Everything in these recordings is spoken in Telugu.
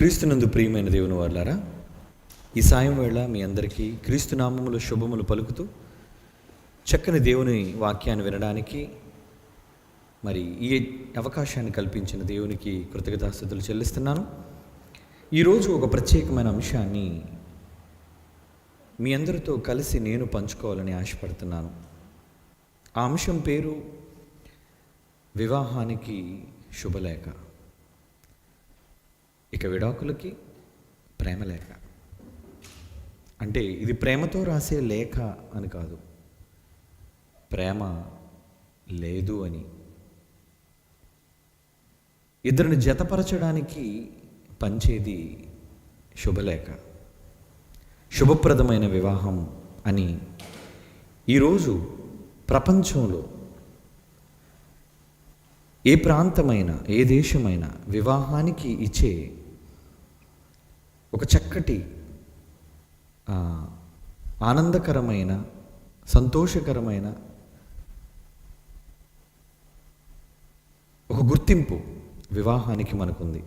క్రీస్తునందు ప్రియమైన దేవుని వాళ్ళారా, ఈ సాయం వేళ మీ అందరికీ క్రీస్తు నామములో శుభములు పలుకుతూ చక్కని దేవుని వాక్యాన్ని వినడానికి మరి ఈ అవకాశాన్ని కల్పించిన దేవునికి కృతజ్ఞతాస్తుతులు చెల్లిస్తున్నాను. ఈరోజు ఒక ప్రత్యేకమైన అంశాన్ని మీ అందరితో కలిసి నేను పంచుకోవాలని ఆశపడుతున్నాను. ఆ అంశం పేరు వివాహానికి శుభలేఖ. ఇక విడాకులకి ప్రేమలేఖ. అంటే ఇది ప్రేమతో రాసే లేఖ అని కాదు, ప్రేమ లేదు అని. ఇద్దరిని జతపరచడానికి పంచేది శుభలేఖ, శుభప్రదమైన వివాహం అని ఈరోజు ప్రపంచంలో ఏ ప్రాంతమైనా ఏ దేశమైనా వివాహానికి ఇచ్చే ఒక చక్కటి ఆనందకరమైన సంతోషకరమైన ఒక గుర్తింపు వివాహానికి మనకుంది.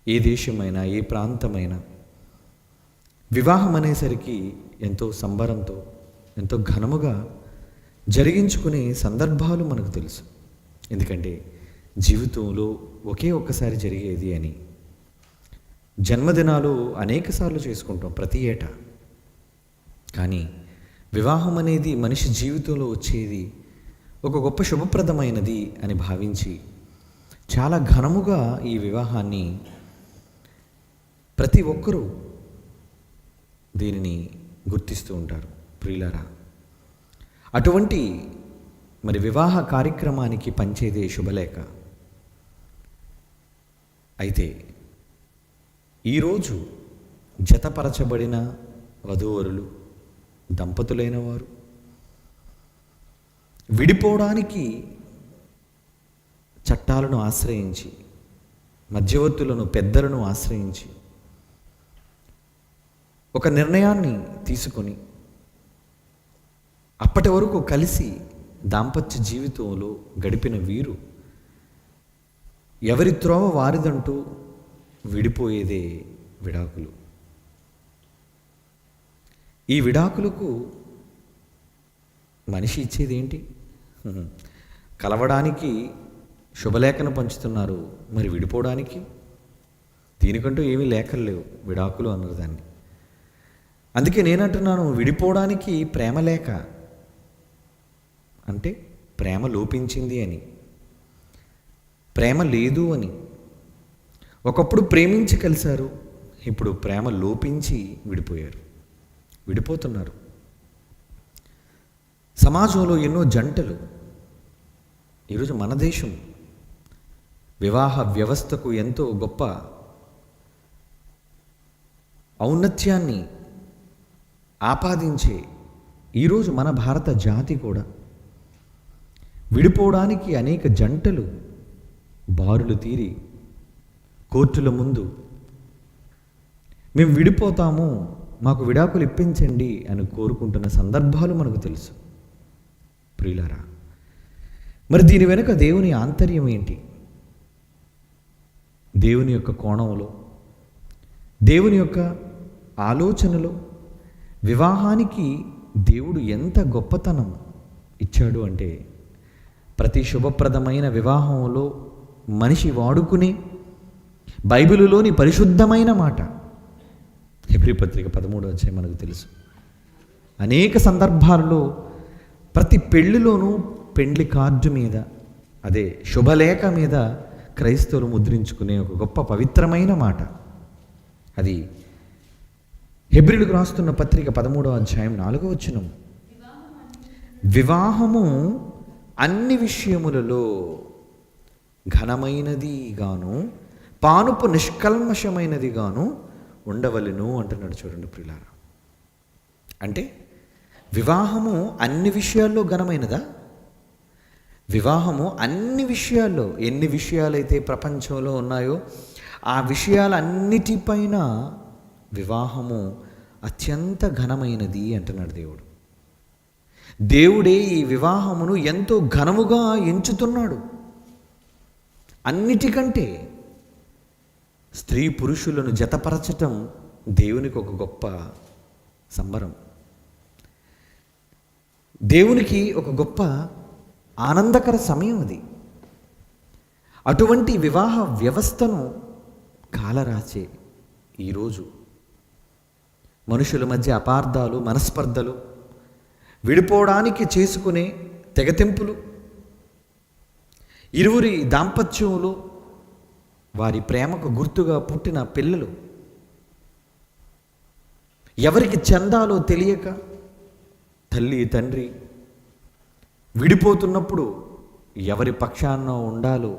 ఏ దేశమైనా ఏ ప్రాంతమైనా వివాహం అనేసరికి ఎంతో సంబరంతో ఎంతో ఘనముగా జరిగించుకునే సందర్భాలు మనకు తెలుసు. ఎందుకంటే జీవితంలో ఒకే ఒక్కసారి జరిగేది అని. జన్మదినాలు అనేకసార్లు చేసుకుంటాం ప్రతి ఏటా. కానీ వివాహం అనేది మనిషి జీవితంలో వచ్చేది ఒక గొప్ప శుభప్రదమైనది అని భావించి చాలా ఘనముగా ఈ వివాహాన్ని ప్రతి ఒక్కరూ దీనిని గుర్తిస్తూ ఉంటారు. ప్రియులారా, అటువంటి మరి వివాహ కార్యక్రమానికి పంచేదే శుభలేఖ. అయితే ఈరోజు జతపరచబడిన వధూవరులు, దంపతులైన వారు విడిపోవడానికి చట్టాలను ఆశ్రయించి, మధ్యవర్తులను, పెద్దలను ఆశ్రయించి ఒక నిర్ణయాన్ని తీసుకొని అప్పటి వరకు కలిసి దాంపత్య జీవితంలో గడిపిన వీరు ఎవరి త్రోవ వారిదంటూ విడిపోయేదే విడాకులు. ఈ విడాకులకు మనిషి ఇచ్చేది ఏంటి? కలవడానికి శుభలేఖను పంచుతున్నారు, మరి విడిపోవడానికి దీనికంటూ ఏమీ లేఖలు లేవు. విడాకులు అన్నారు దాన్ని. అందుకే నేనంటున్నాను, విడిపోవడానికి ప్రేమలేఖ అంటే ప్రేమ లోపించింది అని, ప్రేమ లేదు అని. ఒకప్పుడు ప్రేమించి కలిశారు, ఇప్పుడు ప్రేమ లోపించి విడిపోయారు, విడిపోతున్నారు. సమాజంలో ఎన్నో జంటలు ఈరోజు మన దేశం వివాహ వ్యవస్థకు ఎంతో గొప్ప ఔన్నత్యాన్ని ఆపాదించే ఈరోజు మన భారత జాతి కూడా విడిపోవడానికి అనేక జంటలు బారులు తీరి కోర్టుల ముందు మేము విడిపోతాము, మాకు విడాకులు ఇప్పించండి అని కోరుకుంటున్న సందర్భాలు మనకు తెలుసు. ప్రియులారా, మరి దీని వెనుక దేవుని ఆంతర్యం ఏంటి? దేవుని యొక్క కోణంలో, దేవుని యొక్క ఆలోచనలో వివాహానికి దేవుడు ఎంత గొప్పతనం ఇచ్చాడు అంటే, ప్రతి శుభప్రదమైన వివాహంలో మనిషి వాడుకునే బైబిలులోని పరిశుద్ధమైన మాట, హెబ్రీ పత్రిక 13వ అధ్యాయం మనకు తెలుసు. అనేక సందర్భాల్లో ప్రతి పెళ్లిలోనూ పెండ్లి కార్డు మీద, అదే శుభలేఖ మీద క్రైస్తవులు ముద్రించుకునే ఒక గొప్ప పవిత్రమైన మాట. అది హెబ్రీలకు రాస్తున్న పత్రిక 13వ అధ్యాయం 4వ వచనం. వివాహము అన్ని విషయములలో ఘనమైనది గాను పానుపు నిష్కల్మషమైనది గాను ఉండవలెను అంటున్నాడు. చూడండి ప్రియులారా, అంటే వివాహము అన్ని విషయాల్లో ఘనమైనదా? వివాహము అన్ని విషయాల్లో, ఎన్ని విషయాలైతే ప్రపంచంలో ఉన్నాయో ఆ విషయాలన్నిటిపైన వివాహము అత్యంత ఘనమైనది అంటున్నాడు దేవుడు. దేవుడే ఈ వివాహమును ఎంతో ఘనముగా ఎంచుతున్నాడు. అన్నిటికంటే స్త్రీ పురుషులను జతపరచటం దేవునికి ఒక గొప్ప సంబరం, దేవునికి ఒక గొప్ప ఆనందకర సమయం అది. అటువంటి వివాహ వ్యవస్థను కాలరాచే ఈరోజు మనుషుల మధ్య అపార్థాలు, మనస్పర్ధలు, విడిపోవడానికి చేసుకునే తెగతెంపులు, ఇరువురి దాంపత్యంలో వారి ప్రేమకు గుర్తుగా పుట్టిన పిల్లలు, ఎవరికి చెందాలో తెలియక తల్లి తండ్రి విడిపోతున్నప్పుడు ఎవరి పక్షాన ఉండాలో,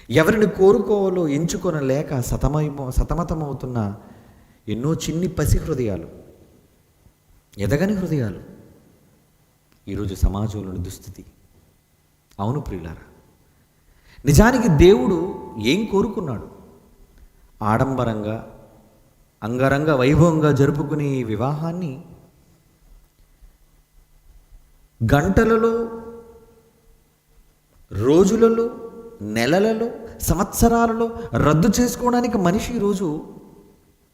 ఎవరిని కోరుకోవాలో ఎంచుకొనలేక సతమతమవుతున్న ఎన్నో చిన్ని పసి హృదయాలు, ఎదగని హృదయాలు ఈరోజు సమాజంలోని దుస్థితి. అవును ప్రియులారా, నిజానికి దేవుడు ఏం కోరుకున్నాడు? ఆడంబరంగా అంగరంగ వైభవంగా జరుపుకునే ఈ వివాహాన్ని గంటలలో, రోజులలో, నెలలలో, సంవత్సరాలలో రద్దు చేసుకోవడానికి మనిషి ఈరోజు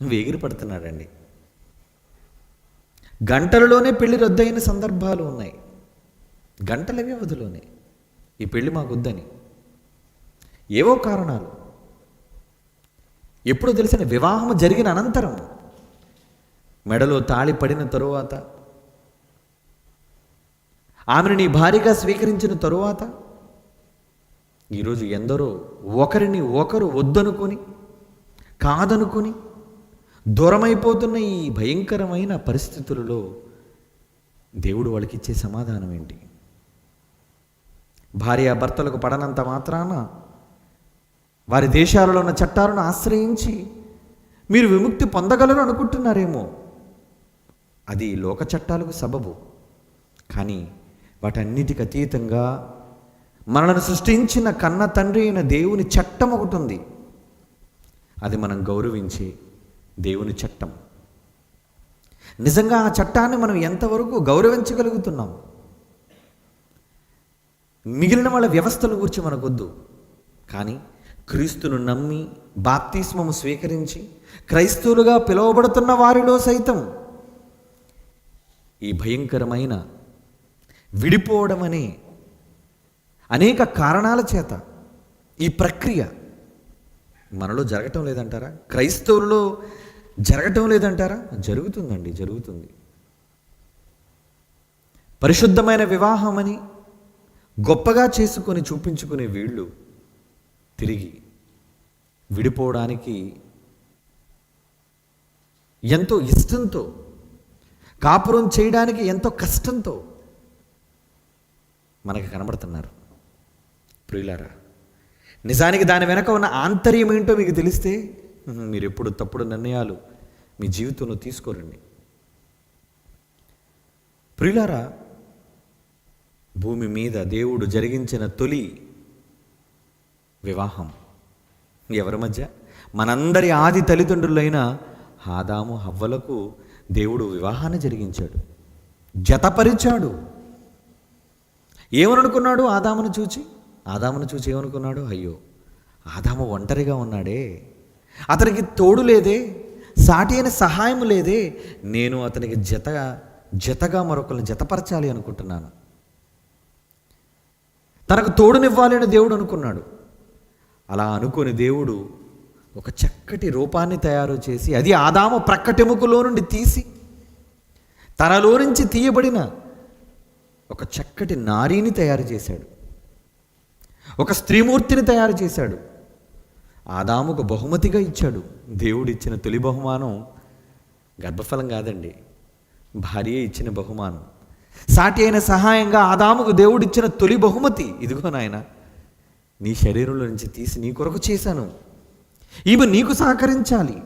వేగిరి పడుతున్నాడండి. గంటలలోనే పెళ్లి రద్దయిన సందర్భాలు ఉన్నాయి. గంటల వ్యవధిలోనే ఈ పెళ్లి మాకొద్దని ఏవో కారణాలు. ఎప్పుడో తెలిసిన వివాహం జరిగిన అనంతరం, మెడలో తాళి పడిన తరువాత, ఆమెను నీ భార్యగా స్వీకరించిన తరువాత ఈరోజు ఎందరో ఒకరిని ఒకరు వద్దనుకొని, కాదనుకొని దూరమైపోతున్న ఈ భయంకరమైన పరిస్థితులలో దేవుడు వాళ్ళకి ఇచ్చే సమాధానం ఏంటి? భార్యాభర్తలకు పడనంత మాత్రాన వారి దేశాలలో ఉన్న చట్టాలను ఆశ్రయించి మీరు విముక్తి పొందగలరు అనుకుంటున్నారేమో. అది లోక చట్టాలకు సబబు. కానీ వాటన్నిటికి అతీతంగా మనల్ని సృష్టించిన కన్న తండ్రి అయిన దేవుని చట్టం ఒకటి ఉంది. అది మనం గౌరవించే దేవుని చట్టం. నిజంగా ఆ చట్టాన్ని మనం ఎంతవరకు గౌరవించగలుగుతున్నాం? మిగిలిన వాళ్ళ వ్యవస్థల గురించి మనకొద్దు, కానీ క్రీస్తును నమ్మి బాప్తిస్మము స్వీకరించి క్రైస్తవులుగా పిలువబడుతున్న వారిలో సైతం ఈ భయంకరమైన విడిపోవడం అనే అనేక కారణాల చేత ఈ ప్రక్రియ మనలో జరగటం లేదంటారా? క్రైస్తవులలో జరగటం లేదంటారా? జరుగుతుందండి, జరుగుతుంది. పరిశుద్ధమైన వివాహమని గొప్పగా చేసుకొని చూపించుకునే వీళ్ళు తిరిగి విడిపోవడానికి ఎంతో ఇష్టంతో, కాపురం చేయడానికి ఎంతో కష్టంతో మనకి కనబడుతున్నారు. ప్రియులారా, నిజానికి దాని వెనక ఉన్న ఆంతర్యం ఏంటో మీకు తెలిస్తే మీరు ఎప్పుడు తప్పుడు నిర్ణయాలు మీ జీవితంలో తీసుకోరండి. ప్రియులారా, భూమి మీద దేవుడు జరిగించిన తొలి వివాహం ఎవరి మధ్య? మనందరి ఆది తల్లిదండ్రులైన ఆదాము హవ్వలకు దేవుడు వివాహాన్ని జరిగించాడు, జతపరిచాడు. ఏమనుకున్నాడు? ఆదామును చూచి ఏమనుకున్నాడు? అయ్యో, ఆదాము ఒంటరిగా ఉన్నాడే, అతనికి తోడు లేదే, సాటి అయిన సహాయం లేదే, నేను అతనికి జతగా మరొకరిని జతపరచాలి అనుకుంటున్నాను. తనకు తోడునివ్వాలి అని దేవుడు అనుకున్నాడు. అలా అనుకుని దేవుడు ఒక చక్కటి రూపాన్ని తయారు చేసి, అది ఆదాము ప్రక్కటెముకలో నుండి తీసి తనలో నుంచి తీయబడిన ఒక చక్కటి నారీని తయారు చేశాడు, ఒక స్త్రీమూర్తిని తయారు చేశాడు. ఆదాముకు బహుమతిగా ఇచ్చాడు. దేవుడు ఇచ్చిన తొలి బహుమానం గర్భఫలం కాదండి, భార్య ఇచ్చిన బహుమానం. సాటి అయిన సహాయంగా ఆదాముకు దేవుడిచ్చిన తొలి బహుమతి, ఇదిగో నాయన, నీ శరీరంలో నుంచి తీసి నీ కొరకు చేశాను, ఈమె నీకు సహకరించాలి.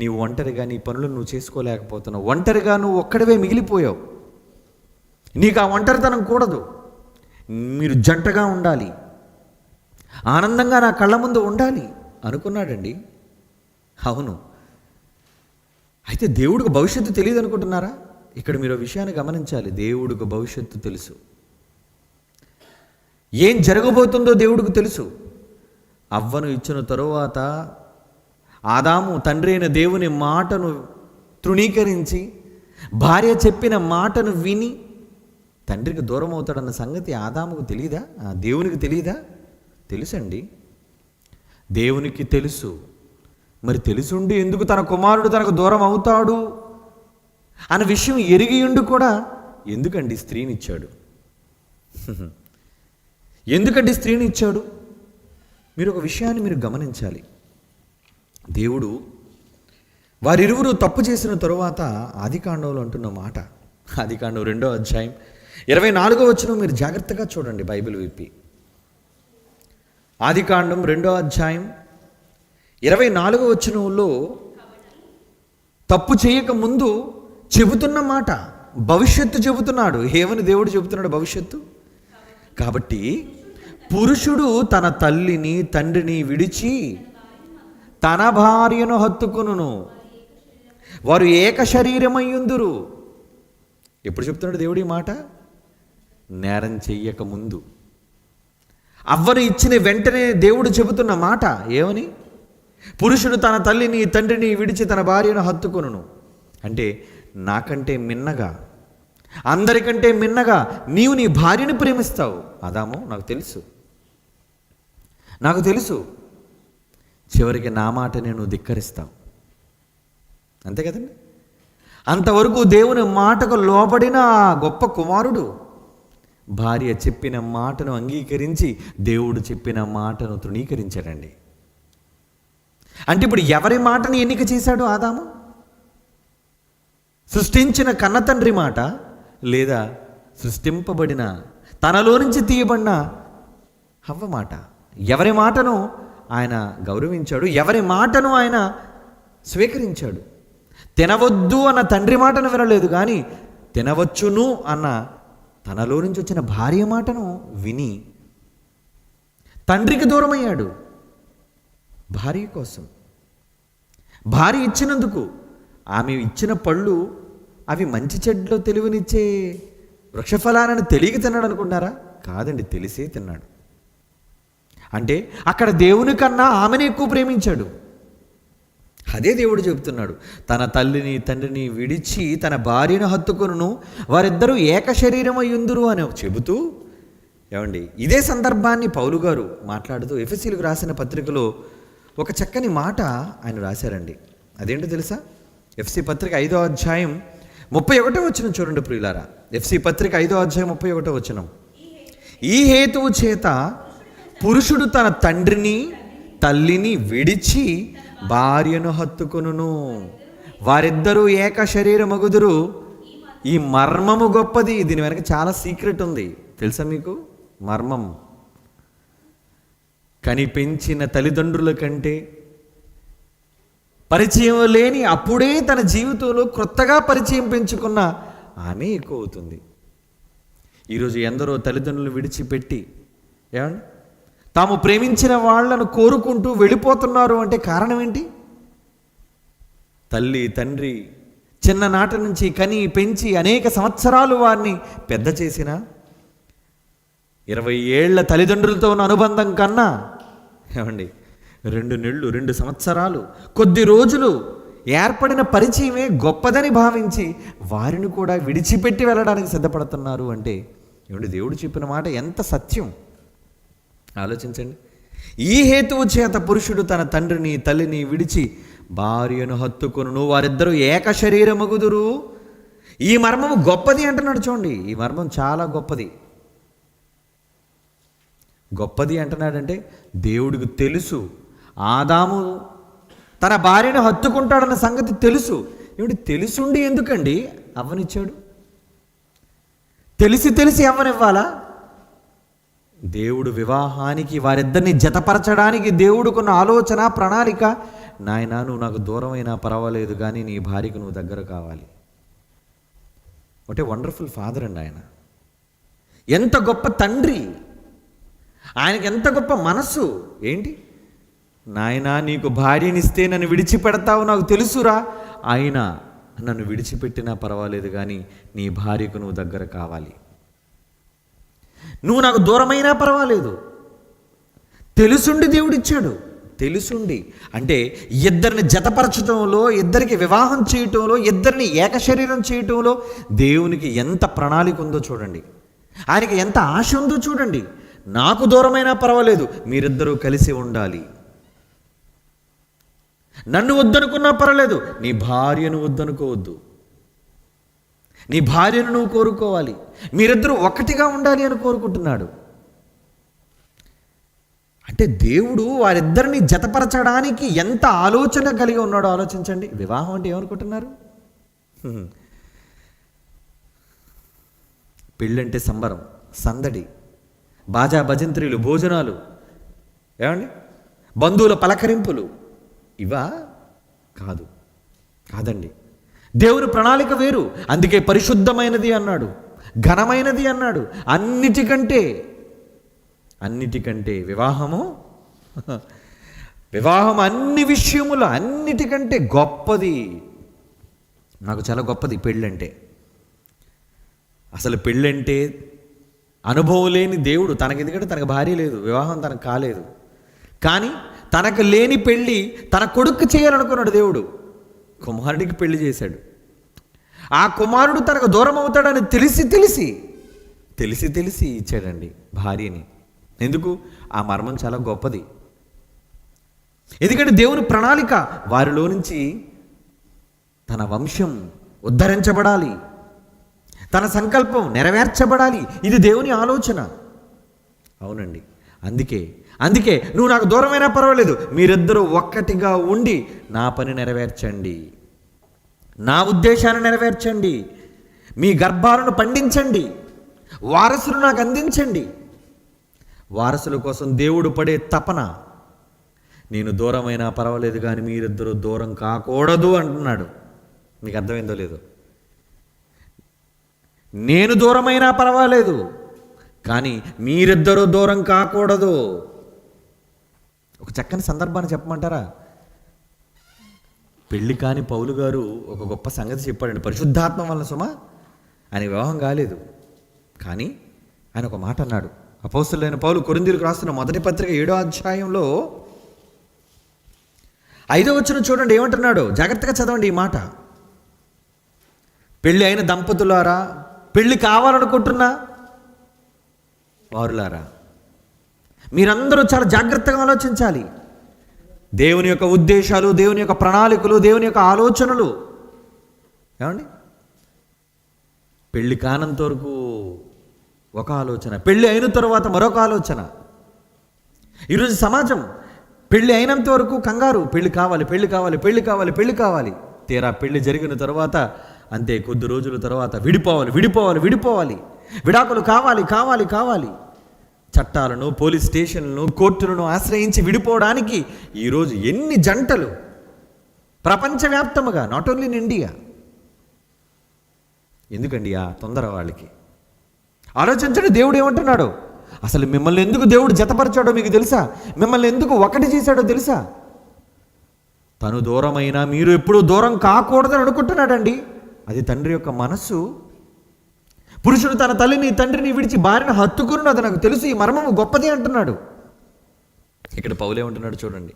నీవు ఒంటరిగా నీ పనులు నువ్వు చేసుకోలేకపోతున్నావు, ఒంటరిగా నువ్వు ఒక్కడివే మిగిలిపోయావు, నీకు ఆ ఒంటరితనం కూడదు, మీరు జంటగా ఉండాలి, ఆనందంగా నా కళ్ళ ముందు ఉండాలి అనుకున్నాడండి. అవును. అయితే దేవుడికి భవిష్యత్తు తెలియదు అనుకుంటున్నారా? ఇక్కడ మీరు విషయాన్ని గమనించాలి. దేవుడికి భవిష్యత్తు తెలుసు, ఏం జరగబోతుందో దేవుడికి తెలుసు. అవ్వను ఇచ్చిన తరువాత ఆదాము తండ్రి అయిన దేవుని మాటను తృణీకరించి భార్య చెప్పిన మాటను విని తండ్రికి దూరం అవుతాడన్న సంగతి ఆదాముకు తెలియదా? దేవునికి తెలియదా? తెలుసండి, దేవునికి తెలుసు. మరి తెలుసుండి ఎందుకు తన కుమారుడు తనకు దూరం అవుతాడు అన్న విషయం ఎరిగియుండి కూడా ఎందుకండి స్త్రీనిచ్చాడు? ఎందుకండి స్త్రీనిచ్చాడు? మీరు ఒక విషయాన్ని మీరు గమనించాలి. దేవుడు వారిరువురు తప్పు చేసిన తరువాత ఆదికాండంలో అంటున్న మాట, ఆదికాండం 2వ అధ్యాయం 24వ వచనం మీరు జాగ్రత్తగా చూడండి, బైబిల్ విప్పి. ఆదికాండం 2వ అధ్యాయం 24వ వచనంలో తప్పు చేయక ముందు చెబుతున్న మాట, భవిష్యత్తు చెబుతున్నాడు. ఏమని దేవుడు చెబుతున్నాడు? భవిష్యత్తు. కాబట్టి పురుషుడు తన తల్లిని తండ్రిని విడిచి తన భార్యను హత్తుకొనును, వారు ఏక శరీరమయ్యుందురు. ఎప్పుడు చెప్తున్నాడు దేవుడు ఈ మాట? నేరం చెయ్యక ముందు. అవ్వను ఇచ్చిన వెంటనే దేవుడు చెబుతున్న మాట ఏమని? పురుషుడు తన తల్లిని తండ్రిని విడిచి తన భార్యను హత్తుకొనును. అంటే నాకంటే మిన్నగా, అందరికంటే మిన్నగా నీవు నీ భార్యను ప్రేమిస్తావు ఆదాము, నాకు తెలుసు. చివరికి నా మాట నేను ధిక్కరిస్తావు. అంతే కదండి. అంతవరకు దేవుని మాటకు లోబడిన గొప్ప కుమారుడు భార్య చెప్పిన మాటను అంగీకరించి దేవుడు చెప్పిన మాటను తృణీకరించాడండి. అంటే ఇప్పుడు ఎవరి మాటని ఎన్నిక చేశాడు ఆదాము? సృష్టించిన కన్నతండ్రి మాట, లేదా సృష్టింపబడిన తనలో నుంచి తీయబడిన హవ్వ మాట? ఎవరి మాటను ఆయన గౌరవించాడు, ఎవరి మాటను ఆయన స్వీకరించాడు. తినవద్దు అన్న తండ్రి మాటను వినలేదు, కానీ తినవచ్చును అన్న తనలో నుంచి వచ్చిన భార్య మాటను విని తండ్రికి దూరమయ్యాడు. భార్య కోసం, భార్య ఇచ్చినందుకు. ఆమె ఇచ్చిన పళ్ళు అవి మంచి చెడ్లో తెలివినిచ్చే వృక్షఫలాన్ని తెలియక తిన్నాడు అనుకుంటారా? కాదండి, తెలిసే తిన్నాడు. అంటే అక్కడ దేవుని కన్నా ఆమెను ఎక్కువ ప్రేమించాడు. అదే దేవుడు చెబుతున్నాడు, తన తల్లిని తండ్రిని విడిచి తన భార్యను హత్తుకొనును, వారిద్దరూ ఏక శరీరమయ్యుందురు అని చెబుతూ, ఏమండి ఇదే సందర్భాన్ని పౌలు గారు మాట్లాడుతూ ఎఫెసీయులకు రాసిన పత్రికలో ఒక చక్కని మాట ఆయన రాశారండి. అదేంటో తెలుసా? ఎఫ్సి పత్రిక 5వ అధ్యాయం 31వ వచనం చూడండి ప్రియులారా. ఎఫ్సి పత్రిక 5వ అధ్యాయం 31వ వచనం. ఈ హేతువు చేత పురుషుడు తన తండ్రిని తల్లిని విడిచి భార్యను హత్తుకొనును, వారిద్దరూ ఏక శరీరమగుదురు. ఈ మర్మము గొప్పది. దీని వెనక చాలా సీక్రెట్ ఉంది తెలుసా మీకు? మర్మం కనిపెంచిన తల్లిదండ్రుల కంటే పరిచయం లేని అప్పుడే తన జీవితంలో క్రొత్తగా పరిచయం పెంచుకున్న ఆమె ఎక్కువ అవుతుంది. ఈరోజు ఎందరో తల్లిదండ్రులను విడిచిపెట్టి ఏమండి తాము ప్రేమించిన వాళ్ళను కోరుకుంటూ వెళ్ళిపోతున్నారు అంటే కారణం ఏంటి? తల్లి తండ్రి చిన్ననాటి నుంచి కని పెంచి అనేక సంవత్సరాలు వారిని పెద్ద చేసిన 20 ఏళ్ల తల్లిదండ్రులతో ఉన్న అనుబంధం కన్నా ఏమండి 2 నెలలు 2 సంవత్సరాలు కొద్ది రోజులు ఏర్పడిన పరిచయమే గొప్పదని భావించి వారిని కూడా విడిచిపెట్టి వెళ్ళడానికి సిద్ధపడుతున్నారు అంటే ఏమండి దేవుడు చెప్పిన మాట ఎంత సత్యం ఆలోచించండి. ఈ హేతువు చేత పురుషుడు తన తండ్రిని తల్లిని విడిచి భార్యను హత్తుకొనును, వారిద్దరూ ఏక శరీరమగుదురు. ఈ మర్మము గొప్పది అంటున్నాడు చూడండి. ఈ మర్మం చాలా గొప్పది. గొప్పది అంటున్నాడంటే దేవుడికి తెలుసు ఆదాము తన భార్యను హత్తుకుంటాడన్న సంగతి తెలుసు. ఏమిటి తెలుసుండి ఎందుకండి అవ్వనిచ్చాడు? తెలిసి అవ్వనివ్వాలా? దేవుడు వివాహానికి వారిద్దరిని జతపరచడానికి దేవుడుకున్న ఆలోచన ప్రణాళిక, నాయనా నువ్వు నాకు దూరమైనా పర్వాలేదు కానీ నీ భార్యకు నువ్వు దగ్గర కావాలి. ఒకటే వండర్ఫుల్ ఫాదర్ అండి ఆయన. ఎంత గొప్ప తండ్రి, ఆయనకి ఎంత గొప్ప మనస్సు. ఏంటి నాయనా నీకు భార్యనిస్తే నన్ను విడిచిపెడతావు నాకు తెలుసురా, అయినా నన్ను విడిచిపెట్టినా పర్వాలేదు కానీ నీ భార్యకు నువ్వు దగ్గర కావాలి. నువ్వు నాకు దూరమైనా పర్వాలేదు. తెలుసుండి దేవుడిచ్చాడు. తెలుసుండి, అంటే ఇద్దరిని జతపరచడంలో, ఇద్దరికి వివాహం చేయటంలో, ఇద్దరిని ఏకశరీరం చేయటంలో దేవునికి ఎంత ప్రణాళిక ఉందో చూడండి. ఆయనకి ఎంత ఆశ ఉందో చూడండి. నాకు దూరమైనా పర్వాలేదు, మీరిద్దరూ కలిసి ఉండాలి. నన్ను వద్దనుకున్నా పర్వాలేదు, నీ భార్యను వద్దనుకోవద్దు, నీ భార్యను నువ్వు కోరుకోవాలి. మీరిద్దరూ ఒకటిగా ఉండాలి అని కోరుకుంటున్నాడు. అంటే దేవుడు వారిద్దరిని జతపరచడానికి ఎంత ఆలోచన కలిగి ఉన్నాడో ఆలోచించండి. వివాహం అంటే ఏమనుకుంటున్నారు? పెళ్ళంటే సంబరం, సందడి, బాజా భజంత్రీలు, భోజనాలు, ఏమండి, బంధువుల పలకరింపులు, ఇవా? కాదండి. దేవుని ప్రణాళిక వేరు. అందుకే పరిశుద్ధమైనది అన్నాడు, ఘనమైనది అన్నాడు. అన్నిటికంటే వివాహం అన్ని విషయముల అన్నిటికంటే గొప్పది. నాకు చాలా గొప్పది పెళ్ళంటే. అసలు పెళ్ళంటే అనుభవం లేని దేవుడు, ఎందుకంటే తనకు భార్య లేదు, వివాహం తనకు కాలేదు, కానీ తనకు లేని పెళ్ళి తన కొడుకు చేయాలనుకున్నాడు దేవుడు. కుమారుడికి పెళ్లి చేశాడు. ఆ కుమారుడు తనకు దూరం అవుతాడని తెలిసి ఇచ్చాడండి భార్యని. ఎందుకు? ఆ మర్మం చాలా గొప్పది. ఎందుకంటే దేవుని ప్రణాళిక వారిలో నుంచి తన వంశం ఉద్ధరించబడాలి, తన సంకల్పం నెరవేర్చబడాలి. ఇది దేవుని ఆలోచన. అవునండి. అందుకే నువ్వు నాకు దూరమైనా పర్వాలేదు, మీరిద్దరూ ఒక్కటిగా ఉండి నా పని నెరవేర్చండి, నా ఉద్దేశాన్ని నెరవేర్చండి, మీ గర్భాలను పండించండి, వారసులు నాకు అందించండి. వారసుల కోసం దేవుడు పడే తపన, నేను దూరమైనా పర్వాలేదు కానీ మీరిద్దరూ దూరం కాకూడదు అంటున్నాడు. మీకు అర్థమైందో లేదో? నేను దూరమైనా పర్వాలేదు కానీ మీరిద్దరూ దూరం కాకూడదు. ఒక చక్కని సందర్భాన్ని చెప్పమంటారా? పెళ్లి కాని పౌలు గారు ఒక గొప్ప సంగతి చెప్పాడండి. పరిశుద్ధాత్మ వలన సుమా ఆయన వివాహం కాలేదు, కానీ ఆయన ఒక మాట అన్నాడు. అపోస్తలుడైన పౌలు కొరింథీయులకు రాస్తున్న మొదటి పత్రిక 7వ అధ్యాయంలో 5వ వచనం చూడండి ఏమంటున్నాడు. జాగ్రత్తగా చదవండి ఈ మాట. పెళ్ళి అయిన దంపతులారా, పెళ్ళి కావాలనుకుంటున్నా వారులారా, మీరందరూ చాలా జాగ్రత్తగా ఆలోచించాలి. దేవుని యొక్క ఉద్దేశాలు, దేవుని యొక్క ప్రణాళికలు, దేవుని యొక్క ఆలోచనలు. ఏమండి, పెళ్ళి కానంత వరకు ఒక ఆలోచన, పెళ్ళి అయిన తర్వాత మరొక ఆలోచన. ఈరోజు సమాజం పెళ్ళి అయినంత వరకు కంగారు, పెళ్ళి కావాలి. తీరా పెళ్ళి జరిగిన తర్వాత అంతే, కొద్ది రోజుల తర్వాత విడిపోవాలి, విడాకులు కావాలి. చట్టాలను, పోలీస్ స్టేషన్లను, కోర్టులను ఆశ్రయించి విడిపోవడానికి ఈరోజు ఎన్ని జంటలు ప్రపంచవ్యాప్తంగా, నాట్ ఓన్లీ ఇన్ ఇండియా. ఎందుకండి ఆ తొందర వాళ్ళకి? ఆలోచించండి. దేవుడు ఏమంటున్నాడు? అసలు మిమ్మల్ని ఎందుకు దేవుడు జతపరిచాడో మీకు తెలుసా? మిమ్మల్ని ఎందుకు ఒకటి చేశాడో తెలుసా? తను దూరమైనా మీరు ఎప్పుడూ దూరం కాకూడదని అనుకుంటున్నాడండి. అది తండ్రి యొక్క మనస్సు. పురుషుడు తన తల్లిని తండ్రిని విడిచి భార్యను హత్తుకుని, అది నాకు తెలుసు, ఈ మర్మము గొప్పది అంటున్నాడు. ఇక్కడ పౌలు ఏమంటున్నాడు చూడండి.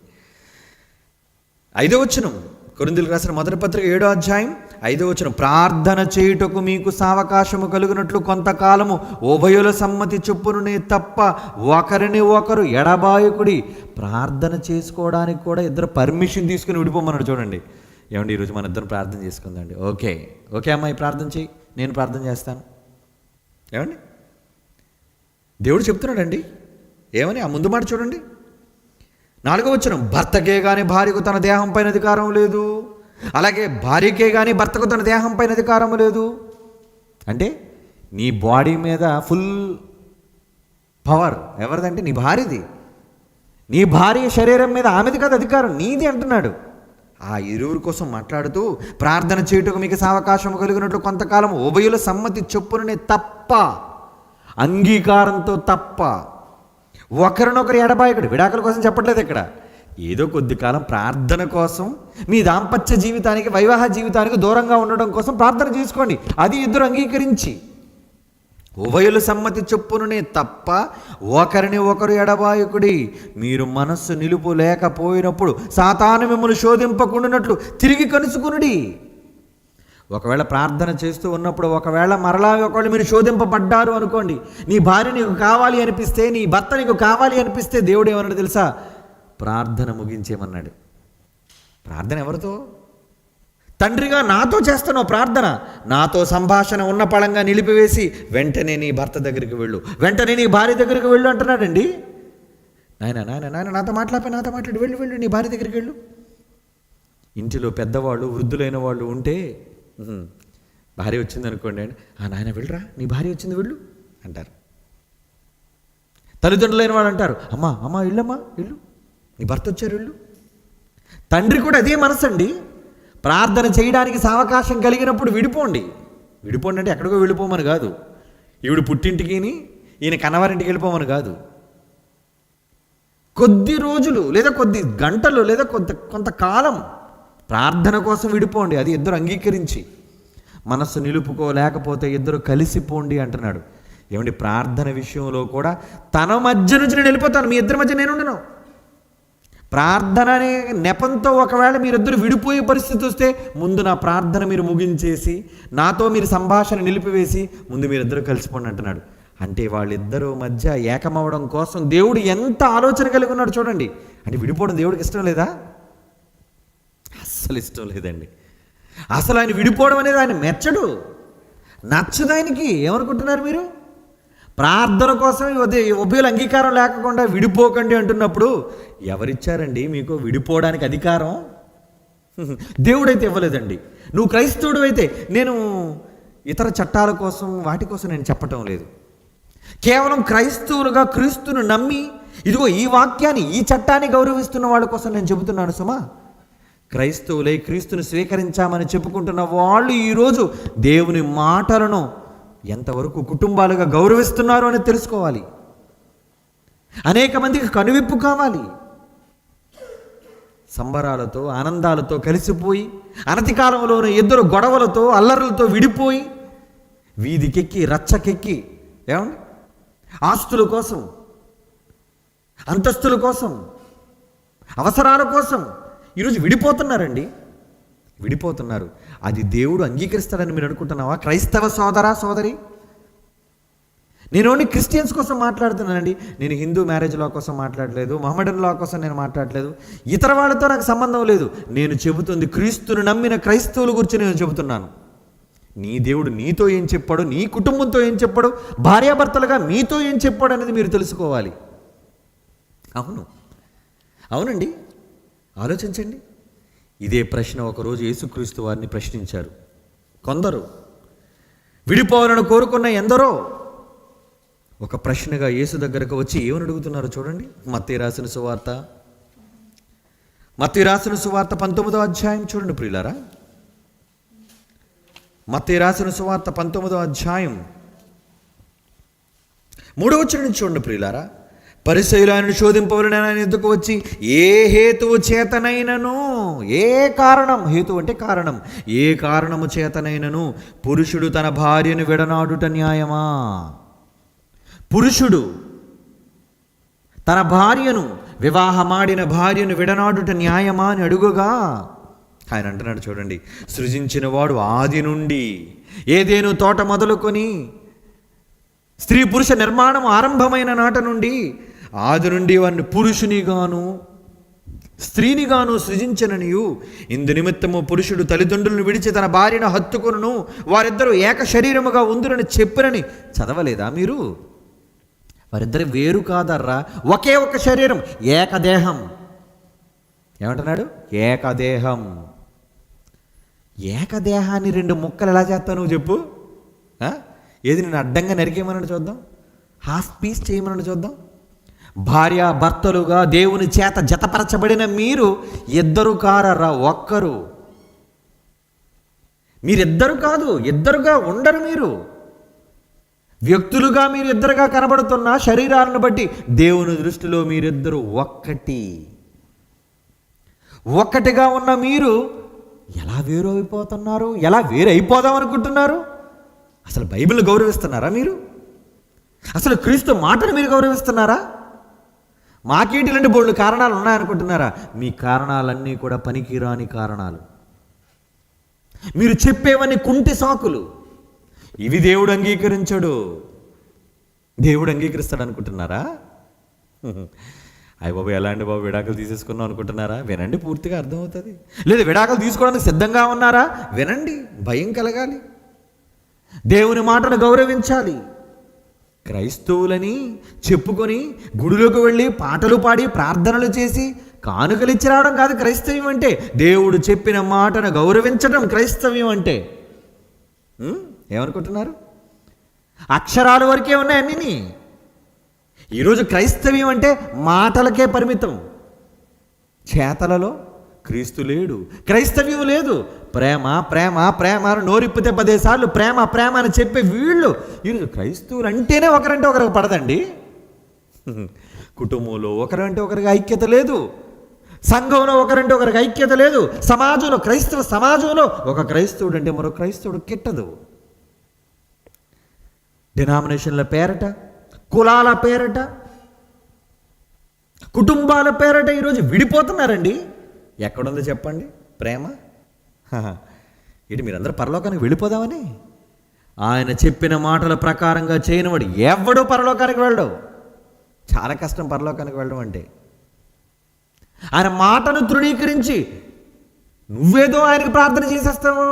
5వ వచనం, కొరింథీయులకు రాసిన మొదటి పత్రిక 7వ అధ్యాయం 5వ వచనం. ప్రార్థన చేయుటకు మీకు సావకాశము కలుగునట్లు కొంతకాలము ఉభయుల సమ్మతి చొప్పునే తప్ప ఒకరిని ఒకరు ఎడబాయకుడి. ప్రార్థన చేసుకోవడానికి కూడా ఇద్దరు పర్మిషన్ తీసుకుని విడిపోమన్నాడు. చూడండి. ఏమండి, ఈరోజు మన ఇద్దరు ప్రార్థన చేసుకుందండి. ఓకే అమ్మాయి ప్రార్థన చేయి, నేను ప్రార్థన చేస్తాను. ఏమండి, దేవుడు చెప్తున్నాడండి. ఏమని? ఆ ముందు మాట చూడండి. 4వ వచనం. భర్తకే కానీ భార్యకు తన దేహం పైన అధికారం లేదు, అలాగే భార్యకే కానీ భర్తకు తన దేహం పైన అధికారం లేదు. అంటే నీ బాడీ మీద ఫుల్ పవర్ ఎవరిదంటే నీ భార్యది. నీ భార్య శరీరం మీద ఆమెది కాదు అధికారం, నీది అంటున్నాడు. ఆ ఇరువురి కోసం మాట్లాడుతూ, ప్రార్థన చేయుటకు మీకు సావకాశం కలిగినట్లు కొంతకాలం ఉభయుల సమ్మతి చొప్పుననే తప్ప, అంగీకారంతో తప్ప, ఒకరినొకరు ఎడబాయకుడు. విడాకుల కోసం చెప్పట్లేదు ఇక్కడ. ఏదో కొద్ది కాలం ప్రార్థన కోసం, మీ దాంపత్య జీవితానికి, వైవాహ జీవితానికి దూరంగా ఉండడం కోసం ప్రార్థన చేసుకోండి. అది ఇద్దరు అంగీకరించి. ఉభయులు సమ్మతి చొప్పుననే తప్ప ఒకరిని ఒకరు ఎడబాయకుడి. మీరు మనస్సు నిలుపు లేకపోయినప్పుడు సాతాను మిమ్మల్ని శోధింపకుండానట్లు తిరిగి కలుసుకునుడి. ఒకవేళ ప్రార్థన చేస్తూ ఉన్నప్పుడు ఒకవేళ మరలా ఒకవేళ మీరు శోధింపబడ్డారు అనుకోండి, నీ భార్య నీకు కావాలి అనిపిస్తే, నీ భర్త నీకు కావాలి అనిపిస్తే దేవుడు ఏమన్నాడు తెలుసా? ప్రార్థన ముగించేమన్నాడు. ప్రార్థన ఎవరితో? తండ్రిగా నాతో చేస్తున్నావు ప్రార్థన. నాతో సంభాషణ ఉన్న పళంగా నిలిపివేసి వెంటనే నీ భర్త దగ్గరికి వెళ్ళు, వెంటనే నీ భార్య దగ్గరికి వెళ్ళు అంటున్నాడండి. నాయన నాతో మాట్లాడి వెళ్ళు నీ భార్య దగ్గరికి వెళ్ళు. ఇంటిలో పెద్దవాళ్ళు వృద్ధులైన వాళ్ళు ఉంటే భార్య వచ్చింది అనుకోండి, నాయన వెళ్ళరా, నీ భార్య వచ్చింది వెళ్ళు అంటారు. తల్లిదండ్రులైన వాళ్ళు అంటారు, అమ్మా ఇళ్ళమ్మా ఇల్లు, నీ భర్త వచ్చారు వెళ్ళు. తండ్రి కూడా అదే మనసు అండి. ప్రార్థన చేయడానికి సావకాశం కలిగినప్పుడు విడిపోండి అంటే ఎక్కడికో వెళ్ళిపోమని కాదు, ఈవిడ పుట్టింటికి ఈయన కన్నవారింటికి వెళ్ళిపోమని కాదు. కొద్ది రోజులు లేదా కొద్ది గంటలు లేదా కొంతకాలం ప్రార్థన కోసం విడిపోండి. అది ఇద్దరు అంగీకరించి. మనస్సు నిలుపుకోలేకపోతే ఇద్దరు కలిసిపోండి అంటున్నాడు. ఏమండి, ప్రార్థన విషయంలో కూడా తన మధ్య నుంచి నేను వెళ్ళిపోతాను, మీ ఇద్దరి మధ్య నేను ఉండను. ప్రార్థన అనే నెపంతో ఒకవేళ మీరిద్దరు విడిపోయే పరిస్థితి వస్తే ముందు నా ప్రార్థన మీరు ముగించేసి నాతో మీరు సంభాషణ నిలిపివేసి ముందు మీరిద్దరూ కలిసిపోండి అంటున్నాడు. అంటే వాళ్ళిద్దరూ మధ్య ఏకమవడం కోసం దేవుడు ఎంత ఆలోచన కలిగి ఉన్నాడు చూడండి. అంటే విడిపోవడం దేవుడికి ఇష్టం లేదా? అస్సలు ఇష్టం లేదండి. అసలు ఆయన విడిపోవడం అనేది ఆయన మెచ్చడు, నచ్చదు ఆయనకి. ఏమనుకుంటున్నారు మీరు? ప్రార్థన కోసం ఉభయుల అంగీకారం లేకుండా విడిపోకండి అంటున్నప్పుడు ఎవరిచ్చారండి మీకు విడిపోవడానికి అధికారం? దేవుడైతే ఇవ్వలేదండి. నువ్వు క్రైస్తవుడు అయితే, నేను ఇతర చట్టాల కోసం వాటి కోసం నేను చెప్పటం లేదు. కేవలం క్రైస్తవులుగా క్రీస్తును నమ్మి ఇదిగో ఈ వాక్యాన్ని ఈ చట్టాన్ని గౌరవిస్తున్న వాళ్ళ కోసం నేను చెబుతున్నాను సుమా. క్రైస్తవులై క్రీస్తుని స్వీకరించామని చెప్పుకుంటున్న వాళ్ళు ఈరోజు దేవుని మాటలను ఎంతవరకు కుటుంబాలుగా గౌరవిస్తున్నారు అని తెలుసుకోవాలి. అనేక మందికి కనువిప్పు కావాలి. సంబరాలతో ఆనందాలతో కలిసిపోయి అనతి కాలంలోనే ఇద్దరు గొడవలతో అల్లర్లతో విడిపోయి వీధికెక్కి రచ్చకెక్కి ఏమండి ఆస్తుల కోసం, అంతస్తుల కోసం, అవసరాల కోసం ఈరోజు విడిపోతున్నారు. అది దేవుడు అంగీకరిస్తాడని మీరు అనుకుంటున్నావా? క్రైస్తవ సోదరా సోదరి, నేను ఓన్లీ క్రిస్టియన్స్ కోసం మాట్లాడుతున్నానండి. నేను హిందూ మ్యారేజ్ లా కోసం మాట్లాడలేదు, మహమ్మడన్ లా కోసం నేను మాట్లాడలేదు, ఇతర వాళ్ళతో నాకు సంబంధం లేదు. నేను చెబుతుంది క్రీస్తును నమ్మిన క్రైస్తవుల గురించి నేను చెబుతున్నాను. నీ దేవుడు నీతో ఏం చెప్పాడు, నీ కుటుంబంతో ఏం చెప్పాడు, భార్యాభర్తలుగా మీతో ఏం చెప్పాడు అనేది మీరు తెలుసుకోవాలి. అవునండి, ఆలోచించండి. ఇదే ప్రశ్న ఒకరోజు యేసుక్రీస్తు వారిని ప్రశ్నించారు కొందరు. విడిపోవాలని కోరుకున్న ఎందరో ఒక ప్రశ్నగా యేసు దగ్గరకు వచ్చి ఏమని అడుగుతున్నారు చూడండి. మత్తయి రాసిన సువార్త 19వ అధ్యాయం చూడండి ప్రియులారా. మత్తయి రాసిన సువార్త 19వ అధ్యాయం 3వ వచనం చూడండి ప్రియులారా. పరిసయ్యులు ఆయనను శోధింపవలెను ఆయన ఎద్దుకు వచ్చి ఏ హేతువు చేతనైనను, ఏ కారణం, హేతు అంటే కారణం, ఏ కారణము చేతనైనను పురుషుడు తన భార్యను విడనాడుట న్యాయమా? పురుషుడు తన భార్యను, వివాహమాడిన భార్యను విడనాడుట న్యాయమా అని అడుగుగా ఆయన అంటున్నాడు చూడండి. సృజించిన వాడు ఆది నుండి ఏదేను తోట మొదలుకొని స్త్రీ పురుష నిర్మాణం ఆరంభమైన నాట నుండి ఆది నుండి వారిని పురుషునిగాను స్త్రీనిగాను సృజించననియు ఇందు నిమిత్తము పురుషుడు తల్లిదండ్రులను విడిచి తన భార్యను హత్తుకొనును, వారిద్దరూ ఏక శరీరముగా ఉందురని చెప్పినని చదవలేదా మీరు? వారిద్దరు వేరు కాదర్రా, ఒకే ఒక శరీరం, ఏకదేహం. ఏమంటున్నాడు? ఏకదేహం. ఏకదేహాన్ని రెండు ముక్కలు ఎలా చేస్తావు నువ్వు చెప్పు? ఏది నేను అడ్డంగా నరికేయమన్నాడు చూద్దాం, హాఫ్ పీస్ చేయమన్నాడు చూద్దాం. భార్య భర్తలుగా దేవుని చేత జతపరచబడిన మీరు ఇద్దరు కారరా, ఒక్కరు. మీరిద్దరు కాదు, ఇద్దరుగా ఉండరు. మీరు వ్యక్తులుగా మీరు ఇద్దరుగా కనబడుతున్న శరీరాలను బట్టి దేవుని దృష్టిలో మీరిద్దరు ఒక్కటిగా ఉన్న మీరు ఎలా వేరు అయిపోతున్నారు? ఎలా వేరైపోదాం అనుకుంటున్నారు? అసలు బైబిల్ని గౌరవిస్తున్నారా మీరు? అసలు క్రీస్తు మాటను మీరు గౌరవిస్తున్నారా? మాకేంటిలాంటి బోల్డ్ కారణాలు ఉన్నాయనుకుంటున్నారా? మీ కారణాలన్నీ కూడా పనికిరాని కారణాలు. మీరు చెప్పేవన్నీ కుంటి సాకులు. ఇవి దేవుడు అంగీకరించడు. దేవుడు అంగీకరిస్తాడు అనుకుంటున్నారా? అయ్య బాబు, ఎలా అండి బాబు విడాకులు తీసేసుకున్నాం అనుకుంటున్నారా? వినండి, పూర్తిగా అర్థమవుతుంది. లేదు విడాకులు తీసుకోవడానికి సిద్ధంగా ఉన్నారా? వినండి, భయం కలగాలి. దేవుని మాటను గౌరవించాలి. క్రైస్తవులని చెప్పుకొని గుడిలోకి వెళ్ళి పాటలు పాడి ప్రార్థనలు చేసి కానుకలు ఇచ్చి రావడం కాదు క్రైస్తవ్యం అంటే. దేవుడు చెప్పిన మాటను గౌరవించడం క్రైస్తవ్యం అంటే. ఏమనుకుంటున్నారు? అక్షరాల వరకే ఉన్నాయి అన్నీ. ఈరోజు క్రైస్తవ్యం అంటే మాటలకే పరిమితం. చేతలలో క్రీస్తు లేడు, క్రైస్తవ్యం లేదు. ప్రేమ ప్రేమ ప్రేమ అని నోరిప్పితే 10 సార్లు ప్రేమ ప్రేమ అని చెప్పే వీళ్ళు ఈరోజు క్రైస్తవులు అంటేనే ఒకరంటే ఒకరికి పడదండి. కుటుంబంలో ఒకరంటే ఒకరికి ఐక్యత లేదు, సంఘంలో ఒకరంటే ఒకరికి ఐక్యత లేదు, సమాజంలో క్రైస్తవ సమాజంలో ఒక క్రైస్తవుడు అంటే మరో క్రైస్తవుడు కిట్టదు. డినామినేషన్ల పేరట, కులాల పేరట, కుటుంబాల పేరట ఈరోజు విడిపోతున్నారండి. ఎక్కడుందో చెప్పండి ప్రేమ? ఇటు మీరందరూ పరలోకానికి వెళ్ళిపోదామని. ఆయన చెప్పిన మాటల ప్రకారంగా చేయనివాడు ఎవడో పరలోకానికి వెళ్ళడు. చాలా కష్టం పరలోకానికి వెళ్ళడం అంటే. ఆయన మాటను తృణీకరించి నువ్వేదో ఆయనకు ప్రార్థన చేసేస్తావు,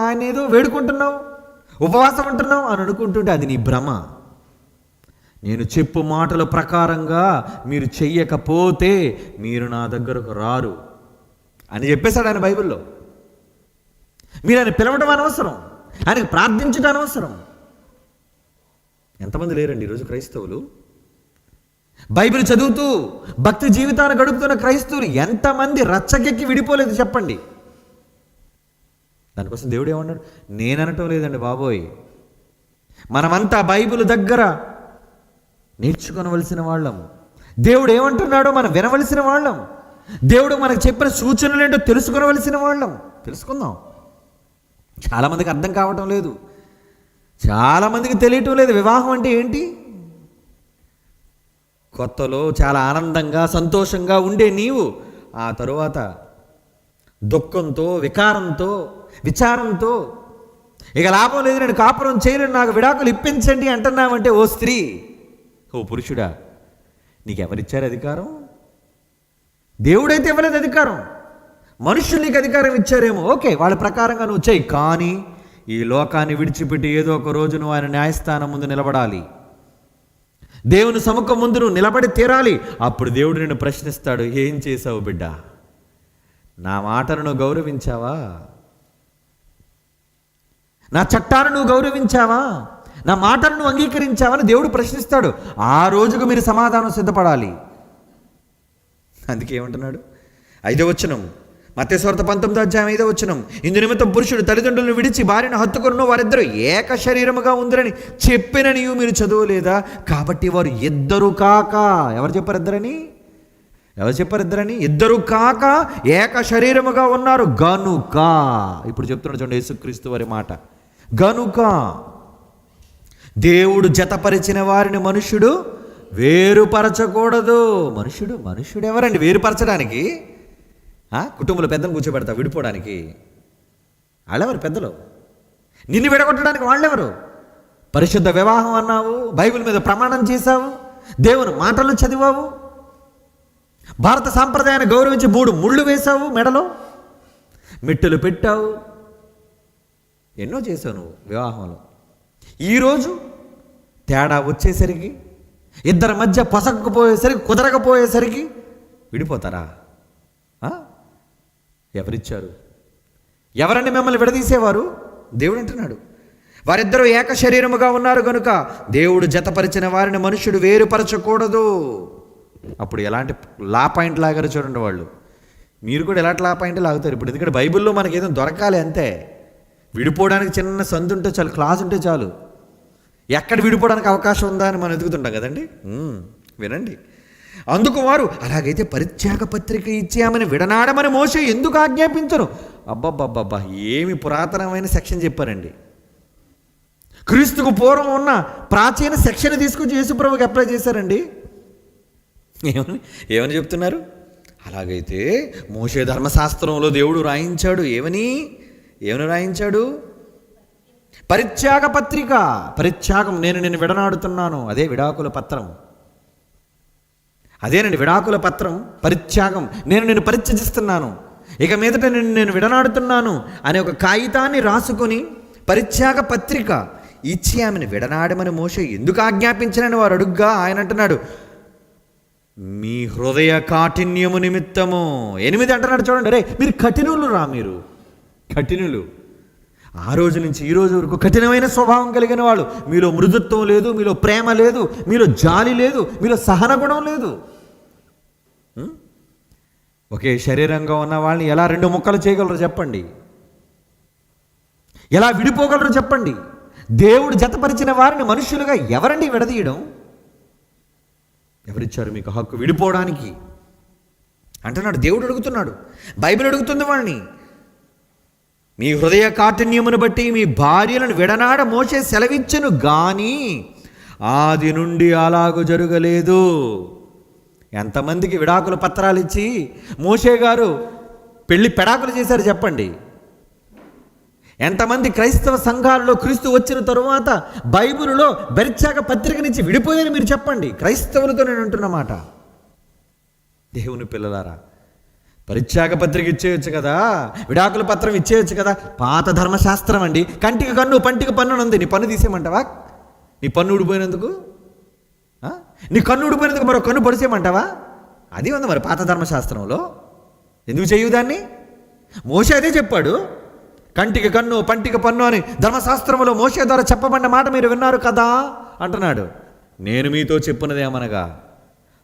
ఆయన ఏదో వేడుకుంటున్నావు, ఉపవాసం ఉంటున్నావు అని అనుకుంటుంటే అది నీ భ్రమ. నేను చెప్పు మాటల ప్రకారంగా మీరు చెయ్యకపోతే మీరు నా దగ్గరకు రారు అని చెప్పేశాడు ఆయన బైబిల్లో. మీరు ఆయన పిలవడం అనవసరం, ఆయనకు ప్రార్థించడం అనవసరం. ఎంతమంది లేరండి ఈరోజు క్రైస్తవులు? బైబిల్ చదువుతూ భక్తి జీవితాన్ని గడుపుతున్న క్రైస్తవులు ఎంతమంది రచ్చకెక్కి విడిపోలేదు చెప్పండి. దానికోసం దేవుడు ఏమన్నాడు? నేననటం లేదండి బాబోయ్. మనమంతా బైబిల్ దగ్గర నేర్చుకోవలసిన వాళ్ళం. దేవుడు ఏమంటున్నాడో మనం వినవలసిన వాళ్ళం. దేవుడు మనకు చెప్పిన సూచనలు ఏంటో తెలుసుకునవలసిన వాళ్ళం. తెలుసుకుందాం. చాలామందికి అర్థం కావటం లేదు, చాలామందికి తెలియటం లేదు వివాహం అంటే ఏంటి. కొత్తలో చాలా ఆనందంగా సంతోషంగా ఉండే నీవు ఆ తరువాత దుఃఖంతో, వికారంతో, విచారంతో ఇక లాభం లేదు, నేను కాపురం చేయలేను, నాకు విడాకులు ఇప్పించండి అంటున్నావంటే ఓ స్త్రీ, ఓ పురుషుడా, నీకెవరిచ్చారు అధికారం? దేవుడైతే ఇవ్వలేదు అధికారం, మనుషులు నీకు అధికారం ఇచ్చారేమో. ఓకే, వాళ్ళ ప్రకారంగా నువ్వు చెయ్యి. కానీ ఈ లోకాన్ని విడిచిపెట్టి ఏదో ఒక రోజు నువ్వు ఆయన న్యాయస్థానం ముందు నిలబడాలి. దేవుని సముఖం ముందు నువ్వు నిలబడి తీరాలి. అప్పుడు దేవుడు నిన్ను ప్రశ్నిస్తాడు, ఏం చేశావు బిడ్డ? నా మాటను నువ్వు గౌరవించావా? నా చట్టాన్ని నువ్వు గౌరవించావా? నా మాటను నువ్వు అంగీకరించావా అని దేవుడు ప్రశ్నిస్తాడు. ఆ రోజుకు మీరు సమాధానం సిద్ధపడాలి. అందుకే ఏమంటున్నాడు? 5వ వచనం, మత్తయి సువార్త 19:5 ఇందు నిమిత్తం పురుషుడు తల్లిదండ్రులను విడిచి భార్యను హత్తుకొనును, వారిద్దరూ ఏక శరీరముగా ఉందరని చెప్పిన నీవు మీరు చదవలేదా? కాబట్టి వారు ఇద్దరు కాక, ఎవరు చెప్పారు ఇద్దరని? ఇద్దరు కాక ఏక శరీరముగా ఉన్నారు గనుక. ఇప్పుడు చెప్తున్నాడు చూడండి యేసుక్రీస్తు వారి మాట. గనుక దేవుడు జతపరిచిన వారిని మనుష్యుడు వేరుపరచకూడదు. మనుష్యుడు ఎవరండి వేరుపరచడానికి? కుటుంబంలో పెద్దలు కూర్చోబెడతా విడిపోవడానికి? వాళ్ళెవరు పెద్దలు? నిన్ను విడగొట్టడానికి వాళ్ళెవరు? పరిశుద్ధ వివాహం అన్నావు, బైబిల్ మీద ప్రమాణం చేశావు, దేవుని మాటలను చదివావు, భారత సాంప్రదాయాన్ని గౌరవించి 3 ముళ్ళు వేశావు, మెడలో మెట్టులు పెట్టావు, ఎన్నో చేశావు నువ్వు వివాహంలో. ఈరోజు తేడా వచ్చేసరికి, ఇద్దరి మధ్య పొసగకపోయేసరికి, కుదరకపోయేసరికి విడిపోతారా? ఎవరిచ్చారు? ఎవరండి మిమ్మల్ని విడదీసేవారు? దేవుడు అంటున్నాడు, వారిద్దరూ ఏక శరీరముగా ఉన్నారు కనుక దేవుడు జతపరిచిన వారిని మనుష్యుడు వేరుపరచకూడదు. అప్పుడు ఎలాంటి లా పాయింట్ లాగారు చూడండి వాళ్ళు. మీరు కూడా ఎలాంటి లా పాయింట్ లాగుతారు ఇప్పుడు. ఎందుకంటే బైబిల్లో మనకి ఏదో దొరకాలి అంతే. విడిపోవడానికి చిన్న సందు ఉంటే చాలు, క్లాస్ ఉంటే చాలు. ఎక్కడ విడిపోవడానికి అవకాశం ఉందా అని మనం ఎదుగుతుంటాం కదండి. వినండి, అందుకు వారు అలాగైతే పరిత్యాగ పత్రిక ఇచ్చామని విడనాడమని మోషే ఎందుకు ఆజ్ఞాపించను? అబ్బబ్బబ్బబ్బా, ఏమి పురాతనమైన సెక్షన్ చెప్పారండి. క్రీస్తుకు పూర్వం ఉన్న ప్రాచీన సెక్షన్ తీసుకొచ్చి యేసుప్రభుకి అప్లై చేశారండి. ఏమని చెప్తున్నారు? అలాగైతే మోషే ధర్మశాస్త్రంలో దేవుడు రాయించాడు. ఏమని రాయించాడు? పరిత్యాగ పత్రిక. పరిత్యాగం, నేను విడనాడుతున్నాను. అదే విడాకుల పత్రం. అదేనండి విడాకుల పత్రం. పరిత్యాగం, నేను పరిత్యజిస్తున్నాను, ఇక మీదట నేను విడనాడుతున్నాను అనే ఒక కాగితాన్ని రాసుకొని పరిత్యాగ పత్రిక ఇచ్చి ఆమెను విడనాడమని మోషే ఎందుకు ఆజ్ఞాపించానని వారు అడుగ్గా ఆయన అంటున్నాడు, మీ హృదయ కాఠిన్యము నిమిత్తము. 8 అంటున్నాడు చూడండి. రే మీరు కఠినులు రా, మీరు కఠినులు. ఆ రోజు నుంచి ఈ రోజు వరకు కఠినమైన స్వభావం కలిగిన వాళ్ళు. మీలో మృదుత్వం లేదు, మీలో ప్రేమ లేదు, మీలో జాలి లేదు, మీలో సహన గుణం లేదు. ఒకే శరీరంగా ఉన్న వాళ్ళని ఎలా 2 ముక్కలు చేయగలరు చెప్పండి? ఎలా విడిపోగలరు చెప్పండి? దేవుడు జతపరిచిన వారిని మనుషులుగా ఎవరండి విడదీయడం? ఎవరిచ్చారు మీకు హక్కు విడిపోవడానికి అంటున్నాడు. దేవుడు అడుగుతున్నాడు, బైబిల్ అడుగుతుంది వాళ్ళని. మీ హృదయ కాఠిన్యమును బట్టి మీ భార్యలను విడనాడ మోషే సెలవిచ్చెను గాని ఆది నుండి అలాగూ జరగలేదు. ఎంతమందికి విడాకుల పత్రాలు ఇచ్చి మోషే గారు పెళ్లి పెడాకులు చేశారు చెప్పండి? ఎంతమంది క్రైస్తవ సంఘాలలో క్రీస్తు వచ్చిన తరువాత బైబిలులో పరిత్యాగ పత్రికనిచ్చి విడిపోయారు మీరు చెప్పండి? క్రైస్తవులతో నేను అంటున్నమాట. దేవుని పిల్లలారా, పరిత్యాగ పత్రిక ఇచ్చేయచ్చు కదా, విడాకుల పత్రం ఇచ్చేయచ్చు కదా. పాత ధర్మశాస్త్రం అండి. కంటికి కన్ను పంటికి పన్ను ఉంది. నీ పన్ను తీసేయమంటావా? నీ పన్ను ఊడిపోయినందుకు? నీ కన్ను ఊడిపోయినందుకు మరో కన్ను పొడిసేయమంటావా? అది ఉంది మరి పాత ధర్మశాస్త్రంలో. ఎందుకు చేయు దాన్ని? మోషే అదే చెప్పాడు, కంటికి కన్ను పంటికి పన్ను అని ధర్మశాస్త్రంలో మోషే ద్వారా చెప్పబడిన మాట మీరు విన్నారు కదా అంటున్నాడు. నేను మీతో చెప్పినదేమనగా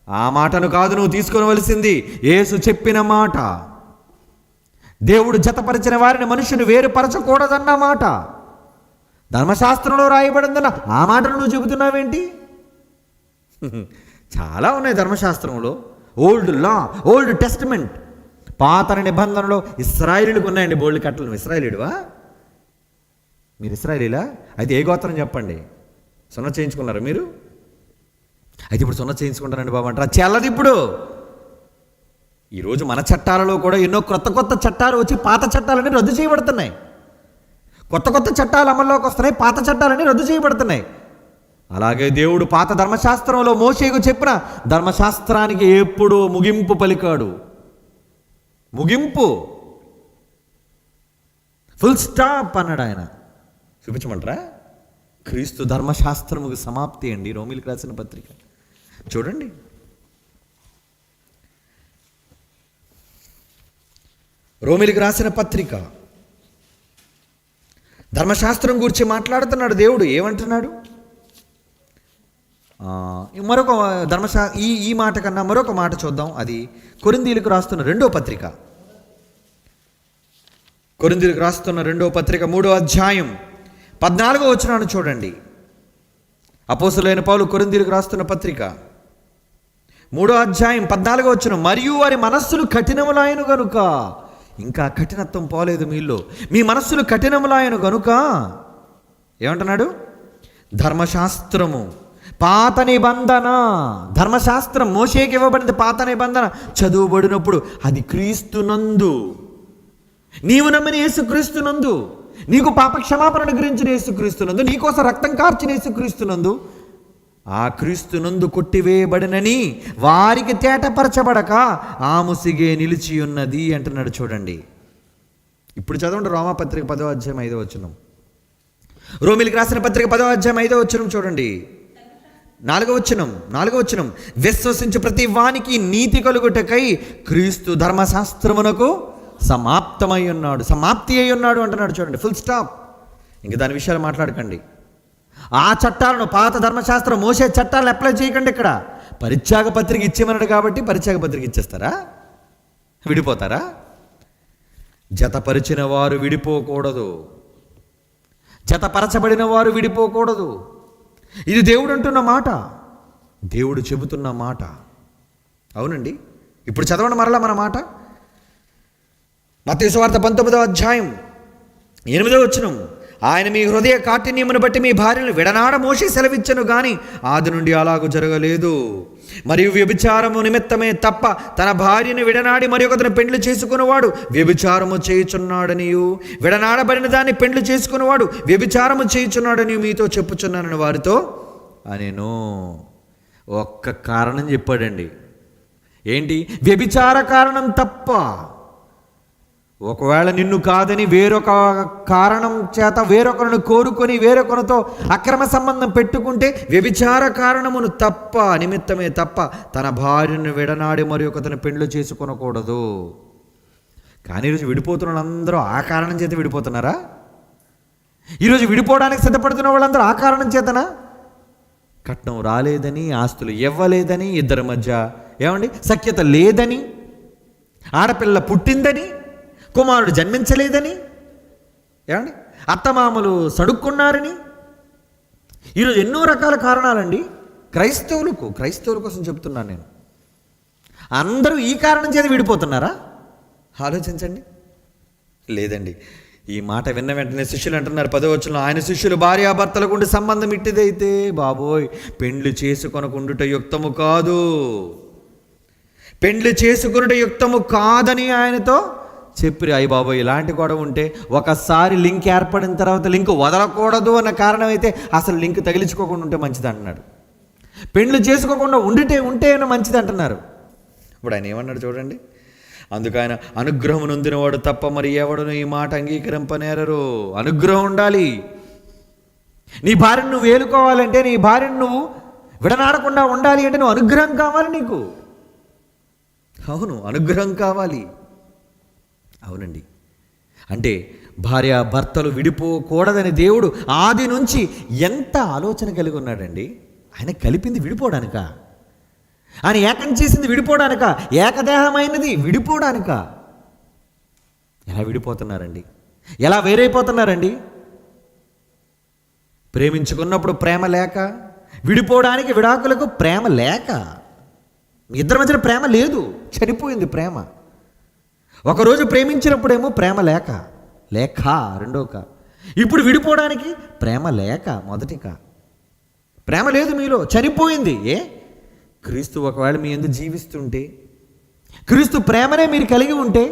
ఆ మాటను కాదు నువ్వు తీసుకొనవలసింది, యేసు చెప్పిన మాట. దేవుడు జతపరిచిన వారిని మనుషుని వేరుపరచకూడదన్న మాట ధర్మశాస్త్రంలో రాయబడిందన్న ఆ మాటను నువ్వు చెబుతున్నావేంటి? చాలా ఉన్నాయి ధర్మశాస్త్రంలో. ఓల్డ్ లా, ఓల్డ్ టెస్టిమెంట్, పాత నిబంధనలో ఇశ్రాయేలీలకు ఉన్నాయండి బోల్డ్ కట్టలు. నువ్వు ఇశ్రాయేలీడువా? మీరు ఇశ్రాయేలీలా? అయితే ఏ గోత్రం చెప్పండి? సున్న చేయించుకున్నారా మీరు? అయితే ఇప్పుడు సున్న చేయించుకుంటారండి బాబు అంటారా? చెల్లది. ఇప్పుడు ఈరోజు మన చట్టాలలో కూడా ఎన్నో కొత్త చట్టాలు వచ్చి పాత చట్టాలన్నీ రద్దు చేయబడుతున్నాయి. కొత్త చట్టాలు అమల్లోకి వస్తున్నాయి, పాత చట్టాలన్నీ రద్దు చేయబడుతున్నాయి. అలాగే దేవుడు పాత ధర్మశాస్త్రంలో మోషేకు చెప్పిన ధర్మశాస్త్రానికి ఎప్పుడూ ముగింపు పలికాడు. ముగింపు, ఫుల్ స్టాప్ అన్నాడు ఆయన. చూపించమంటారా? క్రీస్తు ధర్మశాస్త్రముకు సమాప్తి అండి. రోమిలికి రాసిన పత్రిక చూడండి. రోమిలికి రాసిన పత్రిక ధర్మశాస్త్రం గురించి మాట్లాడుతున్నాడు దేవుడు. ఏమంటున్నాడు? మరొక ఈ మాట కన్నా మరొక మాట చూద్దాం. అది కొరింథీయులకు రాస్తున్న 2వ పత్రిక. కొరింథీయులకు రాస్తున్న 2వ పత్రిక 3వ అధ్యాయం 14వ వచనాన్ని చూడండి. అపోస్తలుడైన పౌలు కొరింథీయులకు రాస్తున్న పత్రిక 3వ అధ్యాయం 14వ వచనం, మరియు వారి మనస్సులు కఠినములాయను గనుక. ఇంకా కఠినత్వం పోలేదు మీలో. మీ మనస్సులు కఠినములాయను గనుక ఏమంటున్నాడు? ధర్మశాస్త్రము, పాత నిబంధన, ధర్మశాస్త్రం మోషేకి ఇవ్వబడింది. పాత నిబంధన చదువుబడినప్పుడు అది క్రీస్తునందు, నీవు నమ్మిన యేసుక్రీస్తునందు, నీకు పాప క్షమాపణను గురించిన యేసుక్రీస్తునందు, నీకోసం రక్తం కార్చిన యేసుక్రీస్తునందు, ఆ క్రీస్తునందు కొట్టివేయబడినని వారికి తేటపరచబడక ఆ ముసిగే నిలిచి ఉన్నది అంటున్నాడు. చూడండి, ఇప్పుడు చదవండి రోమాపత్రిక 10వ అధ్యాయం 5వ వచనం. రోమిలికి రాసిన పత్రిక 10వ అధ్యాయం 5వ వచనం చూడండి. 4వ వచనం, విశ్వసించు ప్రతి వానికి నీతి కలుగుటకై క్రీస్తు ధర్మశాస్త్రమునకు సమాప్తమై ఉన్నాడు, సమాప్తి అయి ఉన్నాడు అంటున్నాడు. చూడండి, ఫుల్ స్టాప్. ఇంక దాని విషయాలు మాట్లాడకండి. ఆ చట్టాలను, పాత ధర్మశాస్త్రం మోసే చట్టాలను అప్లై చేయకండి. ఇక్కడ పరిత్యాగ పత్రిక ఇచ్చేమన్నాడు కాబట్టి పరిత్యాగ పత్రిక ఇచ్చేస్తారా? విడిపోతారా? జతపరిచిన వారు విడిపోకూడదు, జతపరచబడిన వారు విడిపోకూడదు. ఇది దేవుడు అంటున్న మాట, దేవుడు చెబుతున్న మాట. అవునండి. ఇప్పుడు చదవండి మరలా మన మాట. మత్తయి సువార్త 19వ అధ్యాయం 8వ వచనం, ఆయన మీ హృదయ కాఠిన్యమును బట్టి మీ భార్యను విడనాడ మోసి సెలవిచ్చను గాని ఆది నుండి అలాగూ జరగలేదు. మరియు వ్యభిచారము నిమిత్తమే తప్ప తన భార్యను విడనాడి మరి ఒకతను పెండ్లి చేసుకున్నవాడు వ్యభిచారము చేయుచున్నాడనియు, విడనాడబడిన దాన్ని పెండ్లి చేసుకున్నవాడు వ్యభిచారము చేయుచున్నాడని మీతో చెప్పుచున్నానని వారితో అనేను. ఒక్క కారణం చెప్పాడండి. ఏంటి? వ్యభిచార కారణం తప్ప. ఒకవేళ నిన్ను కాదని వేరొక కారణం చేత వేరొకరిని కోరుకొని వేరొకరితో అక్రమ సంబంధం పెట్టుకుంటే వ్యభిచార కారణమును తప్ప నిమిత్తమే తప్ప తన భార్యను విడనాడి మరి ఒకతను పెండ్లు చేసుకొనకూడదు. కానీ ఈరోజు విడిపోతున్న వాళ్ళందరూ ఆ కారణం చేత విడిపోతున్నారా? ఈరోజు విడిపోవడానికి సిద్ధపడుతున్న వాళ్ళందరూ ఆ కారణం చేతనా? కట్నం రాలేదని, ఆస్తులు ఇవ్వలేదని, ఇద్దరి మధ్య ఏమండి సఖ్యత లేదని, ఆడపిల్ల పుట్టిందని, కుమారుడు జన్మించలేదని, ఏమండి అత్తమామలు సడుక్కున్నారని, ఈరోజు ఎన్నో రకాల కారణాలండి. క్రైస్తవుల కోసం చెప్తున్నాను నేను. అందరూ ఈ కారణం చేత విడిపోతున్నారా? ఆలోచించండి. లేదండి. ఈ మాట విన్న వెంటనే శిష్యులు అంటున్నారు 10వ వచనంలో, ఆయన శిష్యులు భార్యాభర్తలకు ఉండే సంబంధం ఇట్టిదైతే బాబోయ్ పెండ్లి చేసుకొనకుండుట యుక్తము కాదు, పెండ్లి చేసుకొనుట యుక్తము కాదని ఆయనతో చెప్పి, అయ్యి బాబోయ్ ఇలాంటి గొడవ ఉంటే ఒకసారి లింక్ ఏర్పడిన తర్వాత లింక్ వదలకూడదు అన్న కారణం అయితే అసలు లింక్ తగిలించుకోకుండా ఉంటే మంచిది అంటున్నాడు. పెండ్లు చేసుకోకుండా ఉంటేనే మంచిది అంటున్నారు. ఇప్పుడు ఆయన ఏమన్నాడు చూడండి. అందుకు ఆయన అనుగ్రహం నొందినవాడు తప్ప మరి ఎవడును ఈ మాట అంగీకరింపనేరరు. అనుగ్రహం ఉండాలి. నీ భార్యను నువ్వు వేలుకోవాలంటే, నీ భార్యను నువ్వు విడనాడకుండా ఉండాలి అంటే నువ్వు అనుగ్రహం కావాలి నీకు. అవును, అనుగ్రహం కావాలి. అవునండి. అంటే భార్య భర్తలు విడిపోకూడదని దేవుడు ఆది నుంచి ఎంత ఆలోచన కలిగి ఉన్నాడండి. ఆయన కలిపింది విడిపోవడానిక? ఆయన ఏకం చేసింది విడిపోవడానిక? ఏకదేహమైనది విడిపోవడానిక? ఎలా విడిపోతున్నారండి? ఎలా వేరైపోతున్నారండి? ప్రేమించుకున్నప్పుడు ప్రేమ లేక, విడిపోవడానికి విడాకులకు ప్రేమ లేక, ఇద్దరి మధ్యన ప్రేమ లేదు, చనిపోయింది ప్రేమ. ఒకరోజు ప్రేమించినప్పుడేమో ప్రేమ లేక రెండోక, ఇప్పుడు విడిపోవడానికి ప్రేమ లేక మొదటిక. ప్రేమ లేదు మీలో, చనిపోయింది. క్రీస్తు ఒకవేళ మీ ఎందుకు జీవిస్తుంటే, క్రీస్తు ప్రేమనే మీరు కలిగి ఉంటే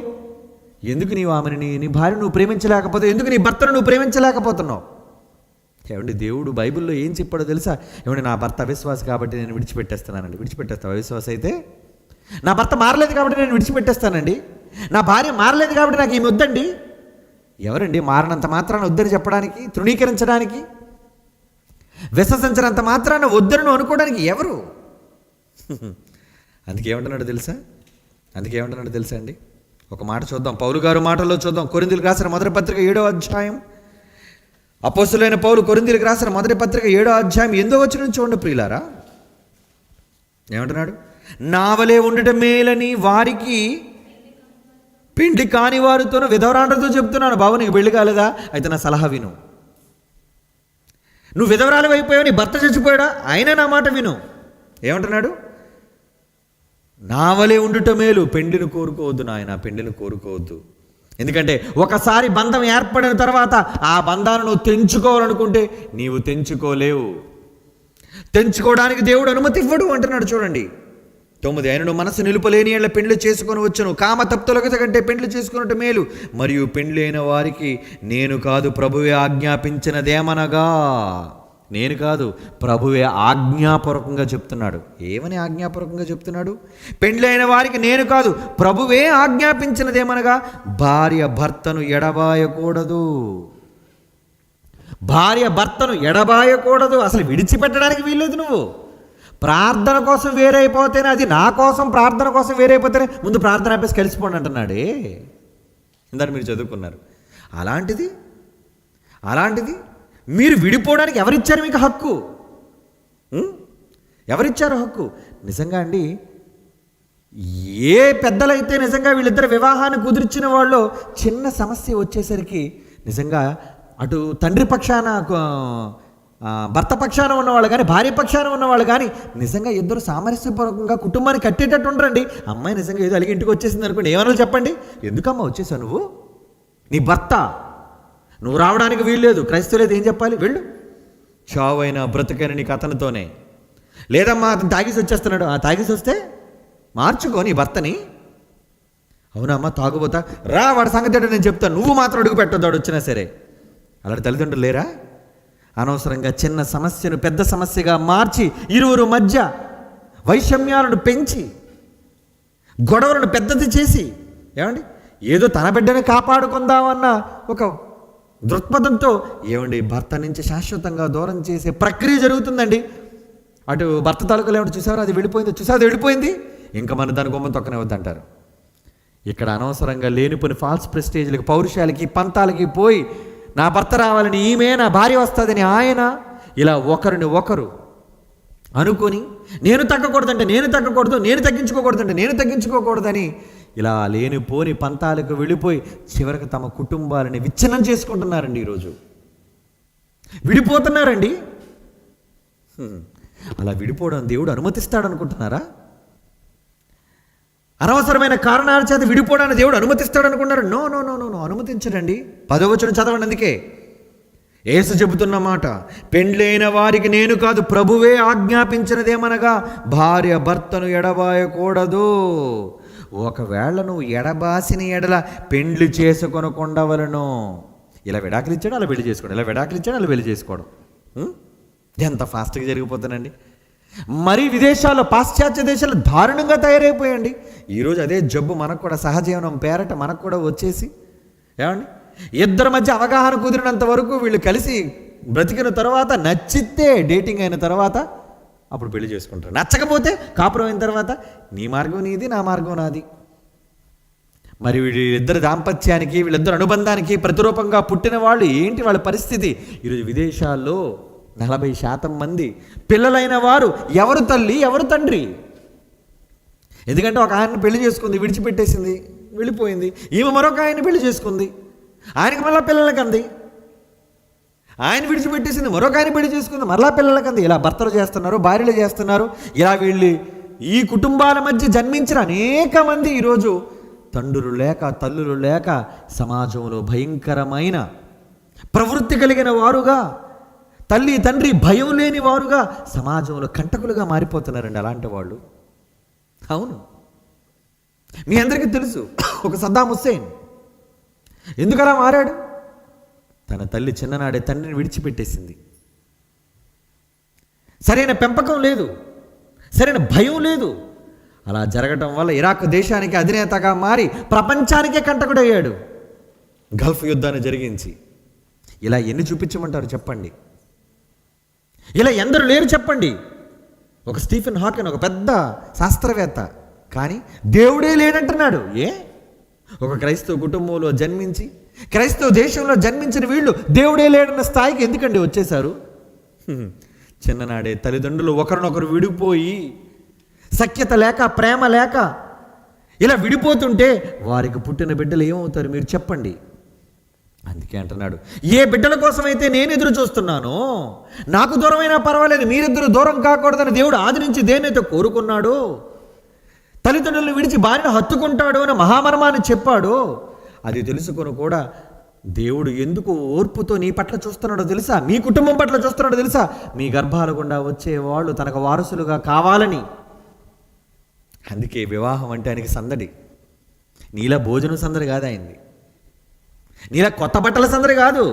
ఎందుకు నీవు ఆమెని, నీ భార్య నువ్వు ప్రేమించలేకపోతే, ఎందుకు నీ భర్తను నువ్వు ప్రేమించలేకపోతున్నావు? ఏమండి దేవుడు బైబిల్లో ఏం చెప్పాడో తెలుసా? ఏమండి నా భర్త అవిశ్వాసి కాబట్టి నేను విడిచిపెట్టేస్తానండి. విడిచిపెట్టేస్తావు అవిశ్వాస అయితే? నా భర్త మారలేదు కాబట్టి నేను విడిచిపెట్టేస్తానండి. నా భార్య మారలేదు కాబట్టి నాకు ఈమె వద్దండి. ఎవరండి మారినంత మాత్రాన వద్దని చెప్పడానికి, తృణీకరించడానికి, విశ్వసించినంత మాత్రాన వద్దను అనుకోవడానికి ఎవరు? అందుకేమంటున్నాడు తెలుసా అండి? ఒక మాట చూద్దాం, పౌలు గారు మాటల్లో చూద్దాం. కొరింథీయులకు రాసిన మొదటి పత్రిక 7వ అధ్యాయం. అపోస్తలుడైన పౌలు కొరింథీయులకు రాసిన మొదటి పత్రిక 7వ అధ్యాయం 8వ వచనం చూడండి ప్రియులారా. ఏమంటున్నాడు? నావలే ఉండటం మేలని వారికి పెండ్లి కాని వారితోనూ విధవరాండ్రతో చెప్తున్నాను. బాబు నీకు పెళ్లి కాలేదా? అయితే నా సలహా విను. నువ్వు విధవరాలు అయిపోయావు, నీ భర్త చచ్చిపోయాడా? అయినా నా మాట విను. ఏమంటున్నాడు? నావలే ఉండుట మేలు, పెండ్లిని కోరుకోవద్దు నాయన, పెండ్లిని కోరుకోవద్దు. ఎందుకంటే ఒకసారి బంధం ఏర్పడిన తర్వాత ఆ బంధాన్ని నువ్వు తెంచుకోవాలనుకుంటే నీవు తెంచుకోలేవు. తెంచుకోవడానికి దేవుడు అనుమతి ఇవ్వడు అంటున్నాడు చూడండి. 9 ఆయనను మనసు నిలుపలేని ఏళ్ళ పెండ్లి చేసుకొని వచ్చును, కామ తప్తులకు కంటే పెండ్లి చేసుకున్నట్టు మేలు. మరియు పెండ్లి అయిన వారికి నేను కాదు ప్రభువే ఆజ్ఞాపించినదేమనగా, నేను కాదు ప్రభువే ఆజ్ఞాపూర్వకంగా చెప్తున్నాడు. ఏమని ఆజ్ఞాపూర్వకంగా చెప్తున్నాడు? పెండ్లి అయిన వారికి నేను కాదు ప్రభువే ఆజ్ఞాపించినదేమనగా, భార్య భర్తను ఎడబాయకూడదు. భార్య భర్తను ఎడబాయకూడదు. అసలు విడిచిపెట్టడానికి వీల్లేదు. నువ్వు ప్రార్థన కోసం వేరైపోతేనే, అది నా కోసం ప్రార్థన కోసం వేరైపోతేనే ముందు ప్రార్థన ఆపేసి కలిసిపోండి అంటున్నాడే. ఇందాక మీరు చదువుకున్నారు. అలాంటిది మీరు విడిపోవడానికి ఎవరిచ్చారు మీకు హక్కు? ఎవరిచ్చారు హక్కు? నిజంగా అండి, ఏ పెద్దలైతే నిజంగా వీళ్ళిద్దరు వివాహాన్ని కుదిర్చిన వాళ్ళు చిన్న సమస్య వచ్చేసరికి నిజంగా అటు తండ్రి పక్షాన, భర్త పక్షాన ఉన్నవాళ్ళు కానీ, భార్య పక్షాన ఉన్నవాళ్ళు కానీ నిజంగా ఇద్దరు సామరస్యపూర్వకంగా కుటుంబాన్ని కట్టేటట్టు ఉండరండి. అమ్మాయి నిజంగా ఏదో అలిగి ఇంటికి వచ్చేసింది అనుకోండి, ఏమన్నా చెప్పండి, ఎందుకమ్మా వచ్చేసావు నువ్వు? నీ భర్త నువ్వు రావడానికి వీల్లేదు. క్రైస్తవులైతే ఏం చెప్పాలి? వెళ్ళు, చావైనా బ్రతుకైనా నీకు అతనితోనే. లేదమ్మా అతను తాగేసి వచ్చేస్తున్నాడు. ఆ తాగేసి వస్తే మార్చుకో నీ భర్తని. అవునమ్మా తాగుబోతా, రా వాడి సంగతి ఏంటో నేను చెప్తాను, నువ్వు మాత్రం అడుగు పెట్టొద్దు వాడు వచ్చినా సరే. అలాంటి తల్లిదండ్రులు లేరా? అనవసరంగా చిన్న సమస్యను పెద్ద సమస్యగా మార్చి ఇరువురు మధ్య వైషమ్యాలను పెంచి గొడవలను పెద్దది చేసి, ఏమండి ఏదో తన బిడ్డని కాపాడుకుందామన్న ఒక దృక్పథంతో ఏమండి భర్త నుంచి శాశ్వతంగా దూరం చేసే ప్రక్రియ జరుగుతుందండి. అటు భర్త తాలూకాలు ఏమిటి చూసారు, అది వెళ్ళిపోయింది, చూసారు అది వెళ్ళిపోయింది, ఇంకా మన దాని గుమ్మం తొక్కనే వద్దంటారు. ఇక్కడ అనవసరంగా లేనిపోని ఫాల్స్ ప్రెస్టేజ్లకి, పౌరుషాలకి, పంతాలకి పోయి నా భర్త రావాలని ఈమె, నా భార్య వస్తుందని ఆయన, ఇలా ఒకరిని ఒకరు అనుకొని నేను తగ్గకూడదంటే నేను తగ్గకూడదు, నేను తగ్గించుకోకూడదంటే నేను తగ్గించుకోకూడదని ఇలా లేనిపోని పంతాలకు వెళ్ళిపోయి చివరికి తమ కుటుంబాలని విచ్ఛిన్నం చేసుకుంటున్నారండి. ఈరోజు విడిపోతున్నారండి. అలా విడిపోవడం దేవుడు అనుమతిస్తాడనుకుంటున్నారా? అనవసరమైన కారణాల చేత విడిపోవడాన్ని దేవుడు అనుమతిస్తాడనుకుంటున్నారు? No no no no no, అనుమతించడండి. 10వ వచనం చదవండి. అందుకే యేసు చెబుతున్న మాట, పెండ్లైన వారికి నేను కాదు ప్రభువే ఆజ్ఞాపించినదేమనగా భార్య భర్తను ఎడబాయకూడదు. ఒకవేళ నువ్వు ఎడబాసిన ఎడల పెండ్లి చేసుకొనకుండవలను. ఇలా విడాకులు ఇచ్చాడు అలా పెళ్లి చేసుకోవడం, ఇలా విడాకులు ఇచ్చాడు అలా పెళ్లి చేసుకోవడం. ఎంత ఫాస్ట్గా జరిగిపోతానండి. మరీ విదేశాల్లో, పాశ్చాత్య దేశాల్లో దారుణంగా తయారైపోయండి. ఈరోజు అదే జబ్బు మనకు కూడా సహజీవనం పేరట మనకు కూడా వచ్చేసి, ఏమండి ఇద్దరి మధ్య అవగాహన కుదిరినంత వరకు వీళ్ళు కలిసి బ్రతికిన తర్వాత, నచ్చితే డేటింగ్ అయిన తర్వాత అప్పుడు పెళ్లి చేసుకుంటారు. నచ్చకపోతే కాపురం అయిన తర్వాత నీ మార్గం నీది, నా మార్గం నాది. మరి వీళ్ళిద్దరి దాంపత్యానికి, వీళ్ళిద్దరు అనుబంధానికి ప్రతిరూపంగా పుట్టిన వాళ్ళు ఏంటి వాళ్ళ పరిస్థితి? ఈరోజు విదేశాల్లో 40% మంది పిల్లలైన వారు ఎవరు తల్లి ఎవరు తండ్రి? ఎందుకంటే ఒక ఆయన్ని పెళ్లి చేసుకుంది, విడిచిపెట్టేసింది, వెళ్ళిపోయింది. ఈమె మరొక ఆయన్ని పెళ్లి చేసుకుంది, ఆయనకి మళ్ళీ పిల్లలకి అంది. ఆయన విడిచిపెట్టేసింది, మరొక ఆయన పెళ్లి చేసుకుంది, మరలా పిల్లలకి అంది. ఇలా భర్తలు చేస్తున్నారు, భార్యలు చేస్తున్నారు. ఇలా వీళ్ళు ఈ కుటుంబాల మధ్య జన్మించిన అనేక మంది ఈరోజు తండ్రులు లేక, తల్లులు లేక సమాజంలో భయంకరమైన ప్రవృత్తి కలిగిన వారుగా, తల్లి తండ్రి భయం లేని వారుగా సమాజంలో కంటకులుగా మారిపోతున్నారండి అలాంటి వాళ్ళు. అవును, మీ అందరికీ తెలుసు ఒక సద్దాం హుస్సేన్ ఎందుకలా మారాడు? తన తల్లి చిన్ననాడే తండ్రిని విడిచిపెట్టేసింది. సరైన పెంపకం లేదు, సరైన భయం లేదు. అలా జరగటం వల్ల ఇరాక్ దేశానికి అధినేతగా మారి ప్రపంచానికే కంటకుడయ్యాడు, గల్ఫ్ యుద్ధాన్ని జరిగించి. ఇలా ఎన్ని చూపించమంటారు చెప్పండి? ఇలా ఎందరు లేరు చెప్పండి? ఒక స్టీఫెన్ హాకిన్, ఒక పెద్ద శాస్త్రవేత్త, కానీ దేవుడే లేడంటున్నాడు. ఒక క్రైస్తవ కుటుంబంలో జన్మించి, క్రైస్తవ దేశంలో జన్మించిన వీళ్ళు దేవుడే లేడన్న స్థాయికి ఎందుకండి వచ్చేశారు? చిన్ననాడే తల్లిదండ్రులు ఒకరినొకరు విడిపోయి, సఖ్యత లేక, ప్రేమ లేక ఇలా విడిపోతుంటే వారికి పుట్టిన బిడ్డలు ఏమవుతారు మీరు చెప్పండి? అందుకే అంటున్నాడు, ఏ బిడ్డల కోసమైతే నేను ఎదురు చూస్తున్నానో, నాకు దూరమైనా పర్వాలేదు, మీరిద్దరు దూరం కాకూడదని దేవుడు ఆది నుంచి దేన్నైతే కోరుకున్నాడో, తల్లిదండ్రులను విడిచి భార్యను హత్తుకుంటాడు అని మహామర్మాన్ని చెప్పాడు, అది తెలుసుకొని కూడా దేవుడు ఎందుకు ఓర్పుతో నీ పట్ల చూస్తున్నాడో తెలుసా? మీ కుటుంబం పట్ల చూస్తున్నాడో తెలుసా? మీ గర్భాల గుండా వచ్చేవాళ్ళు తనకు వారసులుగా కావాలని. అందుకే వివాహం అంటే ఆయనకి సందడి. నీలా భోజనం సందడి కాదు ఆయనది, నీలా కొత్త బట్టల సందడి కాదు,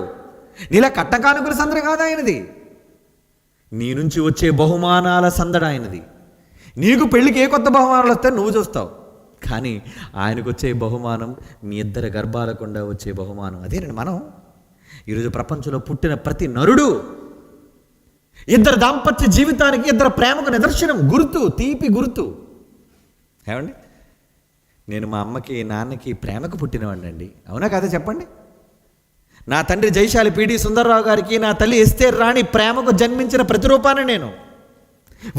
నీలా కట్టకానుకల సందడి కాదు ఆయనది. నీ నుంచి వచ్చే బహుమానాల సందడి ఆయనది. నీకు పెళ్ళికి ఏ కొత్త బహుమానాలు వస్తాయో నువ్వు చూస్తావు, కానీ ఆయనకు వచ్చే బహుమానం మీ ఇద్దరి గర్భాలకుండా వచ్చే బహుమానం. అదేనండి మనం ఈరోజు ప్రపంచంలో పుట్టిన ప్రతి నరుడు ఇద్దరు దాంపత్య జీవితానికి, ఇద్దరు ప్రేమకు నిదర్శనం, గుర్తు, తీపి గుర్తు. ఏమండి, నేను మా అమ్మకి నాన్నకి ప్రేమకు పుట్టినవాడిని అండి. అవునా కదా చెప్పండి? నా తండ్రి జైశాలి పిడి సుందర్రావు గారికి నా తల్లి ఎస్తేర్ రాణి ప్రేమకు జన్మించిన ప్రతిరూపాన్ని నేను.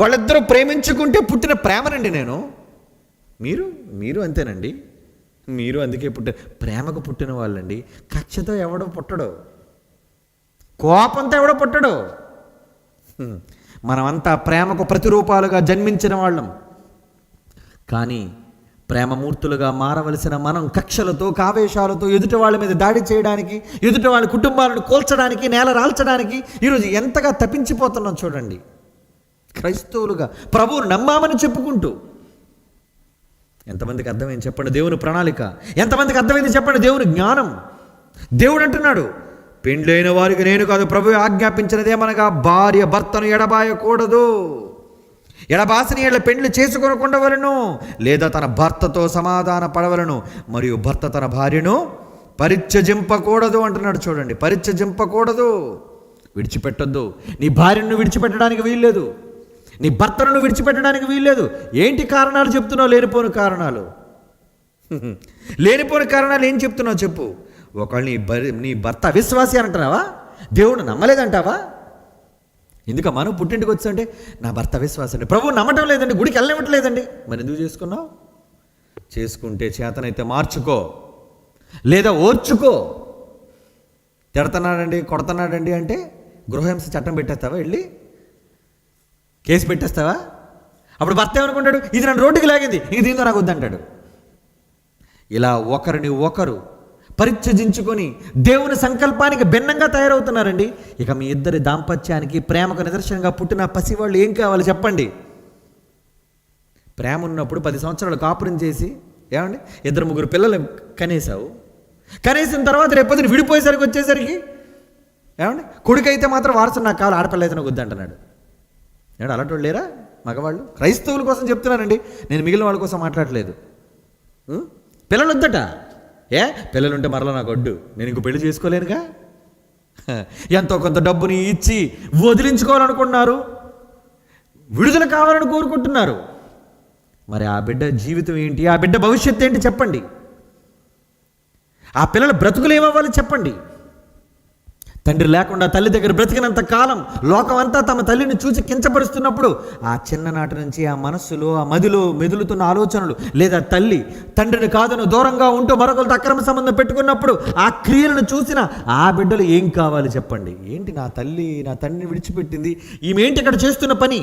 వాళ్ళిద్దరూ ప్రేమించుకుంటే పుట్టిన ప్రేమనండి నేను. మీరు అంతేనండి. మీరు అందుకే ప్రేమకు పుట్టిన వాళ్ళండి. కక్షతో ఎవడో పుట్టడు, కోపంతో ఎవడో పుట్టడు. మనమంతా ప్రేమకు ప్రతిరూపాలుగా జన్మించిన వాళ్ళం. కానీ ప్రేమమూర్తులుగా మారవలసిన మనం కక్షలతో కావేశాలతో ఎదుటి వాళ్ళ మీద దాడి చేయడానికి, ఎదుటి వాళ్ళ కుటుంబాలను కోల్చడానికి, నేల రాల్చడానికి ఈరోజు ఎంతగా తప్పించిపోతున్నాం చూడండి. క్రైస్తవులుగా ప్రభువును నమ్మామని చెప్పుకుంటూ ఎంతమందికి అర్థమైంది చెప్పండి దేవుని ప్రణాళిక? ఎంతమందికి అర్థమైంది చెప్పండి దేవుని జ్ఞానం? దేవుడు అంటున్నాడు, పెండ్లైన వారికి నేను కాదు ప్రభువు ఆజ్ఞాపించినదేమనగా భార్య భర్తను ఎడబాయకూడదు, ఎడబాసిన ఏళ్ళ పెండ్లు చేసుకొనకుండవలను, లేదా తన భర్తతో సమాధాన పడవలను, మరియు భర్త తన భార్యను పరిత్యజింపకూడదు అంటున్నాడు చూడండి. పరిత్యజింపకూడదు, విడిచిపెట్టొద్దు. నీ భార్యను విడిచిపెట్టడానికి వీల్లేదు, నీ భర్తను విడిచిపెట్టడానికి వీల్లేదు. ఏంటి కారణాలు చెప్తున్నావు? లేనిపోని కారణాలు. లేనిపోని కారణాలు ఏం చెప్తున్నావు చెప్పు. ఒకళ్ళు నీ భర్త అవిశ్వాసి అంటున్నావా? దేవుడు నమ్మలేదంటావా? ఎందుకు మనం పుట్టింటికి వచ్చంటే నా భర్త అవిశ్వాసి అండి, ప్రభువు నమ్మటం లేదండి, గుడికి వెళ్ళనివ్వట్లేదండి. మరి ఎందుకు చేసుకున్నావు? చేసుకుంటే చేతనైతే మార్చుకో, లేదా ఓర్చుకో. తిడుతున్నాడండి, కొడుతున్నాడండి అంటే గృహహింస చట్టం పెట్టేస్తావా? వెళ్ళి కేసు పెట్టేస్తావా? అప్పుడు భర్త ఏమనుకుంటాడు, ఇది నన్ను రోడ్డుకి లాగింది, ఇంక దీంతో నాకు వద్దంటాడు. ఇలా ఒకరిని ఒకరు పరిత్యజించుకొని దేవుని సంకల్పానికి భిన్నంగా తయారవుతున్నారండి. ఇక మీ ఇద్దరి దాంపత్యానికి, ప్రేమకు నిదర్శనంగా పుట్టిన పసివాళ్ళు ఏం కావాలి చెప్పండి? ప్రేమ ఉన్నప్పుడు 10 సంవత్సరాలు కాపురం చేసి ఏమండి 2-3 పిల్లలు కనేసావు. కనేసిన తర్వాత రేపొద్దున విడిపోయేసరికి వచ్చేసరికి ఏమండి కొడుకైతే మాత్రం వారసుడు నాకు కావాలి, ఆడపిల్ల అయితే నాకు వద్దంటున్నాడు. ఏమంటే అలాంటి వాళ్ళు లేరా? మగవాళ్ళు క్రైస్తవుల కోసం చెప్తున్నానండి, నేను మిగిలిన వాళ్ళ కోసం మాట్లాడలేదు. పిల్లలు వద్దట. పిల్లలుంటే మరలా నాకు వడ్డు, నేను ఇంకో పెళ్లి చేసుకోలేనుగా. ఎంతో కొంత డబ్బుని ఇచ్చి వదిలించుకోవాలనుకున్నారు, విడుదల కావాలని కోరుకుంటున్నారు. మరి ఆ బిడ్డ జీవితం ఏంటి? ఆ బిడ్డ భవిష్యత్తు ఏంటి చెప్పండి? ఆ పిల్లల బ్రతుకులు ఏమవ్వాలి చెప్పండి? తండ్రి లేకుండా తల్లి దగ్గర బ్రతికినంత కాలం లోకం అంతా తమ తల్లిని చూసి కించపరుస్తున్నప్పుడు ఆ చిన్ననాటి నుంచి ఆ మనస్సులో, ఆ మదిలో మెదులుతున్న ఆలోచనలు, లేదా తల్లి తండ్రిని కాదను దూరంగా ఉంటూ మరొకరితో అక్రమ సంబంధం పెట్టుకున్నప్పుడు ఆ క్రియలను చూసిన ఆ బిడ్డలు ఏం కావాలి చెప్పండి? ఏంటి నా తల్లి నా తండ్రిని విడిచిపెట్టింది, ఈమెంటి ఇక్కడ చేస్తున్న పని?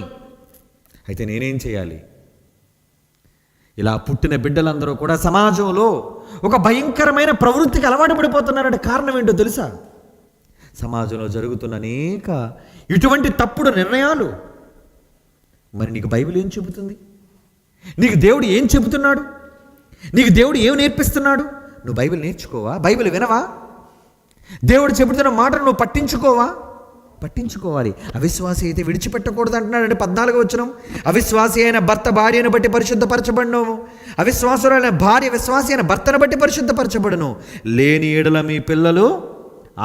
అయితే నేనేం చేయాలి? ఇలా పుట్టిన బిడ్డలందరూ కూడా సమాజంలో ఒక భయంకరమైన ప్రవృత్తికి అలవాటు పడిపోతున్నారంటే కారణం ఏంటో తెలుసా? సమాజంలో జరుగుతున్న అనేక ఇటువంటి తప్పుడు నిర్ణయాలు. మరి నీకు బైబిల్ ఏం చెబుతుంది? నీకు దేవుడు ఏం చెబుతున్నాడు? నీకు దేవుడు ఏం నేర్పిస్తున్నాడు? నువ్వు బైబిల్ నేర్చుకోవా? బైబిల్ వినవా? దేవుడు చెబుతున్న మాటను నువ్వు పట్టించుకోవా? పట్టించుకోవాలి. అవిశ్వాసి అయితే విడిచిపెట్టకూడదు అంటున్నాడండి 14వ వచనం. అవిశ్వాసి అయిన భర్త భార్యను బట్టి పరిశుద్ధపరచబడను, అవిశ్వాసులైన భార్య విశ్వాసి అయిన భర్తను బట్టి పరిశుద్ధపరచబడను. లేని ఎడల మీ పిల్లలు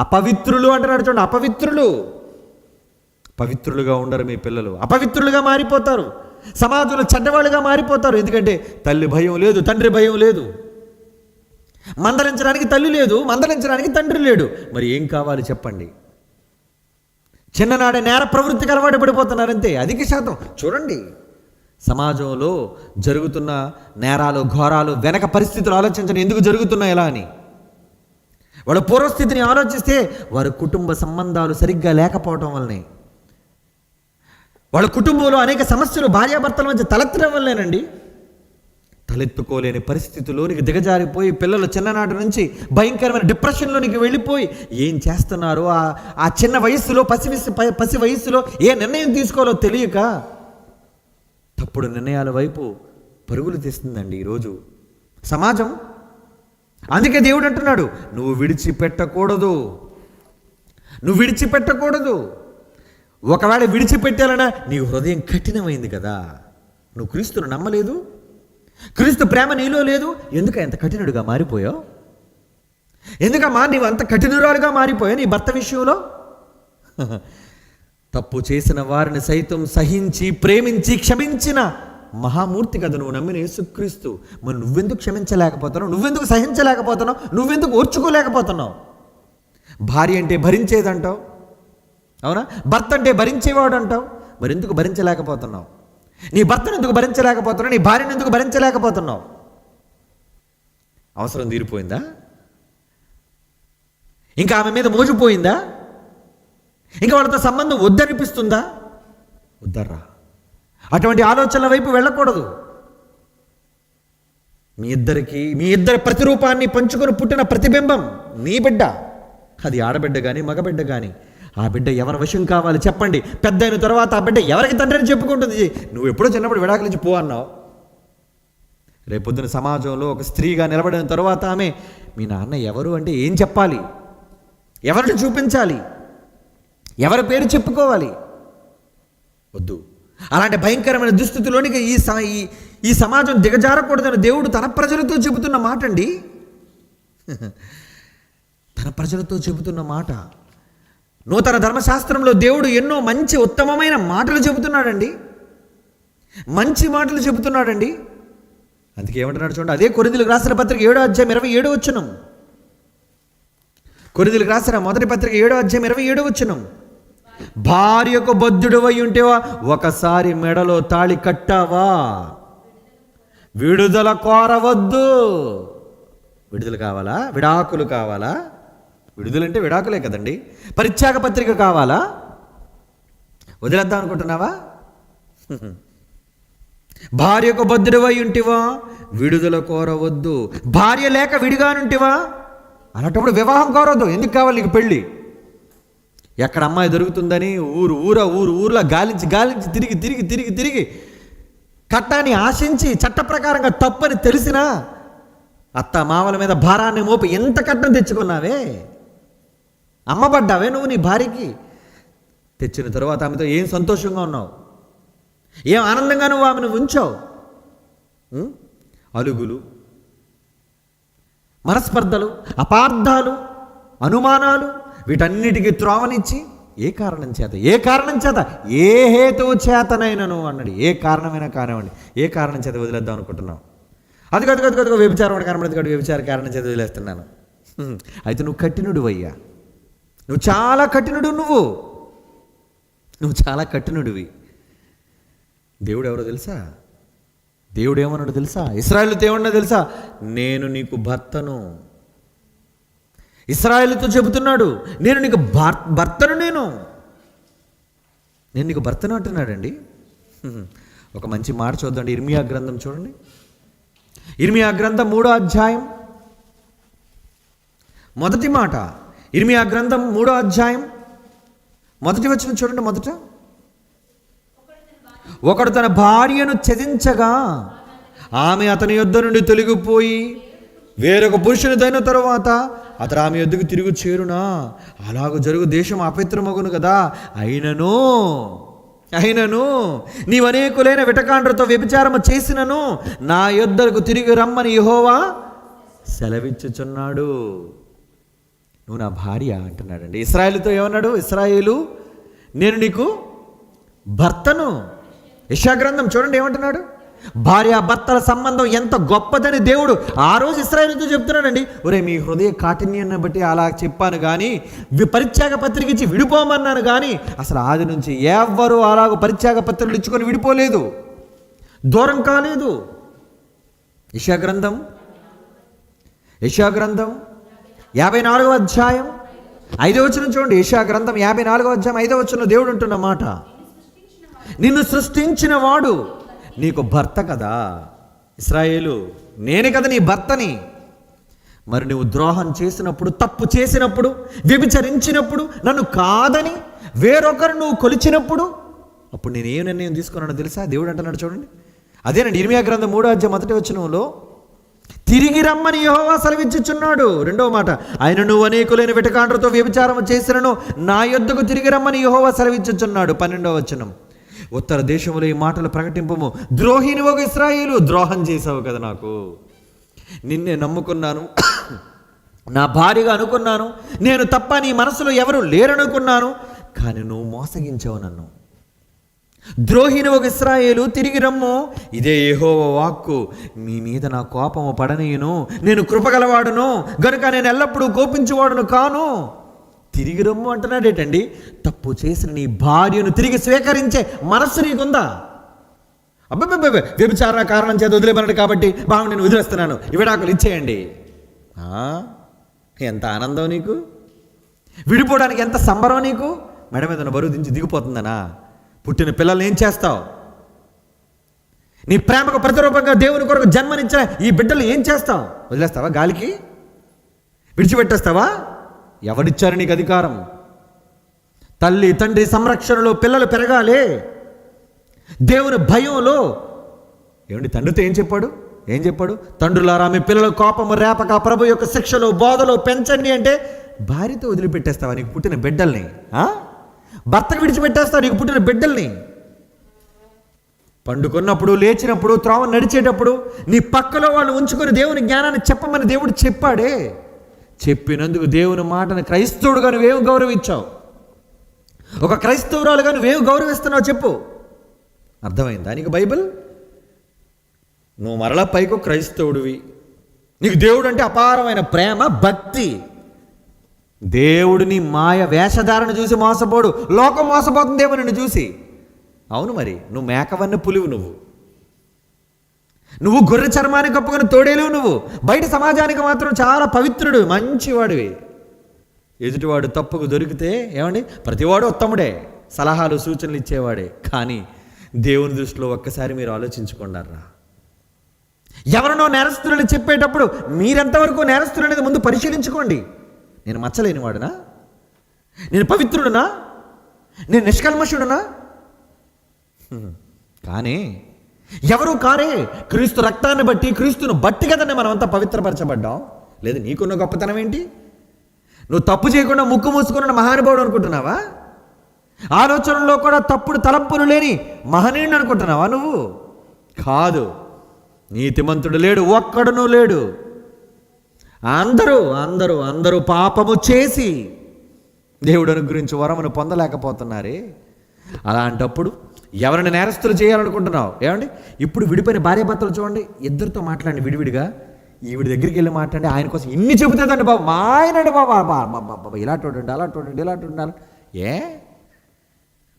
అపవిత్రులు అంటున్నాడు చూడండి. అపవిత్రులు. పవిత్రులుగా ఉండరు మీ పిల్లలు, అపవిత్రులుగా మారిపోతారు. సమాజంలో చెడ్డవాళ్ళుగా మారిపోతారు. ఎందుకంటే తల్లి భయం లేదు, తండ్రి భయం లేదు, మందలించడానికి తల్లి లేదు, మందలించడానికి తండ్రి లేడు. మరి ఏం కావాలి చెప్పండి? చిన్ననాడే నేర ప్రవృత్తికి అలవాటు పడిపోతున్నారంతే. అధిక శాతం చూడండి సమాజంలో జరుగుతున్న నేరాలు, ఘోరాలు వెనక పరిస్థితులు ఆలోచించండి, ఎందుకు జరుగుతున్నాయి ఎలా అని. వాళ్ళ పూర్వస్థితిని ఆలోచిస్తే వారి కుటుంబ సంబంధాలు సరిగ్గా లేకపోవటం వల్లనే, వాళ్ళ కుటుంబంలో అనేక సమస్యలు భార్యాభర్తల మధ్య తలెత్తడం వల్లేనండి. తలెత్తుకోలేని పరిస్థితుల్లోనికి దిగజారిపోయి పిల్లలు చిన్ననాటి నుంచి భయంకరమైన డిప్రెషన్లోనికి వెళ్ళిపోయి ఏం చేస్తున్నారో ఆ చిన్న వయస్సులో పసి వయస్సులో ఏ నిర్ణయం తీసుకోవాలో తెలియక తప్పుడు నిర్ణయాల వైపు పరుగులు తీస్తుందండి ఈరోజు సమాజం. అందుకే దేవుడు అంటున్నాడు, నువ్వు విడిచిపెట్టకూడదు, నువ్వు విడిచిపెట్టకూడదు. ఒకవేళ విడిచిపెట్టాలన్నా నీ హృదయం కఠినమైంది కదా, నువ్వు క్రీస్తును నమ్మలేదు, క్రీస్తు ప్రేమ నీలో లేదు, ఎందుకు అంత కఠినుడిగా మారిపోయావు? ఎందుకమ్మా నీవు అంత కఠినురాలుగా మారిపోయావు నీ భర్త విషయంలో? తప్పు చేసిన వారిని సైతం సహించి ప్రేమించి క్షమించిన మహామూర్తి కదా నువ్వు నమ్మిన యేసుక్రీస్తు. మరి నువ్వెందుకు క్షమించలేకపోతున్నావు? నువ్వెందుకు సహించలేకపోతున్నావు? నువ్వెందుకు ఓర్చుకోలేకపోతున్నావు? భార్య అంటే భరించేదంటావు, అవునా? భర్త అంటే భరించేవాడు అంటావు, మరి ఎందుకు భరించలేకపోతున్నావు? నీ భర్తను ఎందుకు భరించలేకపోతున్నావు? నీ భార్యను ఎందుకు భరించలేకపోతున్నావు? అవసరం తీరిపోయిందా? ఇంకా ఆమె మీద మోజుపోయిందా? ఇంకా వాళ్ళతో సంబంధం వద్దనిపిస్తుందా? వద్దర్రా, అటువంటి ఆలోచనల వైపు వెళ్ళకూడదు. మీ ఇద్దరి ప్రతిరూపాన్ని పంచుకొని పుట్టిన ప్రతిబింబం నీ బిడ్డ. అది ఆడబిడ్డ కానీ మగబిడ్డ కానీ. ఆ బిడ్డ ఎవరి వశం కావాలి చెప్పండి? పెద్ద అయిన తర్వాత ఆ బిడ్డ ఎవరికి తండ్రిని చెప్పుకుంటుంది? నువ్వు ఎప్పుడో చిన్నప్పుడు విడాకులు ఇచ్చి పో అన్నావు. రేపొద్దున సమాజంలో ఒక స్త్రీగా నిలబడిన తర్వాత ఆమె మీ నాన్న ఎవరు అంటే ఏం చెప్పాలి? ఎవరిని చూపించాలి? ఎవరి పేరు చెప్పుకోవాలి? వద్దు. అలాంటి భయంకరమైన దుస్థితిలోనికి ఈ సమాజం దిగజారకూడదని దేవుడు తన ప్రజలతో చెబుతున్న మాట అండి. తన ప్రజలతో చెబుతున్న మాట. నూతన ధర్మశాస్త్రంలో దేవుడు ఎన్నో మంచి ఉత్తమమైన మాటలు చెబుతున్నాడండి. మంచి మాటలు చెబుతున్నాడండి. అందుకే ఏమంటున్నాడు చూడండి, అదే కొరింథీయులకు రాసిన పత్రిక 7:27. కొరింథీయులకు రాసిన మొదటి పత్రిక 7:27. భార్యకు బద్ధుడవై ఉంటేవా ఒకసారి మెడలో తాళి కట్టావా విడుదల కోరవద్దు. విడుదల కావాలా? విడాకులు కావాలా? విడుదలంటే విడాకులే కదండి. పరిత్యాగ పత్రిక కావాలా? వదిలేద్దాం అనుకుంటున్నావా? భార్యకు బద్ధుడవై ఉంటివా విడుదల కోరవద్దు. భార్య లేక విడిగానుంటివా అలాంటప్పుడు వివాహం కోరవద్దు. ఎందుకు కావాలి నీకు పెళ్ళి? ఎక్కడ అమ్మాయి దొరుకుతుందని ఊర్లో గాలించి తిరిగి కట్టాన్ని ఆశించి చట్ట ప్రకారంగా తప్పని తెలిసినా అత్త మామల మీద భారాన్ని మోపి ఎంత కట్నం తెచ్చుకున్నావే? అమ్మబడ్డావే నువ్వు నీ భార్యకి? తెచ్చిన తర్వాత ఆమెతో ఏం సంతోషంగా ఉన్నావు? ఏం ఆనందంగా నువ్వు ఆమెను ఉంచావు? అలుగులు, మనస్పర్ధలు, అపార్థాలు, అనుమానాలు, వీటన్నిటికీ త్రోవనిచ్చి ఏ కారణం చేత ఏ హేతువు చేతనైనను అన్నాడు. ఏ కారణమైనా కానివ్వండి, ఏ కారణం చేత వదిలేద్దాం అనుకుంటున్నావు? అదిగో వ్యభిచారం కనబడదు కాదు, వ్యభిచార కారణం చేత వదిలేస్తున్నాను. అయితే నువ్వు కఠినుడు అయ్యా. నువ్వు చాలా కఠినుడు. నువ్వు చాలా కఠినుడివి. దేవుడు ఎవరో తెలుసా? దేవుడు ఏమన్నాడు తెలుసా? ఇశ్రాయేలుతో ఏమన్నా తెలుసా? నేను నీకు భర్తను. ఇశ్రాయేలుతో చెబుతున్నాడు, నేను నీకు భర్తను. నేను నీకు భర్తను అంటున్నాడండి. ఒక మంచి మాట చూద్దండి. ఇర్మియా గ్రంథం చూడండి. ఇర్మియా గ్రంథం 3వ అధ్యాయం మొదటి మాట. ఇర్మియా గ్రంథం 3వ అధ్యాయం మొదటి వచనం చూడండి. మొదట, ఒకడు తన భార్యను త్యజించగా ఆమె అతని యొద్ద నుండి తొలగిపోయి వేరొక పురుషుని దైన తరువాత అతడు ఆమె యొద్దకు తిరిగి చేరునా? అలాగ జరుగు దేశం అపవిత్రమగును కదా. అయినను నీవు అనేకులైన విటకాండ్రతో వ్యభిచారము చేసినను నా యొద్దకు తిరిగి రమ్మని యెహోవా సెలవిచ్చుచున్నాడు. నువ్వు నా భార్య అంటున్నాడండి. ఇశ్రాయేలుతో ఏమన్నాడు? ఇశ్రాయేలు, నేను నీకు భర్తను. యెషయా గ్రంథం చూడండి ఏమంటున్నాడు? భార్య భర్తల సంబంధం ఎంత గొప్పదని దేవుడు ఆ రోజు ఇశ్రాయేలుతో చెప్తున్నాడండి. ఒరే, మీ హృదయ కాఠిన్యాన్ని బట్టి అలా చెప్పాను కానీ, పరిత్యాగ పత్రిక ఇచ్చి విడిపోమన్నాను కానీ, అసలు ఆది నుంచి ఎవ్వరూ అలాగ పరిత్యాగ పత్రికలు ఇచ్చుకొని విడిపోలేదు, దూరం కాలేదు. యెషయా గ్రంథం 54వ అధ్యాయం 5వ వచనం చూడండి. యెషయా గ్రంథం 54వ అధ్యాయం 5వ వచనంలో దేవుడు అంటున్న మాట, నిన్ను సృష్టించిన వాడు నీకు భర్త కదా. ఇశ్రాయేలు, నేనే కదా నీ భర్తని. మరి నువ్వు ద్రోహం చేసినప్పుడు, తప్పు చేసినప్పుడు, వ్యభిచరించినప్పుడు, నన్ను కాదని వేరొకరు నువ్వు కొలిచినప్పుడు, అప్పుడు నేను ఏ నిర్ణయం తీసుకున్నానో తెలుసా? దేవుడు అంటున్నాడు చూడండి. అదేనండి ఇర్మియా గ్రంథం 3వ అధ్యాయం మొదటి వచనంలో, తిరిగి రమ్మని యెహోవా సెలవిచ్చుచున్నాడు. రెండవ మాట, ఆయన నువ్వు అనేకులైన విటకాండ్రతో వ్యభిచారం చేసినను నా యొద్దకు తిరిగి రమ్మని యెహోవా సెలవిచ్చుచున్నాడు. 12వ వచనం, ఉత్తర దేశంలో ఈ మాటలు ప్రకటింపము. ద్రోహిని ఒక ఇశ్రాయేలు, ద్రోహం చేసావు కదా నాకు. నిన్నే నమ్ముకున్నాను, నా భార్యగా అనుకున్నాను. నేను తప్ప నీ మనసులో ఎవరు లేరనుకున్నాను, కానీ నువ్వు మోసగించావు నన్ను. ద్రోహిని ఒక ఇశ్రాయేలు, తిరిగి రమ్ము, ఇదే యెహోవా వాక్కు. మీ మీద నా కోపము పడనీయును, నేను కృపగలవాడును గనుక నేను ఎల్లప్పుడూ కోపించేవాడును కాను. తిరిగి రమ్ము అంటున్నాడేటండి. తప్పు చేసిన నీ భార్యను తిరిగి స్వీకరించే మనస్సు నీకుందా? అబ్బాయి, వ్యభిచార కారణం చేత వదిలేమన్నాడు కాబట్టి బాగా నేను వదిలేస్తున్నాను, విడాకులు ఇచ్చేయండి. ఎంత ఆనందం నీకు! విడిపోవడానికి ఎంత సంబరం నీకు! మెడ మీద బరువు దించి దిగిపోతుందనా? పుట్టిన పిల్లల్ని ఏం చేస్తావు? నీ ప్రేమకు ప్రతిరూపంగా దేవుని కొరకు జన్మనిచ్చిన ఈ బిడ్డలు ఏం చేస్తావు? వదిలేస్తావా? గాలికి విడిచిపెట్టేస్తావా? ఎవరిచ్చారు నీకు అధికారం? తల్లి తండ్రి సంరక్షణలో పిల్లలు పెరగాలి, దేవుని భయంలో. ఏమండి, తండ్రితో ఏం చెప్పాడు? తండ్రులారా, మీ పిల్లల కోపము రేపక ప్రభు యొక్క శిక్షలో బోధలో పెంచండి అంటే భార్యతో వదిలిపెట్టేస్తావా నీకు పుట్టిన బిడ్డల్ని? భర్తకు విడిచిపెట్టేస్తావా నీకు పుట్టిన బిడ్డల్ని? పండుకున్నప్పుడు, లేచినప్పుడు, త్రోవ నడిచేటప్పుడు నీ పక్కలో వాళ్ళు ఉంచుకొని దేవుని జ్ఞానాన్ని చెప్పమని దేవుడు చెప్పాడే. చెప్పినందుకు దేవుని మాటను క్రైస్తవుడుగా నువ్వేం గౌరవించావు? ఒక క్రైస్తవురాలుగా నువ్వేం గౌరవిస్తున్నావు చెప్పు. అర్థమైందా నీకు బైబిల్? నువ్వు మరలా పైకి క్రైస్తవుడివి, నీకు దేవుడు అంటే అపారమైన ప్రేమ, భక్తి. దేవుడు నీ మాయ వేషధారణ చూసి మోసపోడు, లోకం మోసపోతుందేమో నిన్ను చూసి. అవును మరి, నువ్వు మేకవన్న పులివు, నువ్వు గొర్రె చర్మానికి కప్పుకొని తోడేలేవు. నువ్వు బయట సమాజానికి మాత్రం చాలా పవిత్రుడు, మంచివాడివి. ఎదుటివాడు తప్పుకు దొరికితే ఏమండి, ప్రతివాడు ఉత్తముడే, సలహాలు సూచనలు ఇచ్చేవాడే. కానీ దేవుని దృష్టిలో ఒక్కసారి మీరు ఆలోచించుకున్నారా? ఎవరినో నేరస్తులని చెప్పేటప్పుడు మీరెంతవరకు నేరస్తులు అనేది ముందు పరిశీలించుకోండి. నేను మచ్చలేనివాడునా? నేను పవిత్రుడునా? నేను నిష్కల్మషుడునా? కానీ ఎవరు కారే, క్రీస్తు రక్తాన్ని బట్టి, క్రీస్తును బట్టి కదండి మనమంతా పవిత్రపరచబడ్డాం. లేదు, నీకున్న గొప్పతనం ఏంటి? నువ్వు తప్పు చేయకుండా ముక్కు మూసుకున్న మహానుభావుడు అనుకుంటున్నావా? ఆలోచనలో కూడా తప్పుడు తలంపులు లేని మహనీయుడు అనుకుంటున్నావా నువ్వు? కాదు, నీతిమంతుడు లేడు, ఒక్కడునూ లేడు. అందరూ అందరూ అందరూ పాపము చేసి దేవుడు అనుగ్రహించి వరమును పొందలేకపోతున్నారే. అలాంటప్పుడు ఎవరిని నేరస్తులు చేయాలనుకుంటున్నావు? ఏమండి, ఇప్పుడు విడిపోయిన భార్యాభర్తలు చూడండి, ఇద్దరితో మాట్లాడండి విడివిడిగా. ఈవిడి దగ్గరికి వెళ్ళి మాట్లాడి ఆయన కోసం ఇన్ని చెబుతుందండి బాబు, మా ఆయనండి బాబా, ఇలా చూడండి, అలా చూడండి, ఇలా చూడాలి.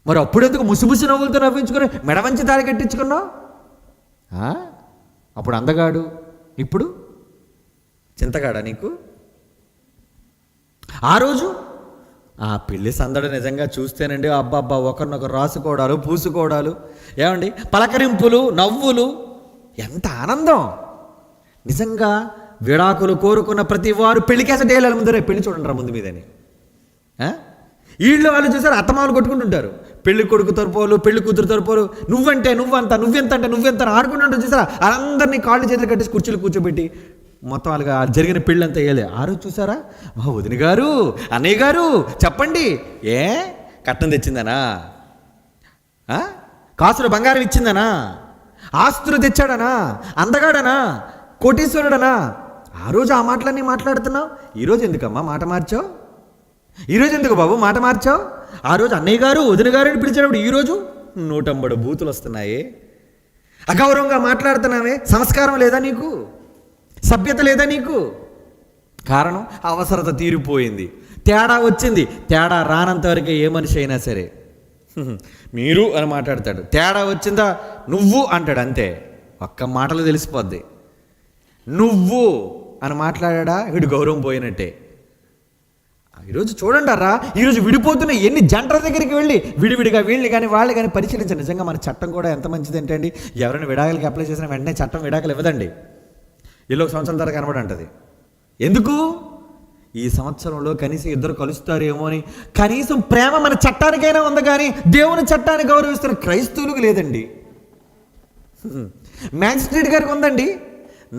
మరి అప్పుడెందుకు ముసిముసి నవ్వులతో నవ్వించుకొని మెడవంచి దారి కట్టించుకున్నావు? అప్పుడు అందగాడు, ఇప్పుడు చింతగాడా నీకు? ఆ రోజు ఆ పెళ్లి సందడి నిజంగా చూస్తేనండి, అబ్బాబ్బా, ఒకరినొకరు రాసుకోవడాలు, పూసుకోవడాలు, ఏమండి, పలకరింపులు, నవ్వులు, ఎంత ఆనందం. నిజంగా విడాకులు కోరుకున్న ప్రతి వారు పెళ్లికేసే డేల ముందరే పెళ్లి చూడండి రా ముందు మీదని. వీళ్ళు వాళ్ళు చూసారు, అత్తమాలు కొట్టుకుంటుంటారు. పెళ్లి కొడుకు తరపోలు, పెళ్లి కూతురు తరపోలు, నువ్వంటే నువ్వంత, నువ్వెంత అంటే నువ్వెంత ఆడుకుంటుంటారు చూసారా. అందరినీ కాళ్ళు చేతులు కట్టేసి కుర్చీలు కూర్చోబెట్టి మొత్తం వాళ్ళగా జరిగిన పెళ్ళంతా వేయలే. ఆ రోజు చూసారా, మా వదిన గారు, అన్నయ్య గారు చెప్పండి, కట్నం తెచ్చిందనా? కాసులు బంగారం ఇచ్చిందనా? ఆస్తులు తెచ్చాడనా? అందగాడనా? కోటీశ్వరుడనా? ఆ రోజు ఆ మాటలన్నీ మాట్లాడుతున్నావు. ఈరోజు ఎందుకమ్మా మాట మార్చావు? ఈరోజు ఎందుకు బాబు మాట మార్చావు? ఆ రోజు అన్నయ్య గారు, వదిన గారు అని పిలిచేటప్పుడు ఈరోజు 150 బూతులు వస్తున్నాయి. అగౌరవంగా మాట్లాడుతున్నావే. సంస్కారం లేదా నీకు? సభ్యత లేదా నీకు? కారణం, అవసరత తీరిపోయింది, తేడా వచ్చింది. తేడా రానంత వరకే ఏ మనిషి అయినా సరే మీరు అని మాట్లాడతాడు. తేడా వచ్చిందా నువ్వు అంటాడు, అంతే. ఒక్క మాటలు తెలిసిపోద్ది. నువ్వు అని మాట్లాడా వీడు గౌరవం పోయినట్టే. ఈరోజు చూడండి అరా, ఈరోజు విడిపోతున్న ఎన్ని జంటల దగ్గరికి వెళ్ళి విడివిడిగా వీళ్ళని కానీ వాళ్ళు కానీ పరిశీలించండి. నిజంగా మన చట్టం కూడా ఎంత మంచిది అంటే అండి, ఎవరైనా విడాకులకి అప్లై చేసిన వెంటనే చట్టం విడాకులు ఇవ్వదండి. ఇలా 1 సంవత్సరం తర్వాత కనబడంటది. ఎందుకు? ఈ సంవత్సరంలో కనీసం ఇద్దరు కలుస్తారేమో అని. కనీసం ప్రేమ మన చట్టానికైనా ఉంది, కానీ దేవుని చట్టాన్ని గౌరవిస్తున్న క్రైస్తవులకు లేదండి. మ్యాజిస్ట్రేట్ గారికి ఉందండి.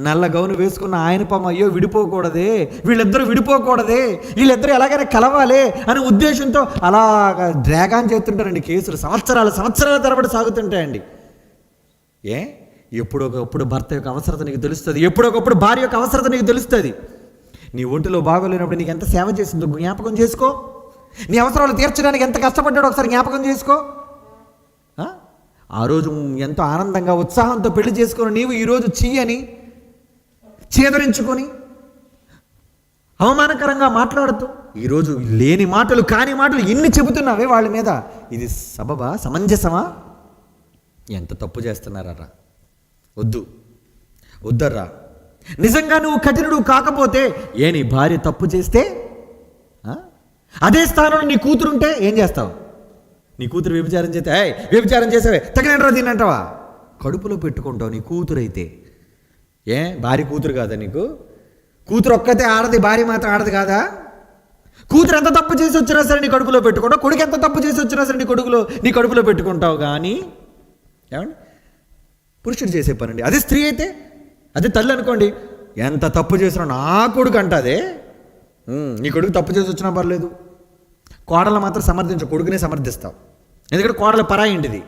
నల్ల గౌను వేసుకున్న ఆయన పాము, అయ్యో విడిపోకూడదే, వీళ్ళిద్దరూ విడిపోకూడదే, వీళ్ళిద్దరూ ఎలాగైనా కలవాలి అనే ఉద్దేశంతో అలాగా డ్రాగాన్ చేస్తుంటారండి కేసులు. సంవత్సరాల తరబడి సాగుతుంటాయండి. ఎప్పుడొకప్పుడు భర్త యొక్క అవసరత నీకు తెలుస్తుంది, ఎప్పుడొకప్పుడు భార్య యొక్క అవసరత నీకు తెలుస్తుంది. నీ ఒంటిలో బాగోలేనప్పుడు నీకు ఎంత సేవ చేసిందో జ్ఞాపకం చేసుకో. నీ అవసరాలు తీర్చడానికి ఎంత కష్టపడ్డాడో ఒకసారి జ్ఞాపకం చేసుకో. ఆ రోజు ఎంతో ఆనందంగా ఉత్సాహంతో పెళ్లి చేసుకొని నీవు ఈరోజు చెయ్యని చేదరించుకొని అవమానకరంగా మాట్లాడుతూ ఈరోజు లేని మాటలు, కాని మాటలు ఎన్ని చెబుతున్నావే వాళ్ళ మీద. ఇది సబబా, సమంజసమా? ఎంత తప్పు చేస్తున్నారా? వద్దర్రా. నిజంగా నువ్వు కఠినుడు కాకపోతే నీ భార్య తప్పు చేస్తే అదే స్థానంలో నీ కూతురుంటే ఏం చేస్తావు? నీ కూతురు వ్యభిచారం చేస్తే వ్యభిచారం చేసావే తగినంటారా దీన్ని అంటావా? కడుపులో పెట్టుకుంటావు నీ కూతురైతే. భార్య కూతురు కాదా నీకు? కూతురు ఒక్కతే ఆడది, భార్య మాత్రం ఆడది కాదా? కూతురు ఎంత తప్పు చేసి వచ్చినా సరే నీ కడుపులో పెట్టుకుంటావు, కొడుకు ఎంత తప్పు చేసి వచ్చినా సరే నీ కడుపులో పెట్టుకుంటావు. కానీ ఏమండి, పురుషుడు చేసే పనండి. అదే స్త్రీ అయితే, అదే తల్లి అనుకోండి, ఎంత తప్పు చేసినా నా కొడుకు అంటదే. నీ కొడుకు తప్పు చేసి వచ్చినా పర్లేదు, కోడలు మాత్రం సమర్థించు, కొడుకునే సమర్థిస్తావు. ఎందుకంటే కోడలు పరాయింటిది,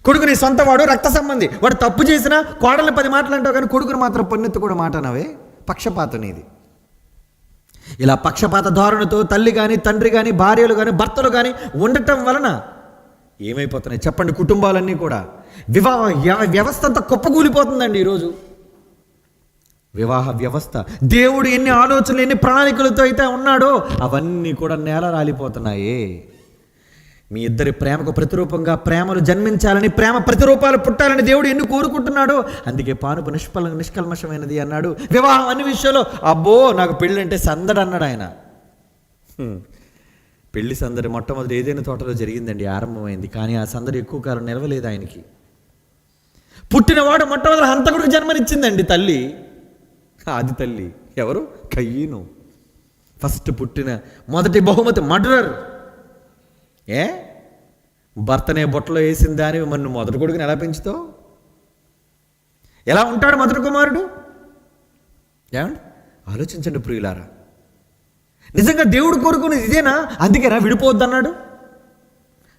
కొడుకు నీ సొంత వాడు, రక్త సంబంధి. వాడు తప్పు చేసినా కోడల్ని 10 మాటలు అంటావు, కానీ కొడుకుని మాత్రం పొన్నెత్తు కూడా మాట అనవే. పక్షపాతం నీది. ఇలా పక్షపాత ధోరణితో తల్లి కానీ, తండ్రి కానీ, భార్యలు కానీ, భర్తలు కానీ ఉండటం వలన ఏమైపోతున్నాయి చెప్పండి? కుటుంబాలన్నీ కూడా వివాహ వ్యవస్థ అంతా కుప్పకూలిపోతుందండి ఈరోజు. వివాహ వ్యవస్థ, దేవుడు ఎన్ని ఆలోచనలు, ఎన్ని ప్రణాళికలతో అయితే ఉన్నాడో అవన్నీ కూడా నేల రాలిపోతున్నాయి. మీ ఇద్దరి ప్రేమకు ప్రతిరూపంగా ప్రేమలు జన్మించాలని, ప్రేమ ప్రతిరూపాలు పుట్టాలని దేవుడు ఎన్ని కోరుకుంటున్నాడో. అందుకే పానుపు నిష్కల్మషమైనది అన్నాడు. వివాహం అన్ని విషయంలో అబ్బో నాకు పెళ్ళి అంటే సందడి అన్నాడు ఆయన. పెళ్లి సందడి మొట్టమొదటి ఏదైనా తోటలో జరిగిందండి, ఆరంభమైంది. కానీ ఆ సందడి ఎక్కువ కాలం నిలవలేదు ఆయనకి. పుట్టినవాడు మొట్టమొదటి హంతకుడికి జన్మనిచ్చిందండి తల్లి. ఆది తల్లి ఎవరు? కయ్యను. ఫస్ట్ పుట్టిన మొదటి బహుమతి మర్డరర్. భర్తనే బొట్టలో వేసిన దాని మన మొదటి కొడుకుని ఎలా పెంచుతావు? ఎలా ఉంటాడు మొదటి కుమారుడు? ఏమండి, ఆలోచించండి ప్రియులారా. నిజంగా దేవుడు కోరుకునేది ఇదేనా? అందుకేనా విడిపోవద్దన్నాడు?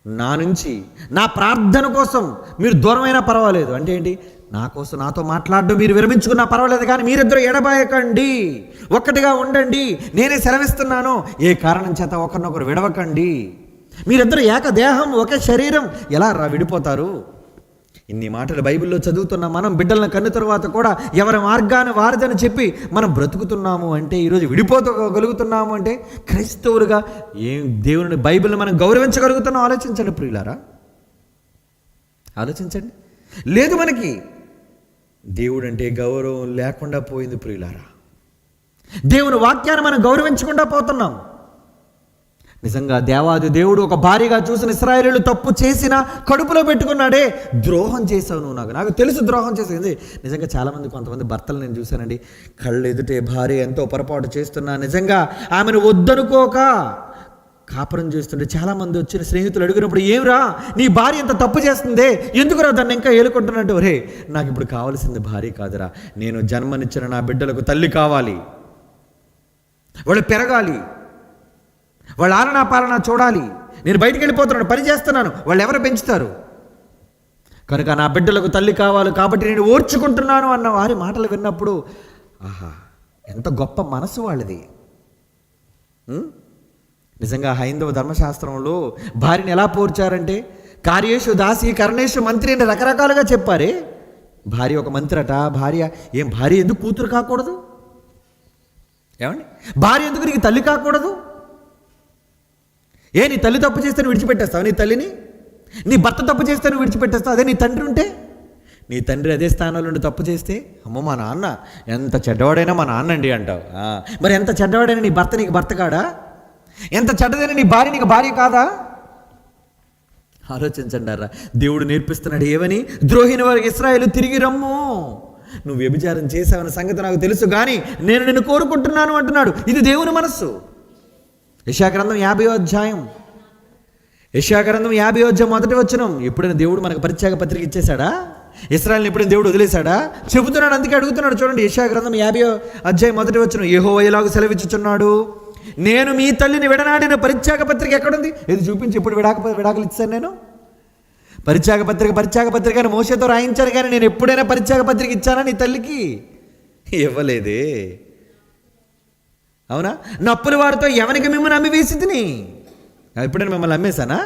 నా నుంచి, నా ప్రార్థన కోసం మీరు దూరమైనా పర్వాలేదు. అంటే ఏంటి? నా కోసం నాతో మాట్లాడడం మీరు విరమించుకున్నా పర్వాలేదు, కానీ మీరిద్దరూ ఎడబాయకండి, ఒక్కటిగా ఉండండి. నేనే సెలవిస్తున్నాను. ఏ కారణం చేత ఒకరినొకరు విడవకండి. మీరిద్దరు ఏకదేహం, ఒకే శరీరం. ఎలా విడిపోతారు? ఇన్ని మాటలు బైబిల్లో చదువుతున్న మనం బిడ్డలను కన్న తరువాత కూడా ఎవరి మార్గాన్ని వారిదని చెప్పి మనం బ్రతుకుతున్నాము అంటే, ఈరోజు విడిపోగలుగుతున్నాము అంటే క్రైస్తవులుగా ఏం దేవుని బైబిల్ని మనం గౌరవించగలుగుతున్నాం? ఆలోచించండి ప్రియులారా, ఆలోచించండి. లేదు, మనకి దేవుడు అంటే గౌరవం లేకుండా పోయింది ప్రియులారా. దేవుని వాక్యాన్ని మనం గౌరవించకుండా పోతున్నాం. నిజంగా దేవాది దేవుడు ఒక భార్యగా చూసిన ఇశ్రాయేలీయులు తప్పు చేసినా కడుపులో పెట్టుకున్నాడే. ద్రోహం చేసావు నువ్వు, నాకు తెలుసు ద్రోహం చేసేది. నిజంగా చాలామంది, కొంతమంది భర్తలు నేను చూశానండి, కళ్ళు ఎదుటే భార్య ఎంతో పొరపాటు చేస్తున్నా నిజంగా ఆమెను వద్దనుకోక కాపురం చేస్తుంటే చాలామంది వచ్చిన స్నేహితులు అడిగినప్పుడు, ఏమిరా నీ భార్య ఎంత తప్పు చేస్తుందే, ఎందుకురా దాన్ని ఇంకా ఏలుకుంటున్నట్టు? ఒరే, నాకు ఇప్పుడు కావాల్సింది భార్య కాదురా, నేను జన్మనిచ్చిన నా బిడ్డలకు తల్లి కావాలి. వాళ్ళు పెరగాలి, వాళ్ళ ఆలనా పాలన చూడాలి. నేను బయటికి వెళ్ళిపోతున్నాను, పని చేస్తున్నాను, వాళ్ళు ఎవరు పెంచుతారు? కనుక నా బిడ్డలకు తల్లి కావాలి, కాబట్టి నేను ఓర్చుకుంటున్నాను అన్న వారి మాటలు విన్నప్పుడు, ఆహా, ఎంత గొప్ప మనసు వాళ్ళది. నిజంగా హైందవ ధర్మశాస్త్రంలో భార్యని ఎలా పోర్చారంటే, కార్యేషు దాసి కర్ణేషు మంత్రి అని రకరకాలుగా చెప్పారే. భార్య ఒక మంత్రి అట. భార్య ఎందుకు కూతురు కాకూడదు? ఏమండి, భార్య ఎందుకు నీకు తల్లి కాకూడదు? నీ తల్లి తప్పు చేస్తే నువ్వు విడిచిపెట్టేస్తావు నీ తల్లిని? నీ భర్త తప్పు చేస్తే నువ్వు విడిచిపెట్టేస్తావు? అదే నీ తండ్రి ఉంటే, నీ తండ్రి అదే స్థానంలో ఉండి తప్పు చేస్తే, అమ్మో మా నాన్న ఎంత చెడ్డవాడైనా మా నాన్న అండి అంటావు. మరి ఎంత చెడ్డవాడైనా నీ భర్త నీకు భర్త కాడా? ఎంత చెడ్డదైనా నీ భార్య నీకు భార్య కాదా? ఆలోచించండారా. దేవుడు నేర్పిస్తున్నాడు ఏమని? ద్రోహిని వారికి ఇశ్రాయేలు తిరిగి రమ్ము, నువ్వు వ్యభిచారం చేసావన్న సంగతి నాకు తెలుసు, కానీ నేను నిన్ను కోరుకుంటున్నాను అంటున్నాడు. ఇది దేవుని మనస్సు. యెషయాగ్రంథం 50వ అధ్యాయం, యెషయాగ్రంథం 50వ అధ్యాయం 1వ వచనం. ఎప్పుడైనా దేవుడు మనకు పరిత్యాగ పత్రిక ఇచ్చేశాడా? ఇశ్రాయేలుని ఎప్పుడైనా దేవుడు వదిలేశాడా? చెబుతున్నాడు, అందుకే అడుగుతున్నాడు. చూడండి, యెషయాగ్రంథం 50వ అధ్యాయం 1వ వచనం. యెహోవా ఇలాగ సెలవిచ్చుచున్నాడు, నేను మీ తల్లిని విడనాడిన పరిత్యాగ పత్రిక ఎక్కడుంది? ఇది చూపించి, ఎప్పుడు విడాకులు ఇచ్చాను నేను? పరిత్యాగ పత్రిక అని మోషేతో రాయించాను, కానీ నేను ఎప్పుడైనా పరిత్యాగ పత్రిక ఇచ్చానా నీ తల్లికి? ఇవ్వలేదే. అవునా? నప్పుల వారితో ఎవరికి మిమ్మల్ని అమ్మివేసి తిని? ఎప్పుడైనా మిమ్మల్ని అమ్మేశానా?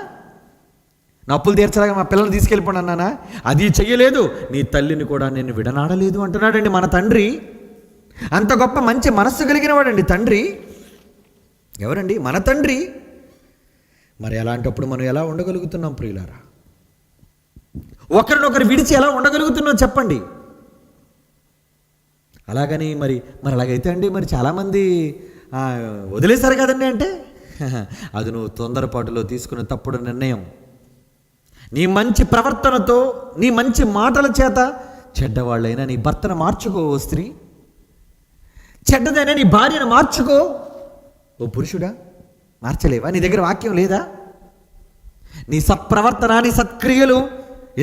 నప్పులు తీర్చలాగా మా పిల్లల్ని తీసుకెళ్ళిపోండి అన్నానా? అది చెయ్యలేదు. నీ తల్లిని కూడా నేను విడనాడలేదు అంటున్నాడండి మన తండ్రి. అంత గొప్ప మంచి మనస్సు కలిగిన వాడండి తండ్రి. ఎవరండి? మన తండ్రి. మరి అలాంటప్పుడు మనం ఎలా ఉండగలుగుతున్నాం ప్రియులారా? ఒకరినొకరు విడిచి ఎలా ఉండగలుగుతున్నాం చెప్పండి? అలాగని మరి అలాగైతే అండి, మరి చాలామంది వదిలేశారు కదండి. అంటే అది నువ్వు తొందరపాటులో తీసుకున్న తప్పుడు నిర్ణయం. నీ మంచి ప్రవర్తనతో, నీ మంచి మాటల చేత చెడ్డవాళ్ళైనా నీ భర్తను మార్చుకో ఓ స్త్రీ. చెడ్డదైనా నీ భార్యను మార్చుకో ఓ పురుషుడా. మార్చలేవా? నీ దగ్గర వాక్యం లేదా? నీ సత్ప్రవర్తన, నీ సత్క్రియలు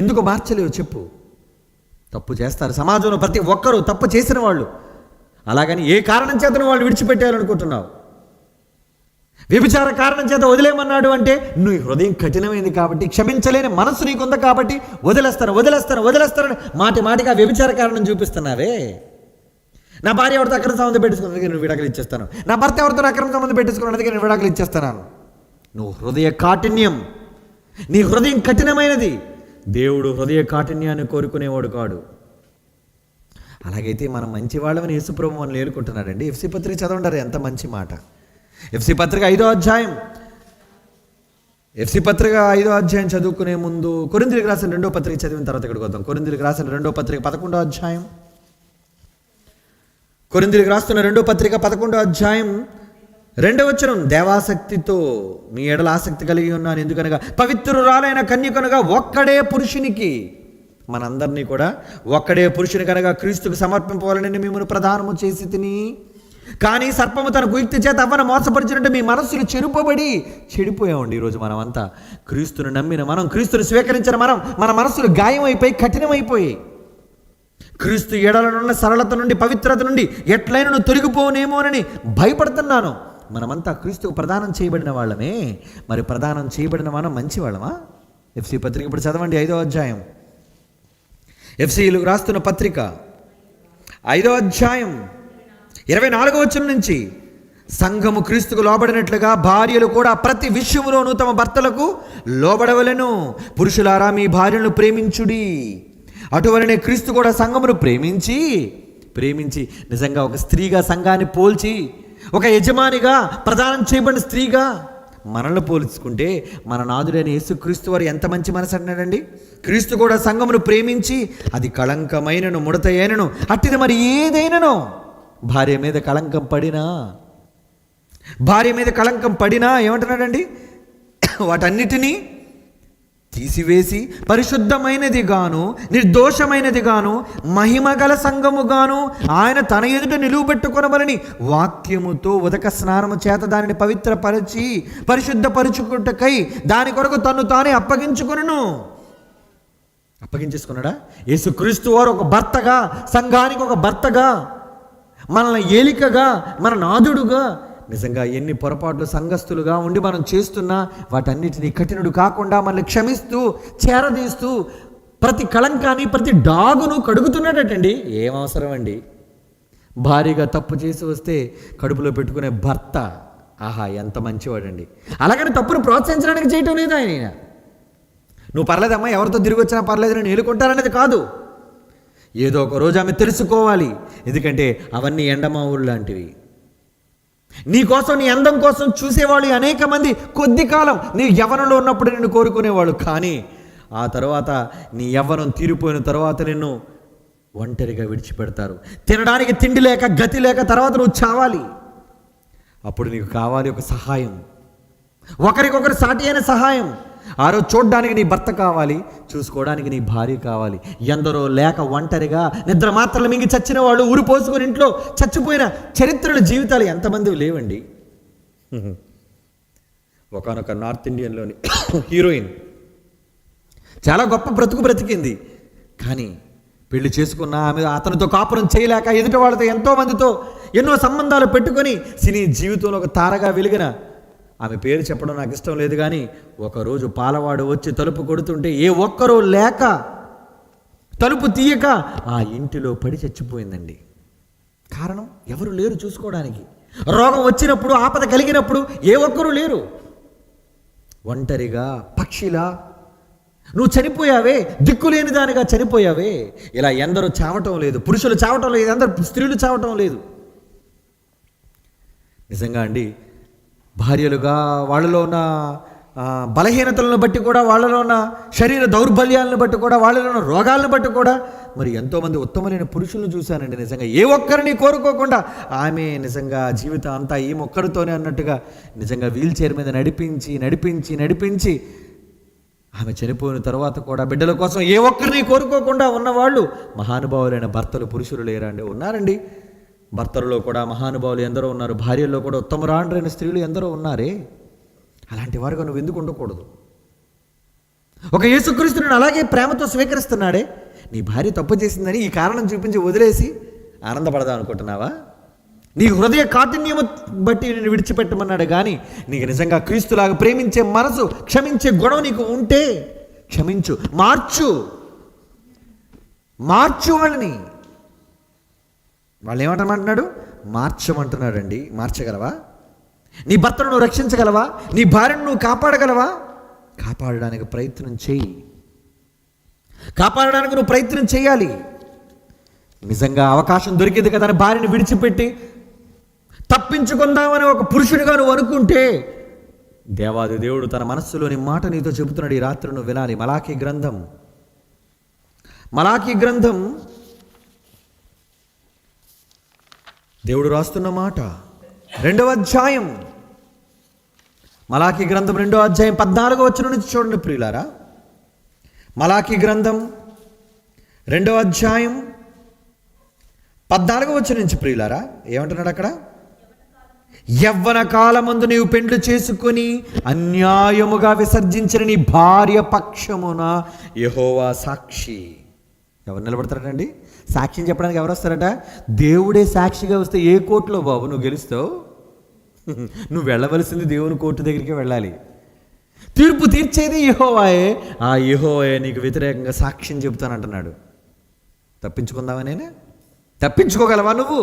ఎందుకు మార్చలేవు చెప్పు. తప్పు చేస్తారు సమాజంలో ప్రతి ఒక్కరూ, తప్పు చేసిన వాళ్ళు. అలాగని ఏ కారణం చేతను వాళ్ళు విడిచిపెట్టాలనుకుంటున్నావు? వ్యభిచార కారణం చేత వదిలేమన్నాడు అంటే నువ్వు హృదయం కఠినమైంది కాబట్టి, క్షమించలేని మనసు నీకుంది కాబట్టి వదిలేస్తాను మాటిగా వ్యభిచార కారణం చూపిస్తున్నావే. నా భార్య ఎవరితో అక్రమ సంబంధం పెట్టుకున్నది నేను విడాకులు ఇచ్చేస్తాను, నా భర్త ఎవరితో అక్రమ సంబంధం పెట్టుకున్నది నేను విడాకులు ఇచ్చేస్తున్నాను. నువ్వు హృదయ కాఠిన్యం, నీ హృదయం కఠినమైనది. దేవుడు హృదయ కాఠిన్యాన్ని కోరుకునేవాడు కాడు. అలాగైతే మనం మంచి వాళ్ళమని యేసుప్రభు మనల్ని ఏలుకుంటున్నాడండి. ఎఫ్సీ పత్రిక చదవండి, ఎంత మంచి మాట. ఎఫ్సీ పత్రిక 5వ అధ్యాయం, ఎఫ్సీ పత్రిక 5వ అధ్యాయం చదువుకునే ముందు కొరింథీయులకు రాసిన 2వ పత్రిక చదివిన తర్వాత ఇక్కడికి వద్దాం. కొరింథీయులకు రాసిన 2వ పత్రిక 11వ అధ్యాయం, కొరింథీయులకు రాస్తున్న 2వ పత్రిక 11వ అధ్యాయం 2వ వచనం. దేవాసక్తితో మీ ఎడల ఆసక్తి కలిగి ఉన్నాను, ఎందుకనగా పవిత్రురాలైన కన్యకనుగా ఒక్కడే పురుషునికి, మనందరినీ కూడా ఒక్కడే పురుషుని కనుక క్రీస్తుకు సమర్పింపవాలని మిమ్మల్ని ప్రదానము చేసి తిని, కానీ సర్పము తన కుయుక్తి చేత అవ్వను మోసపరిచినట్టు మీ మనస్సులు చెడిపోయామండి. ఈరోజు మనమంతా క్రీస్తుని నమ్మిన మనం, క్రీస్తుని స్వీకరించిన మనం, మన మనస్సులు గాయమైపోయి కఠినమైపోయి, క్రీస్తు ఎడలనున్న సరళత నుండి, పవిత్రత నుండి ఎట్లయినా నువ్వు తొలగిపోనేమోనని భయపడుతున్నాను. మనమంతా క్రీస్తుకు ప్రదానం చేయబడిన వాళ్ళమే. మరి ప్రదానం చేయబడిన మనం మంచి వాళ్ళమా? ఎఫ్సీ పత్రిక ఇప్పుడు చదవండి, 5వ అధ్యాయం. ఎఫ్సీలకు రాస్తున్న పత్రిక 5వ అధ్యాయం 24వ వచనం నుంచి, సంఘము క్రీస్తుకు లోబడినట్లుగా భార్యలు కూడా ప్రతి విషయంలోనూ తమ భర్తలకు లోబడవలెను. పురుషులారా మీ భార్యలను ప్రేమించుడి, అటువలనే క్రీస్తు కూడా సంఘమును ప్రేమించి నిజంగా ఒక స్త్రీగా సంఘాన్ని పోల్చి, ఒక యజమానిగా, ప్రదానం చేయబడిన స్త్రీగా మనల్ని పోల్చుకుంటే మన నాదుడైన యేసుక్రీస్తు వారు ఎంత మంచి మనసు అన్నాడండి. క్రీస్తు కూడా సంఘమును ప్రేమించి, అది కళంకమైనను ముడతయైనను అట్టిది మరి ఏదైనానో భార్య మీద కళంకం పడినా ఏమంటున్నాడండి, వాటన్నిటినీ తీసివేసి పరిశుద్ధమైనది గాను నిర్దోషమైనది గాను మహిమగల సంఘము గాను ఆయన తన ఎదుట నిలువబెట్టుకొనవలని వాక్యముతో ఉదక స్నానము చేత దానిని పవిత్రపరిచి పరిశుద్ధపరచుకుంటకై దాని కొరకు తన్ను తానే అప్పగించేసుకున్నాడా? యేసుక్రీస్తు వారు ఒక భర్తగా, సంఘానికి ఒక భర్తగా, మనల్ని ఏలికగా, మన నాదుడుగా, నిజంగా ఎన్ని పొరపాట్లు సంఘస్థులుగా ఉండి మనం చేస్తున్నా వాటన్నిటినీ కఠినుడు కాకుండా మనల్ని క్షమిస్తూ, చేరదీస్తూ, ప్రతి కళంకాన్ని, ప్రతి డాగును కడుగుతున్నాడటండి. ఏం అవసరం అండి? భారీగా తప్పు చేసి వస్తే కడుపులో పెట్టుకునే భర్త, ఆహా ఎంత మంచివాడండి. అలాగని తప్పును ప్రోత్సహించడానికి చేయటం లేదు ఆయన. నువ్వు పర్లేదమ్మా, ఎవరితో తిరిగి వచ్చినా పర్లేదు, నేను ఏలుకుంటాననేది కాదు. ఏదో ఒక రోజు ఆమె తెలుసుకోవాలి. ఎందుకంటే అవన్నీ ఎండమావులు లాంటివి. నీ కోసం, నీ అందం కోసం చూసేవాళ్ళు అనేక మంది కొద్ది కాలం నీ యవ్వనంలో ఉన్నప్పుడు నిన్ను కోరుకునేవాళ్ళు. కానీ ఆ తర్వాత నీ యవ్వనం తీరిపోయిన తర్వాత నిన్ను ఒంటరిగా విడిచిపెడతారు. తినడానికి తిండి లేక, గతి లేక తర్వాత నువ్వు చావాలి. అప్పుడు నీకు కావాలి ఒక సహాయం, ఒకరికొకరు సాటి అయిన సహాయం. ఆ రోజు చూడడానికి నీ భర్త కావాలి, చూసుకోవడానికి నీ భార్య కావాలి. ఎందరో లేక ఒంటరిగా నిద్ర మాత్రలు మింగి చచ్చిన వాళ్ళు, ఊరు పోసుకొని ఇంట్లో చచ్చిపోయిన చరిత్రల జీవితాలు ఎంతమంది లేవండి. ఒకనొక నార్త్ ఇండియన్లోని హీరోయిన్ చాలా గొప్ప బ్రతికింది. కానీ పెళ్లి చేసుకున్న ఆమె అతనితో కాపురం చేయలేక ఎదుటి వాళ్ళతో, ఎంతోమందితో ఎన్నో సంబంధాలు పెట్టుకొని సినీ జీవితంలో ఒక తారగా వెలిగిన ఆమె పేరు చెప్పడం నాకు ఇష్టం లేదు. కానీ ఒకరోజు పాలవాడు వచ్చి తలుపు కొడుతుంటే ఏ ఒక్కరూ లేక, తలుపు తీయక ఆ ఇంటిలో పడి చచ్చిపోయిందండి. కారణం ఎవరు లేరు చూసుకోవడానికి. రోగం వచ్చినప్పుడు, ఆపద కలిగినప్పుడు ఏ ఒక్కరూ లేరు. ఒంటరిగా, పక్షిలా నువ్వు చనిపోయావే, దిక్కులేని దానిగా చనిపోయావే. ఇలా ఎందరూ చావటం లేదు, పురుషులు చావటం లేదు, అందరూ స్త్రీలు చావటం లేదు. నిజంగా అండి, భార్యలుగా వాళ్ళలో ఉన్న బలహీనతలను బట్టి కూడా, వాళ్ళలో ఉన్న శరీర దౌర్బల్యాలను బట్టి కూడా, వాళ్ళలో ఉన్న రోగాలను బట్టి కూడా మరి ఎంతోమంది ఉత్తమమైన పురుషులను చూశానండి. నిజంగా ఏ ఒక్కరిని కోరుకోకుండా ఆమె నిజంగా జీవితం అంతా ఈ ఒక్కరితోనే అన్నట్టుగా నిజంగా వీల్ చైర్ మీద నడిపించి ఆమె చనిపోయిన తర్వాత కూడా బిడ్డల కోసం ఏ ఒక్కరిని కోరుకోకుండా ఉన్నవాళ్ళు మహానుభావులైన భర్తలు, పురుషులు లేరా అండి? ఉన్నారండి. భర్తలలో కూడా మహానుభావులు ఎందరో ఉన్నారు, భార్యల్లో కూడా ఉత్తమరాండ్రైన స్త్రీలు ఎందరో ఉన్నారే. అలాంటి వారుగా నువ్వు ఎందుకు ఉండకూడదు? ఒక యేసుక్రీస్తుని అలాగే ప్రేమతో స్వీకరిస్తున్నాడే. నీ భార్య తప్పు చేసిందని ఈ కారణం చూపించి వదిలేసి ఆనందపడదాం అనుకుంటున్నావా? నీ హృదయ కాఠిన్యము బట్టి నేను విడిచిపెట్టమన్నాడు. కానీ నీకు నిజంగా క్రీస్తులాగా ప్రేమించే మనసు, క్షమించే గుణం నీకు ఉంటే క్షమించు, మార్చు వాళ్ళని. వాళ్ళు ఏమంటామంటున్నాడు? మార్చమంటున్నాడండి. మార్చగలవా? నీ భర్తను నువ్వు రక్షించగలవా? నీ భార్యను నువ్వు కాపాడగలవా? కాపాడడానికి ప్రయత్నం చేయి. కాపాడడానికి నువ్వు ప్రయత్నం చేయాలి. నిజంగా అవకాశం దొరికింది కదా అని భార్యను విడిచిపెట్టి తప్పించుకుందామని ఒక పురుషుడిగా నువ్వు అనుకుంటే, దేవాది దేవుడు తన మనస్సులోని మాట నీతో చెబుతున్నాడు. ఈ రాత్రి నువ్వు వినాలి. మలాకీ గ్రంథం దేవుడు రాస్తున్న మాట 2వ అధ్యాయం. మలాకీ గ్రంథం 2వ అధ్యాయం 14వ వచనం నుంచి చూడండి ప్రియులారా. మలాకీ గ్రంథం 2వ అధ్యాయం 14వ వచనం నుంచి ప్రియులారా ఏమంటున్నాడు అక్కడ? యవ్వన కాలమందు నీవు పెండ్లు చేసుకొని అన్యాయముగా విసర్జించిన నీ భార్య పక్షమున యెహోవా సాక్షి. ఎవరు నిలబడతారటండి? సాక్ష్యం చెప్పడానికి ఎవరు వస్తారట? దేవుడే సాక్షిగా వస్తే ఏ కోర్టులో బాబు నువ్వు గెలుస్తావు? నువ్వు వెళ్ళవలసింది దేవుని కోర్టు దగ్గరికి వెళ్ళాలి. తీర్పు తీర్చేది యెహోవాయే. ఆ యెహోవాయే నీకు వ్యతిరేకంగా సాక్ష్యం చెబుతానంటున్నాడు. తప్పించుకుందామనేనే? తప్పించుకోగలవా నువ్వు?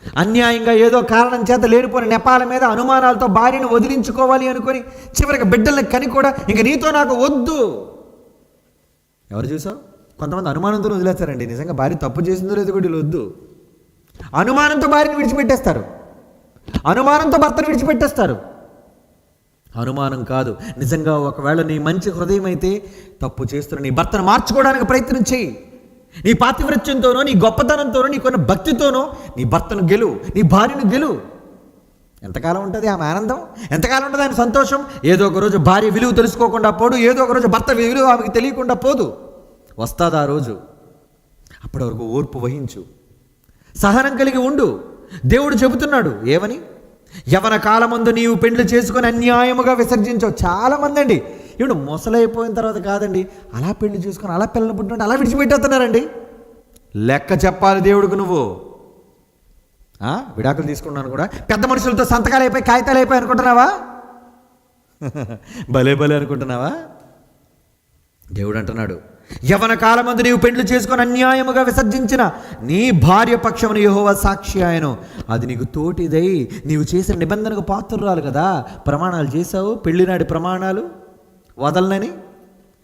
అన్యాయంగా ఏదో కారణం చేత లేనిపోయిన నెపాల మీద అనుమానాలతో భార్యను వదిలించుకోవాలి అనుకొని చివరికి బిడ్డల్ని కని కూడా ఇంక నీతో నాకు వద్దు. ఎవరు చూసావు? కొంతమంది అనుమానంతో వదిలేస్తారండి. నిజంగా భార్య తప్పు చేసిందో లేదో కూడా వద్దు. అనుమానంతో భార్యను విడిచిపెట్టేస్తారు, అనుమానంతో భర్తను విడిచిపెట్టేస్తారు. అనుమానం కాదు, నిజంగా ఒకవేళ నీ మంచి హృదయం అయితే తప్పు చేస్తున్న నీ భర్తను మార్చుకోవడానికి ప్రయత్నం చేయి. నీ పాతివ్రత్యంతోనో, నీ గొప్పతనంతోనో, నీకున్న భక్తితోనో నీ భర్తను గెలు, నీ భార్యను గెలు. ఎంతకాలం ఉంటుంది ఆమె ఆనందం? ఎంతకాలం ఉంటుంది ఆయన సంతోషం? ఏదో ఒక రోజు భార్య విలువ తెలుసుకోకుండా పోదు, ఏదో ఒక రోజు భర్త విలువ ఆమెకి తెలియకుండా పోదు. వస్తుంది ఆ రోజు. అప్పటి వరకు ఓర్పు వహించు, సహనం కలిగి ఉండు. దేవుడు చెబుతున్నాడు ఏమని? యవ్వన కాలమందు నీవు పెండ్లు చేసుకొని అన్యాయముగా విసర్జించవు. చాలామంది అండి ఇప్పుడు ముసలైపోయిన తర్వాత కాదండి, అలా పెళ్లి చేసుకొని అలా పిల్లలు పుట్టినట్టు అలా విడిచిపెట్టేస్తున్నారండి. లెక్క చెప్పాలి దేవుడికి. నువ్వు విడాకులు తీసుకున్నాను కూడా పెద్ద మనుషులతో సంతకాలు అయిపోయి కాగితాలు అయిపోయి అనుకుంటున్నావా? భలే అనుకుంటున్నావా? దేవుడు అంటున్నాడు, యవ్వన కాలమందు నీవు పెండ్లు చేసుకొని అన్యాయముగా విసర్జించిన నీ భార్య పక్షమున యెహోవా సాక్షి ఆయను. అది నీకు తోటిదై నీవు చేసిన నిబంధనకు పాత్రురాలు కదా. ప్రమాణాలు చేశావు, పెళ్లినాడి ప్రమాణాలు వదలనని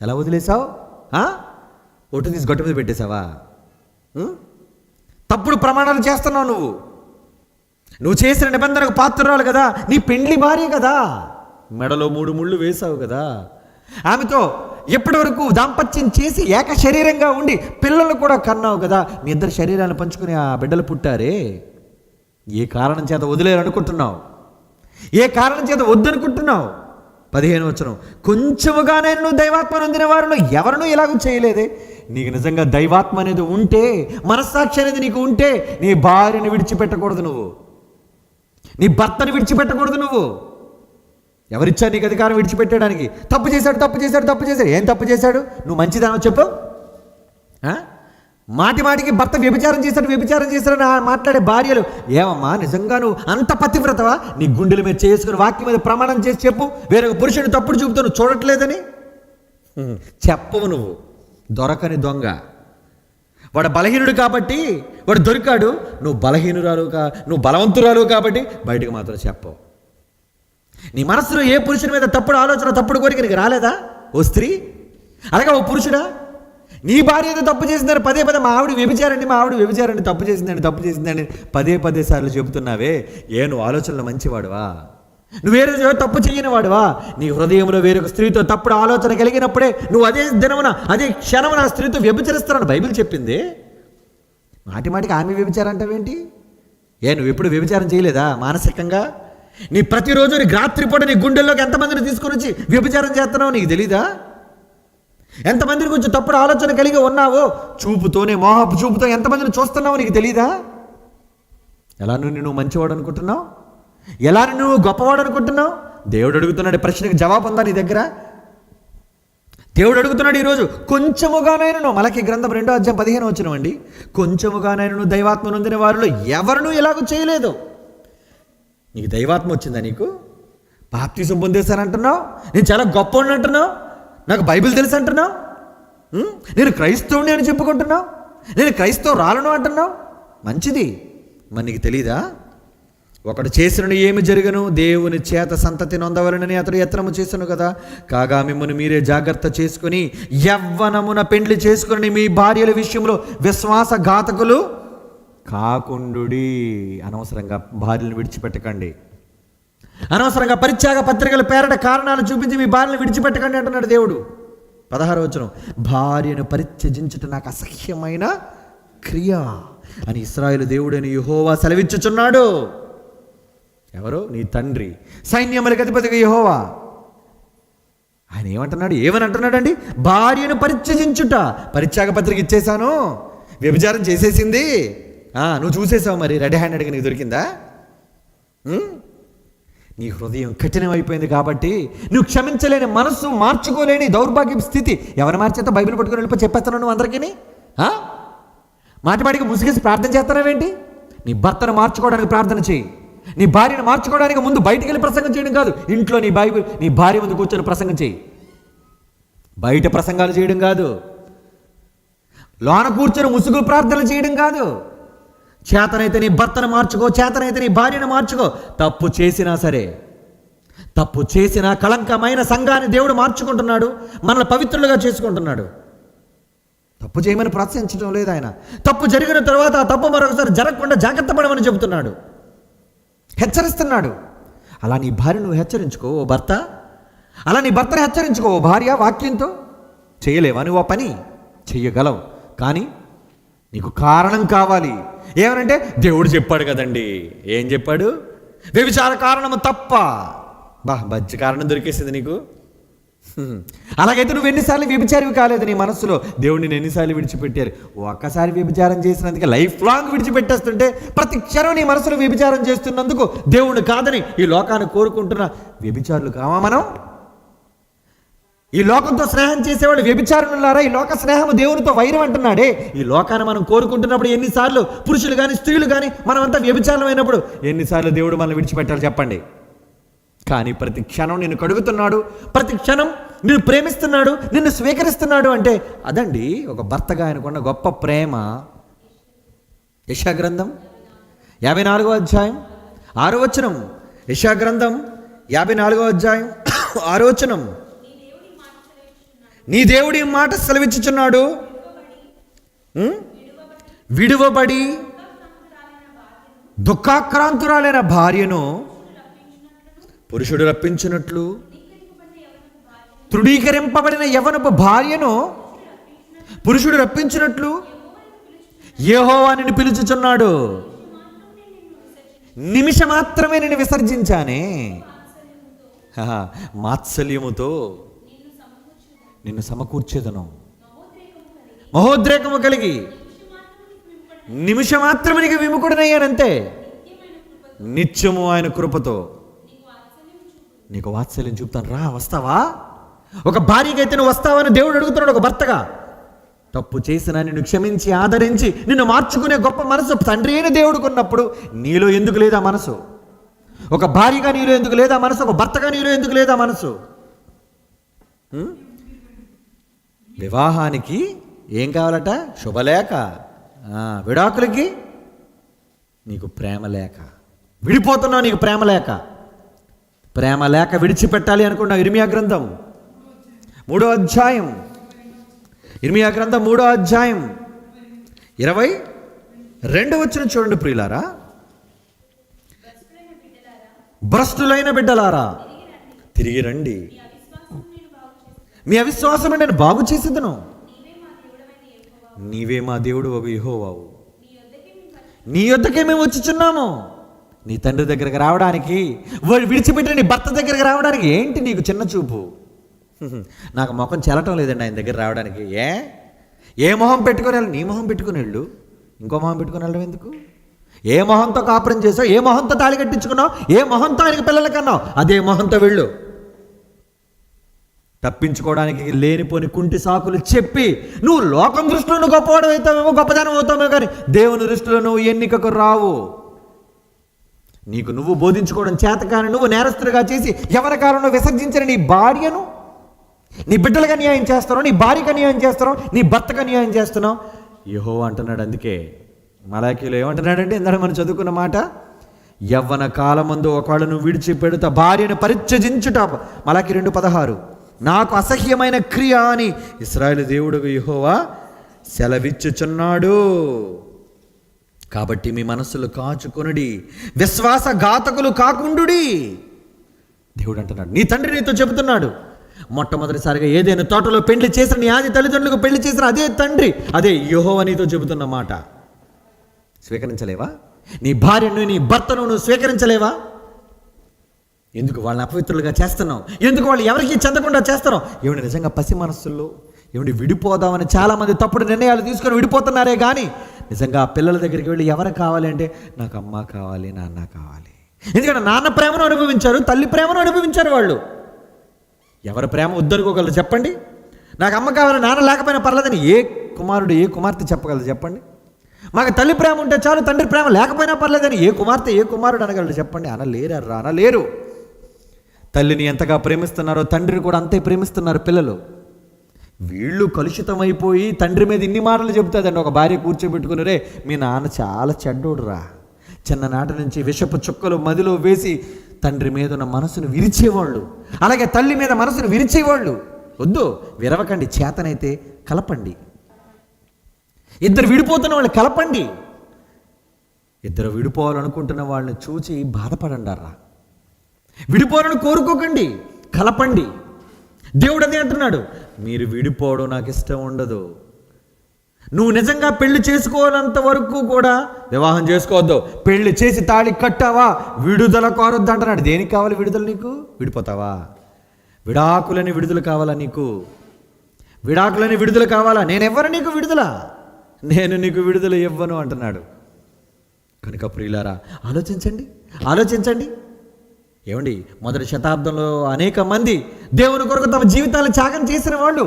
ఎలా వదిలేసావు? ఒట్టు తీసి గట్టు మీద పెట్టేశావా? తప్పుడు ప్రమాణాలు చేస్తున్నావు. నువ్వు చేసిన నిబంధనకు పాత్రురాలు కదా, నీ పెండ్లి భార్య కదా, మెడలో 3 ముళ్ళు వేశావు కదా, ఆమెతో ఎప్పటి వరకు దాంపత్యం చేసి ఏక శరీరంగా ఉండి పిల్లలు కూడా కన్నావు కదా. మీ ఇద్దరు శరీరాన్ని పంచుకుని ఆ బిడ్డలు పుట్టారే. ఏ కారణం చేత వదిలేరనుకుంటున్నావు? ఏ కారణం చేత వద్దనుకుంటున్నావు? 15వ వచనం, కొంచెముగానే నువ్వు దైవాత్మ నొందిన వారిలో ఎవరినూ ఇలాగూ చేయలేదే. నీకు నిజంగా దైవాత్మ అనేది ఉంటే, మనస్సాక్షి అనేది నీకు ఉంటే, నీ భార్యను విడిచిపెట్టకూడదు, నువ్వు నీ భర్తను విడిచిపెట్టకూడదు. నువ్వు ఎవరిచ్చారు నీకు అధికారం విడిచిపెట్టడానికి? తప్పు చేశాడు. ఏం తప్పు చేశాడు? నువ్వు మంచిదానో చెప్పు. మాటికి భర్త వ్యభిచారం చేశాడని మాట్లాడే భార్యలు, ఏమమ్మా నిజంగా నువ్వు అంత పతివ్రతవా? నీ గుండెల మీద చేసుకుని వాక్యం మీద ప్రమాణం చేసి చెప్పు. వేరొక పురుషుని తప్పుడు చూపుతూ నువ్వు చూడట్లేదని చెప్పవు. నువ్వు దొరకని దొంగ. వాడు బలహీనుడు కాబట్టి వాడు దొరికాడు. నువ్వు నువ్వు బలవంతురాలు కాబట్టి బయటకు మాత్రం చెప్పవు. నీ మనసులో ఏ పురుషుని మీద తప్పుడు ఆలోచన, తప్పుడు కోరిక నీకు రాలేదా ఓ స్త్రీ? అలాగే ఓ పురుషుడా, నీ భార్య ఏదో తప్పు చేసిందని పదే మా ఆవిడ వ్యభిచారండి తప్పు చేసిందని పదే సార్లు చెబుతున్నావే. నువ్వు ఆలోచనలో మంచివాడువా? నువ్వు వేరే తప్పు చేయని వాడువా? నీ హృదయంలో వేరొక స్త్రీతో తప్పుడు ఆలోచన కలిగినప్పుడే నువ్వు అదే దినమున అదే క్షణమున ఆ స్త్రీతో వ్యభిచరిస్తానని బైబిల్ చెప్పింది. మాటికి ఆమె వ్యభిచారం అంటావేంటి? నువ్వు ఎప్పుడు వ్యభిచారం చేయలేదా మానసికంగా? నీ ప్రతిరోజు నీ రాత్రిపూట నీ గుండెల్లోకి ఎంతమందిని తీసుకొని వచ్చి వ్యభిచారం చేస్తున్నావు నీకు తెలీదా? ఎంతమందిని గురించి తప్పుడు ఆలోచన కలిగి ఉన్నావో, చూపుతోనే, మోహపు చూపుతో ఎంతమందిని చూస్తున్నావో నీకు తెలీదా? ఎలా నువ్వు మంచివాడు అనుకుంటున్నావు? ఎలా నువ్వు గొప్పవాడు అనుకుంటున్నావు? దేవుడు అడుగుతున్నాడు, ప్రశ్నకి జవాబు ఉందా నీ దగ్గర? దేవుడు అడుగుతున్నాడు ఈరోజు, కొంచెముగానైనను, మలకి గ్రంథం 2:15 అండి, కొంచెముగానైనను దైవాత్మ నొందిన వారిలో ఎవరునూ ఎలాగూ చేయలేదు. నీకు దైవాత్మ వచ్చిందా? నీకు బాప్తిసం పొందేశానంటున్నావు, నేను చాలా గొప్పవాడిని అంటున్నావు, నాకు బైబిల్ తెలుసు అంటున్నావు, నేను క్రైస్తవుని అని చెప్పుకుంటున్నావు, నేను క్రైస్తవురాలను అంటున్నావు. మంచిది, మరి నీకు తెలీదా? ఒకడు చేసిన ఏమి జరగను, దేవుని చేత సంతతి నొందవలనని అతడు యత్నము చేసను కదా. కాగా మిమ్మల్ని మీరే జాగ్రత్త చేసుకుని యవ్వనమున పెండ్లి చేసుకుని మీ భార్యల విషయంలో విశ్వాసఘాతకులు కాకుండుడి. అనవసరంగా భార్యలను విడిచిపెట్టకండి. అనవసరంగా పరిత్యాగ పత్రికల పేరట కారణాలు చూపించి మీ భార్యను విడిచిపెట్టకండి అంటున్నాడు దేవుడు. 16వ వచనం, భార్యను పరిత్యజించుట నాకు అసహ్యమైన క్రియ అని ఇశ్రాయేలు దేవుడని యెహోవా సెలవిచ్చుచున్నాడు. ఎవరు? నీ తండ్రి, సైన్యములకు అధిపతిగా యెహోవా. ఆయన ఏమని అంటున్నాడండి? భార్యను పరిత్యజించుట. పరిత్యాగ పత్రిక ఇచ్చేశాను, వ్యభిచారం చేసేసింది, నువ్వు చూసేసావు, మరి రెడీ హ్యాండెడ్గా నీకు దొరికిందా? నీ హృదయం కఠినమైపోయింది కాబట్టి నువ్వు క్షమించలేని మనస్సు, మార్చుకోలేని దౌర్భాగ్య స్థితి. ఎవరి మార్చేత బైబిల్ పట్టుకుని వెళ్ళిపోయి చెప్పేస్తున్నావు నువ్వు అందరికీ? మాటిమాటికి ముసిగేసి ప్రార్థన చేస్తున్నావేంటి? నీ భర్తను మార్చుకోవడానికి ప్రార్థన చేయి. నీ భార్యను మార్చుకోవడానికి ముందు బయటికి వెళ్ళి ప్రసంగం చేయడం కాదు, ఇంట్లో నీ భార్య ముందు కూర్చొని ప్రసంగం చేయి. బయట ప్రసంగాలు చేయడం కాదు, లోన కూర్చొని ముసుగు ప్రార్థనలు చేయడం కాదు. చేతనైతే నీ భర్తను మార్చుకో, చేతనైతే నీ భార్యను మార్చుకో. తప్పు చేసినా సరే, తప్పు చేసిన కళంకమైన సంఘాన్ని దేవుడు మార్చుకుంటున్నాడు, మనల్ని పవిత్రులుగా చేసుకుంటున్నాడు. తప్పు చేయమని ప్రోత్సహించడం లేదు ఆయన. తప్పు జరిగిన తర్వాత ఆ తప్పు మరొకసారి జరగకుండా జాగ్రత్త పడమని చెబుతున్నాడు, హెచ్చరిస్తున్నాడు. అలా నీ భార్య నువ్వు హెచ్చరించుకో ఓ భర్త, అలా నీ భర్తను హెచ్చరించుకో ఓ భార్య. వాక్యంతో చేయలేవా నువ్వు ఆ పని? చెయ్యగలవు, కానీ నీకు కారణం కావాలి. ఏమనంటే దేవుడు చెప్పాడు కదండి. ఏం చెప్పాడు? వ్యభిచార కారణము తప్ప. మంచి కారణం దొరికేసింది నీకు. అలాగైతే నువ్వు ఎన్నిసార్లు వ్యభిచారివి కాలేదు నీ మనస్సులో. దేవుడిని ఎన్నిసార్లు విడిచిపెట్టారు? ఒక్కసారి వ్యభిచారం చేసినందుకే లైఫ్ లాంగ్ విడిచిపెట్టేస్తుంటే, ప్రతి క్షణం నీ మనసులో వ్యభిచారం చేస్తున్నందుకు దేవుడిని కాదని ఈ లోకాన్ని కోరుకుంటున్న వ్యభిచారులు కావా మనం? ఈ లోకంతో స్నేహం చేసేవాడు వ్యభిచారులారా, ఈ లోక స్నేహము దేవునితో వైరం అంటున్నాడే. ఈ లోకాన్ని మనం కోరుకుంటున్నప్పుడు ఎన్నిసార్లు పురుషులు కానీ స్త్రీలు కానీ మనమంతా వ్యభిచారం అయినప్పుడు ఎన్నిసార్లు దేవుడు మనల్ని విడిచిపెట్టాలి చెప్పండి? కానీ ప్రతి క్షణం నిన్ను కడుగుతున్నాడు, ప్రతి క్షణం నిన్ను ప్రేమిస్తున్నాడు, నిన్ను స్వీకరిస్తున్నాడు. అంటే అదండి ఒక భర్తగా ఆయనకున్న గొప్ప ప్రేమ. యెషయా గ్రంథం 54వ అధ్యాయం 6వ వచనం. యెషయా గ్రంథం 54వ అధ్యాయం 6వ వచనం. నీ దేవుడి మాట సెలవిచ్చుచున్నాడు, విడువబడి దుఃఖాక్రాంతురాలైన భార్యను పురుషుడు రప్పించినట్లు, తృణీకరింపబడిన యవ్వనపు భార్యను పురుషుడు రప్పించినట్లు యెహోవా నిన్ను పిలుచుచున్నాడు. నిమిషమాత్రమే నేను విసర్జించానే, మాత్సల్యముతో నిన్ను సమకూర్చేదను. మహోద్రేకము కలిగి నిమిషమాత్రమే విముఖుడనయ్యానంతే. నిత్యము ఆయన కృపతో నీకు వాత్సల్యం చూపుతాను, రా, వస్తావా? ఒక భార్యగా అయితే నువ్వు వస్తావని దేవుడు అడుగుతున్నాడు. ఒక భర్తగా తప్పు చేసినా నిన్ను క్షమించి ఆదరించి నిన్ను మార్చుకునే గొప్ప మనసు తండ్రి అయిన దేవుడుకున్నప్పుడు నీలో ఎందుకు లేదా మనసు? ఒక భార్యగా నీలో ఎందుకు లేదా మనసు? ఒక భర్తగా నీలో ఎందుకు లేదా మనసు? వివాహానికి ఏం కావాలట? శుభలేఖ. విడాకులకి నీకు ప్రేమ లేఖ. విడిపోతున్నావు, నీకు ప్రేమ లేఖ. ప్రేమ లేఖ విడిచిపెట్టాలి అనుకున్నావు. ఇర్మియా గ్రంథం 3వ అధ్యాయం, ఇర్మియా గ్రంథం 3వ అధ్యాయం 22వ వచనం చూడండి ప్రియులారా. భ్రష్టులైన బిడ్డలారా తిరిగి రండి, మీ అవిశ్వాసం నేను బాగు చేసేదను. నీవే మా దేవుడు ఒక యెహోవావు, నీ యొద్దకే మేము వచ్చుచున్నాము. నీ తండ్రి దగ్గరకు రావడానికి, విడిచిపెట్టిన నీ భర్త దగ్గరకు రావడానికి ఏంటి నీకు చిన్న చూపు? నాకు ముఖం చెల్లటం లేదండి ఆయన దగ్గర రావడానికి. ఏ మొహం పెట్టుకుని వెళ్ళు? నీ మొహం పెట్టుకుని వెళ్ళు, ఇంకో మొహం పెట్టుకుని వెళ్ళడం ఎందుకు? ఏ మొహంతో కాపురం చేసావు, ఏ మొహంతో తాళి కట్టించుకున్నావు, ఏ మొహంతో ఆయనకి పిల్లలు కన్నావు, అదే మొహంతో వెళ్ళు. తప్పించుకోవడానికి లేనిపోని కుంటి సాకులు చెప్పి నువ్వు లోకం దృష్టిలో నువ్వు గొప్పవాడు అవుతావేమో, గొప్పదనం అవుతావేమో, కానీ దేవుని దృష్టిలో నువ్వు ఎన్నికకు రావు. నీకు నువ్వు బోధించుకోవడం చేత కానీ నువ్వు నేరస్తులుగా చేసి ఎవరి కాలంలో విసర్జించిన నీ భార్యను, నీ బిడ్డలకు అన్యాయం చేస్తున్నావు, నీ భార్యకు అన్యాయం చేస్తున్నావు, నీ భర్తకు అన్యాయం చేస్తున్నావు. యెహోవా అంటున్నాడు. అందుకే మలాకీలో ఏమంటున్నాడంటే, ఇందాక మనం చదువుకున్న మాట, యవ్వన కాలమందు ఒకవేళ నువ్వు విడిచిపెడుతా భార్యను పరిత్యజించుట, మలాకీ 2:16, నాకు అసహ్యమైన క్రియ అని ఇశ్రాయేలు దేవుడు యెహోవా సెలవిచ్చుచున్నాడు. కాబట్టి మీ మనస్సులు కాచుకొనుడి, విశ్వాసఘాతకులు కాకుండుడి. దేవుడు అంటున్నాడు, నీ తండ్రి నీతో చెబుతున్నాడు. మొట్టమొదటిసారిగా ఏదైనా తోటలో పెళ్లి చేసిన నీ ఆది తల్లిదండ్రులకు పెళ్లి చేసిన అదే తండ్రి, అదే యెహోవా నీతో చెబుతున్న మాట. స్వీకరించలేవా? నీ భార్యను, నీ భర్తను నువ్వు స్వీకరించలేవా? ఎందుకు వాళ్ళని అపవిత్రులుగా చేస్తున్నావు? ఎందుకు వాళ్ళు ఎవరికి చెందకుండా చేస్తున్నావు? ఏమిటి నిజంగా పసి మనస్సుల్లో ఏమిటి విడిపోదామని చాలామంది తప్పుడు నిర్ణయాలు తీసుకొని విడిపోతున్నారే కానీ నిజంగా ఆ పిల్లల దగ్గరికి వెళ్ళి ఎవరు కావాలి అంటే, నాకు అమ్మ కావాలి, నాన్న కావాలి. ఎందుకంటే నాన్న ప్రేమను అనుభవించారు, తల్లి ప్రేమను అనుభవించారు. వాళ్ళు ఎవరి ప్రేమ వద్దనుకోగలరు చెప్పండి? నాకు అమ్మ కావాలి, నాన్న లేకపోయినా పర్లేదని ఏ కుమారుడు, ఏ కుమార్తె చెప్పగలరు చెప్పండి? మాకు తల్లి ప్రేమ ఉంటే చాలు, తండ్రి ప్రేమ లేకపోయినా పర్లేదని ఏ కుమార్తె, ఏ కుమారుడు అనగలరు చెప్పండి? అనలేరు. తల్లిని ఎంతగా ప్రేమిస్తున్నారో తండ్రిని కూడా అంతే ప్రేమిస్తున్నారు పిల్లలు. వీళ్ళు కలుషితమైపోయి తండ్రి మీద ఇన్ని మాటలు చెబుతుందండి. ఒక భార్య కూర్చోబెట్టుకుని, రే మీ నాన్న చాలా చెడ్డోడురా, చిన్ననాటి నుంచి విషపు చుక్కలు మదిలో వేసి తండ్రి మీద ఉన్న మనసును విరిచేవాళ్ళు, అలాగే తల్లి మీద మనసును విరిచేవాళ్ళు. వద్దు, విరవకండి, చేతనైతే కలపండి. ఇద్దరు విడిపోతున్న వాళ్ళు కలపండి. ఇద్దరు విడిపోవాలనుకుంటున్న వాళ్ళని చూచి బాధపడండారా. విడిపోవాలని కోరుకోకండి, కలపండి. దేవుడు అదే అంటున్నాడు, మీరు విడిపోవడం నాకు ఇష్టం ఉండదు. నువ్వు నిజంగా పెళ్లి చేసుకోవాలంత వరకు కూడా వివాహం చేసుకోవద్దు. పెళ్లి చేసి తాళి కట్టావా, విడుదల కోరొద్దు అంటున్నాడు. దేనికి కావాలి విడుదల? నీకు విడిపోతావా? విడాకులని విడుదల కావాలా? నీకు విడాకులని విడుదల కావాలా? నేనెవ్వరు నీకు విడుదల, నేను నీకు విడుదల ఇవ్వను అంటున్నాడు. కనుక ప్రియులారా, ఆలోచించండి. ఏమండి, మొదటి శతాబ్దంలో అనేక మంది దేవుని కొరకు తమ జీవితాలను త్యాగం చేసిన వాళ్ళు.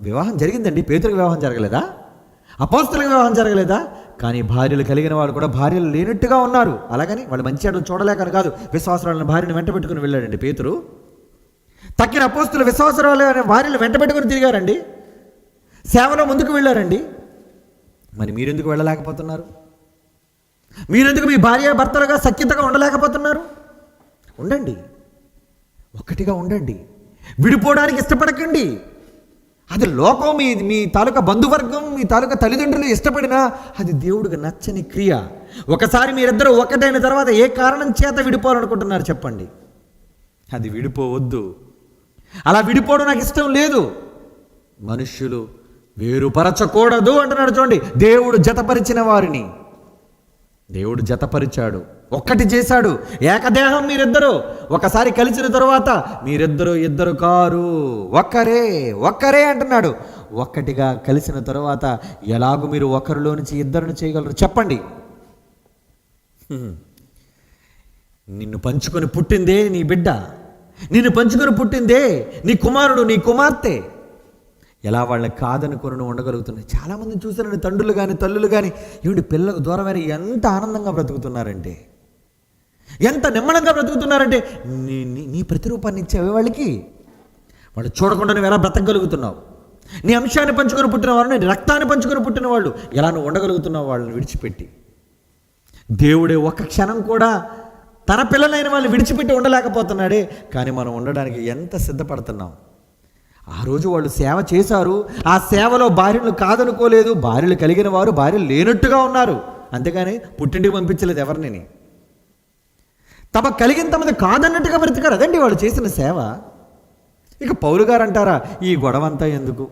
వివాహం జరిగిందండి, పేతురుకి వివాహం జరగలేదా? అపోస్తలులకు వివాహం జరగలేదా? కానీ భార్యలు కలిగిన వాళ్ళు కూడా భార్యలు లేనట్టుగా ఉన్నారు. అలాగని వాళ్ళు మంచి ఆటలు చూడలేకని కాదు, విశ్వాసరాలను భార్యను వెంట పెట్టుకుని వెళ్ళాడండి పేతురు. తక్కిన అపోస్తలు విశ్వాసరాలు భార్యలు వెంట పెట్టుకుని తిరిగారండి, సేవలో ముందుకు వెళ్ళారండి. మరి మీరెందుకు వెళ్ళలేకపోతున్నారు? మీరెందుకు మీ భార్య భర్తలుగా సఖ్యతగా ఉండలేకపోతున్నారు? ఉండండి, ఒక్కటిగా ఉండండి. విడిపోవడానికి ఇష్టపడకండి. అది లోకం, మీ తాలూకా బంధువర్గం, మీ తాలూకా తల్లిదండ్రులు ఇష్టపడినా అది దేవుడికి నచ్చని క్రియ. ఒకసారి మీరిద్దరూ ఒకటైన తర్వాత ఏ కారణం చేత విడిపోవాలనుకుంటున్నారు చెప్పండి? అది విడిపోవద్దు. అలా విడిపోవడం నాకు ఇష్టం లేదు. మనుష్యులు వేరుపరచకూడదు అంటున్నాడు. చూడండి, దేవుడు జతపరిచిన వారిని దేవుడు జతపరిచాడు, ఒక్కటి చేశాడు. ఏకదేహం మీరిద్దరు. ఒకసారి కలిసిన తరువాత మీరిద్దరు ఇద్దరు కారు, ఒక్కరే అంటున్నాడు. ఒక్కటిగా కలిసిన తరువాత ఎలాగూ మీరు ఒకరిలో నుంచి ఇద్దరిని చేయగలరు చెప్పండి? నిన్ను పంచుకొని పుట్టిందే నీ బిడ్డ, నిన్ను పంచుకొని పుట్టిందే నీ కుమారుడు, నీ కుమార్తె. ఎలా వాళ్ళని కాదనుకొని నువ్వు ఉండగలుగుతున్నాయి? చాలామంది చూసారండి, తండ్రులు కానీ తల్లులు కానీ ఏమిటి పిల్లలకు దూరమైన ఎంత ఆనందంగా బ్రతుకుతున్నారంటే, ఎంత నిమ్మడంగా బ్రతుకుతున్నారంటే, నీ ప్రతిరూపాన్ని ఇచ్చేవే వాళ్ళకి. వాళ్ళు చూడకుండా నువ్వు ఎలా బ్రతకగలుగుతున్నావు? నీ అంశాన్ని పంచుకొని పుట్టిన వాళ్ళు, నీ రక్తాన్ని పంచుకొని పుట్టిన వాళ్ళు ఎలా నువ్వు ఉండగలుగుతున్నావు వాళ్ళని విడిచిపెట్టి? దేవుడే ఒక్క క్షణం కూడా తన పిల్లలైన వాళ్ళని విడిచిపెట్టి ఉండలేకపోతున్నాడే. కానీ మనం ఉండడానికి ఎంత సిద్ధపడుతున్నాం? ఆ రోజు వాళ్ళు సేవ చేశారు, ఆ సేవలో భార్యలు కాదనుకోలేదు. భార్యలు కలిగిన వారు భార్యలు లేనట్టుగా ఉన్నారు, అంతేగాని పుట్టింటికి పంపించలేదు ఎవరిని. తమ కలిగిన తమది కాదన్నట్టుగా బ్రతికారు. అదండి వాళ్ళు చేసిన సేవ. ఇక పౌలు గారు అంటారా, ఈ గొడవ అంతా ఎందుకు,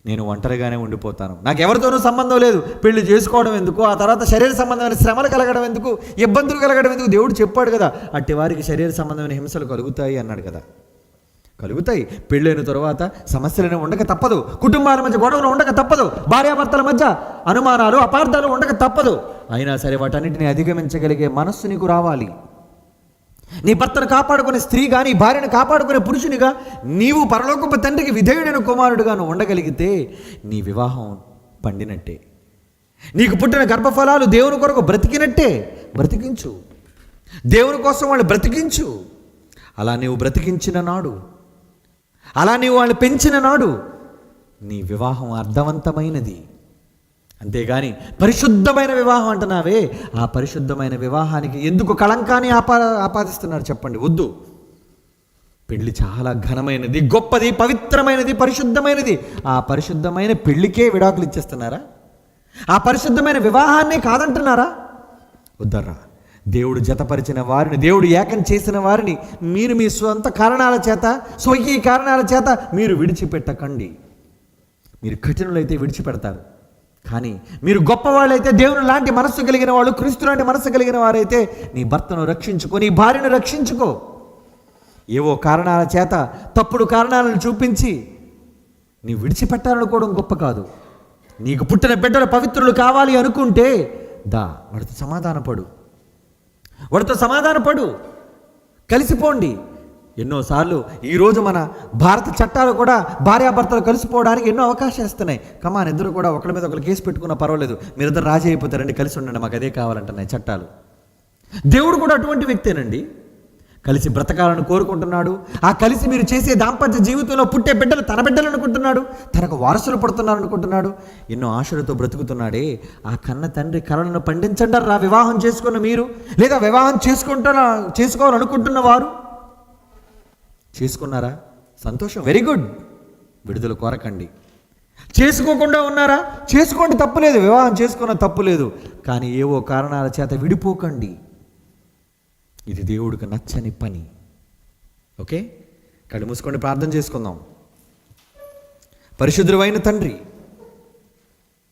నేను ఒంటరిగానే ఉండిపోతాను, నాకు ఎవరితోనూ సంబంధం లేదు, పెళ్లి చేసుకోవడం ఎందుకు, ఆ తర్వాత శరీర సంబంధమైన శ్రమలు కలగడం ఎందుకు, ఇబ్బందులు కలగడం ఎందుకు? దేవుడు చెప్పాడు కదా, అట్టి వారికి శరీర సంబంధమైన హింసలు కలుగుతాయి అన్నాడు కదా. కలుగుతాయి. పెళ్ళైన తర్వాత సమస్యలను ఉండక తప్పదు, కుటుంబాల మధ్య గొడవలు ఉండక తప్పదు, భార్యాభర్తల మధ్య అనుమానాలు అపార్థాలు ఉండక తప్పదు. అయినా సరే వాటన్నిటిని అధిగమించగలిగే మనస్సు నీకు రావాలి. నీ భర్తను కాపాడుకునే స్త్రీగా, నీ భార్యను కాపాడుకునే పురుషునిగా, నీవు పరలోకపు తండ్రికి విధేయుడైన కుమారుడుగా నువ్వు ఉండగలిగితే నీ వివాహం పండినట్టే. నీకు పుట్టిన గర్భఫలాలు దేవుని కొరకు బ్రతికినట్టే. బ్రతికించు, దేవుని కోసం వాళ్ళు బ్రతికించు. అలా నీవు బ్రతికించిన నాడు, అలా నీవు వాళ్ళు పెంచిన నాడు నీ వివాహం అర్థవంతమైనది. అంతేగాని పరిశుద్ధమైన వివాహం అంటున్నావే, ఆ పరిశుద్ధమైన వివాహానికి ఎందుకు కళంకాన్ని ఆపాదిస్తున్నారు చెప్పండి? వద్దు. పెళ్లి చాలా ఘనమైనది, గొప్పది, పవిత్రమైనది, పరిశుద్ధమైనది. ఆ పరిశుద్ధమైన పెళ్లికే విడాకులు ఇచ్చేస్తున్నారా? ఆ పరిశుద్ధమైన వివాహాన్నే కాదంటున్నారా? వద్దర్రా. దేవుడు జతపరిచిన వారిని, దేవుడు ఏకం చేసిన వారిని మీరు మీ స్వంత కారణాల చేత, స్వకీయ కారణాల చేత మీరు విడిచిపెట్టకండి. మీరు కఠినులైతే విడిచిపెడతారు, కానీ మీరు గొప్పవాళ్ళైతే, దేవుని లాంటి మనస్సు కలిగిన వాళ్ళు, క్రీస్తు లాంటి మనస్సు కలిగిన వారైతే నీ భర్తను రక్షించుకో, నీ భార్యను రక్షించుకో. ఏవో కారణాల చేత, తప్పుడు కారణాలను చూపించి నీ విడిచిపెట్టాలనుకోవడం గొప్ప కాదు. నీకు పుట్టిన బిడ్డలు పవిత్రులు కావాలి అనుకుంటే వాడితో సమాధానపడు, కలిసిపోండి. ఎన్నోసార్లు ఈరోజు మన భారత చట్టాలు కూడా భార్యాభర్తలు కలిసిపోవడానికి ఎన్నో అవకాశాలు ఇస్తున్నాయి. కమాన్, ఇద్దరు కూడా ఒకరి మీద ఒకరు కేసు పెట్టుకున్నా పర్వాలేదు, మీరిద్దరు రాజీ అయిపోతారండి, కలిసి ఉండండి, మాకు అదే కావాలంటున్నాయి చట్టాలు. దేవుడు కూడా అటువంటి వ్యక్తేనండి. కలిసి బ్రతకాలను కోరుకుంటున్నాడు. ఆ కలిసి మీరు చేసే దాంపత్య జీవితంలో పుట్టే బిడ్డలు తన బిడ్డలు అనుకుంటున్నాడు, తనకు వారసులు పడుతున్నారు అనుకుంటున్నాడు. ఎన్నో ఆశలతో బ్రతుకుతున్నాడే. ఆ కన్న తండ్రి కలలను పండించండి. వివాహం చేసుకున్న మీరు, లేదా వివాహం చేసుకోవాలనుకుంటున్న వారు చేసుకున్నారా? సంతోషం, వెరీ గుడ్. విడుదల కోరకండి. చేసుకోకుండా ఉన్నారా? చేసుకోండి, తప్పులేదు. వివాహం చేసుకున్న తప్పులేదు. కానీ ఏవో కారణాల చేత విడిపోకండి. ఇది దేవుడికి నచ్చని పని. ఓకే, కళ్ళు మూసుకొని ప్రార్థన చేసుకుందాం. పరిశుద్ధుడైన తండ్రి,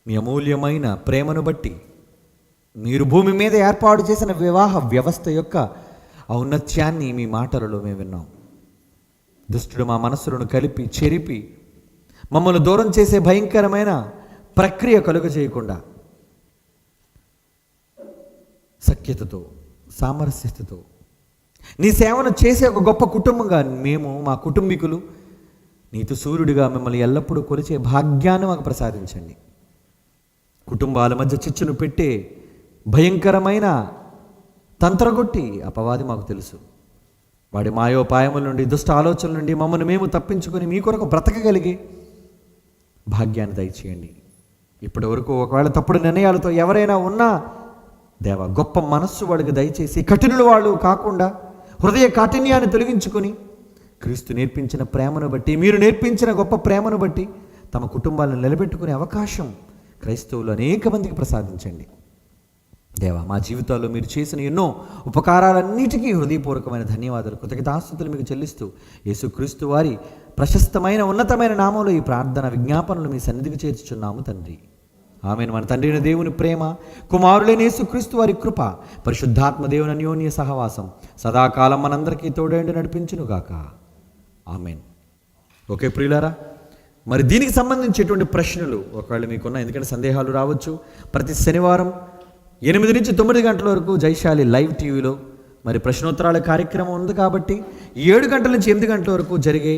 మీ అమూల్యమైన ప్రేమను బట్టి మీరు భూమి మీద ఏర్పాటు చేసిన వివాహ వ్యవస్థ యొక్క ఔన్నత్యాన్ని మీ మాటలలో మేము విన్నాం. దుష్టుడు మా మనస్సులను కలిపి చెరిపి మమ్మల్ని దూరం చేసే భయంకరమైన ప్రక్రియ కలుగ చేయకుండా సఖ్యతతో, సామరస్యతతో నీ సేవను చేసే ఒక గొప్ప కుటుంబంగా మేము, మా కుటుంబీకులు, నీతి సూర్యుడిగా మిమ్మల్ని ఎల్లప్పుడూ కొలిచే భాగ్యాన్ని మాకు ప్రసాదించండి. కుటుంబాల మధ్య చిచ్చును పెట్టే భయంకరమైన తంత్రగొట్టి అపవాది మాకు తెలుసు. వాడి మాయోపాయముల నుండి, దుష్ట ఆలోచనల నుండి మమ్మల్ని మేము తప్పించుకొని మీ కొరకు బ్రతకగలిగే భాగ్యాన్ని దయచేయండి. ఇప్పటి వరకు ఒకవేళ తప్పుడు నిర్ణయాలతో ఎవరైనా ఉన్నా దేవా, గొప్ప మనస్సు వాడికి దయచేసి కఠినులు వాళ్ళు కాకుండా హృదయ కాఠిన్యాన్ని తొలగించుకొని క్రీస్తు నేర్పించిన ప్రేమను బట్టి, మీరు నేర్పించిన గొప్ప ప్రేమను బట్టి తమ కుటుంబాలను నిలబెట్టుకునే అవకాశం క్రైస్తవులు అనేక మందికి ప్రసాదించండి. దేవా, మా జీవితాల్లో మీరు చేసిన ఎన్నో ఉపకారాలన్నిటికీ హృదయపూర్వకమైన ధన్యవాదాలు, కృతజ్ఞతాస్తుతులు మీకు చెల్లిస్తూ యేసుక్రీస్తు వారి ప్రశస్తమైన ఉన్నతమైన నామంలో ఈ ప్రార్థన విజ్ఞాపనలు మీ సన్నిధికి చేర్చుచున్నాము తండ్రి. ఆమేన్. మన తండ్రి అయిన దేవుని ప్రేమ, కుమారుడైన యేసుక్రీస్తు వారి కృప, పరిశుద్ధాత్మ దేవుని అన్యోన్య సహవాసం సదాకాలం మనందరికీ తోడేండి నడిపించునుగాక. ఆమేన్. ఓకే ప్రియులారా, మరి దీనికి సంబంధించేటువంటి ప్రశ్నలు ఒకవేళ మీకున్నా, ఎందుకంటే సందేహాలు రావచ్చు. ప్రతి శనివారం 8 నుంచి 9 గంటల వరకు జైశాలి లైవ్ టీవీలో మరి ప్రశ్నోత్తరాల కార్యక్రమం ఉంది కాబట్టి 7 గంటల నుంచి 8 గంటల వరకు జరిగే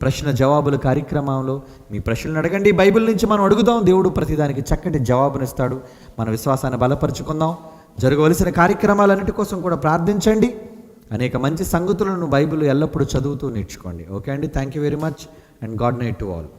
ప్రశ్న జవాబుల కార్యక్రమంలో మీ ప్రశ్నలను అడగండి. బైబిల్ నుంచి మనం అడుగుదాం, దేవుడు ప్రతిదానికి చక్కటి జవాబునిస్తాడు. మన విశ్వాసాన్ని బలపరుచుకుందాం. జరగవలసిన కార్యక్రమాలన్నిటి కోసం కూడా ప్రార్థించండి. అనేక మంచి సంగతులను బైబిల్ ఎల్లప్పుడూ చదువుతూ నేర్చుకోండి. ఓకే అండి, thank you very much and God night to all.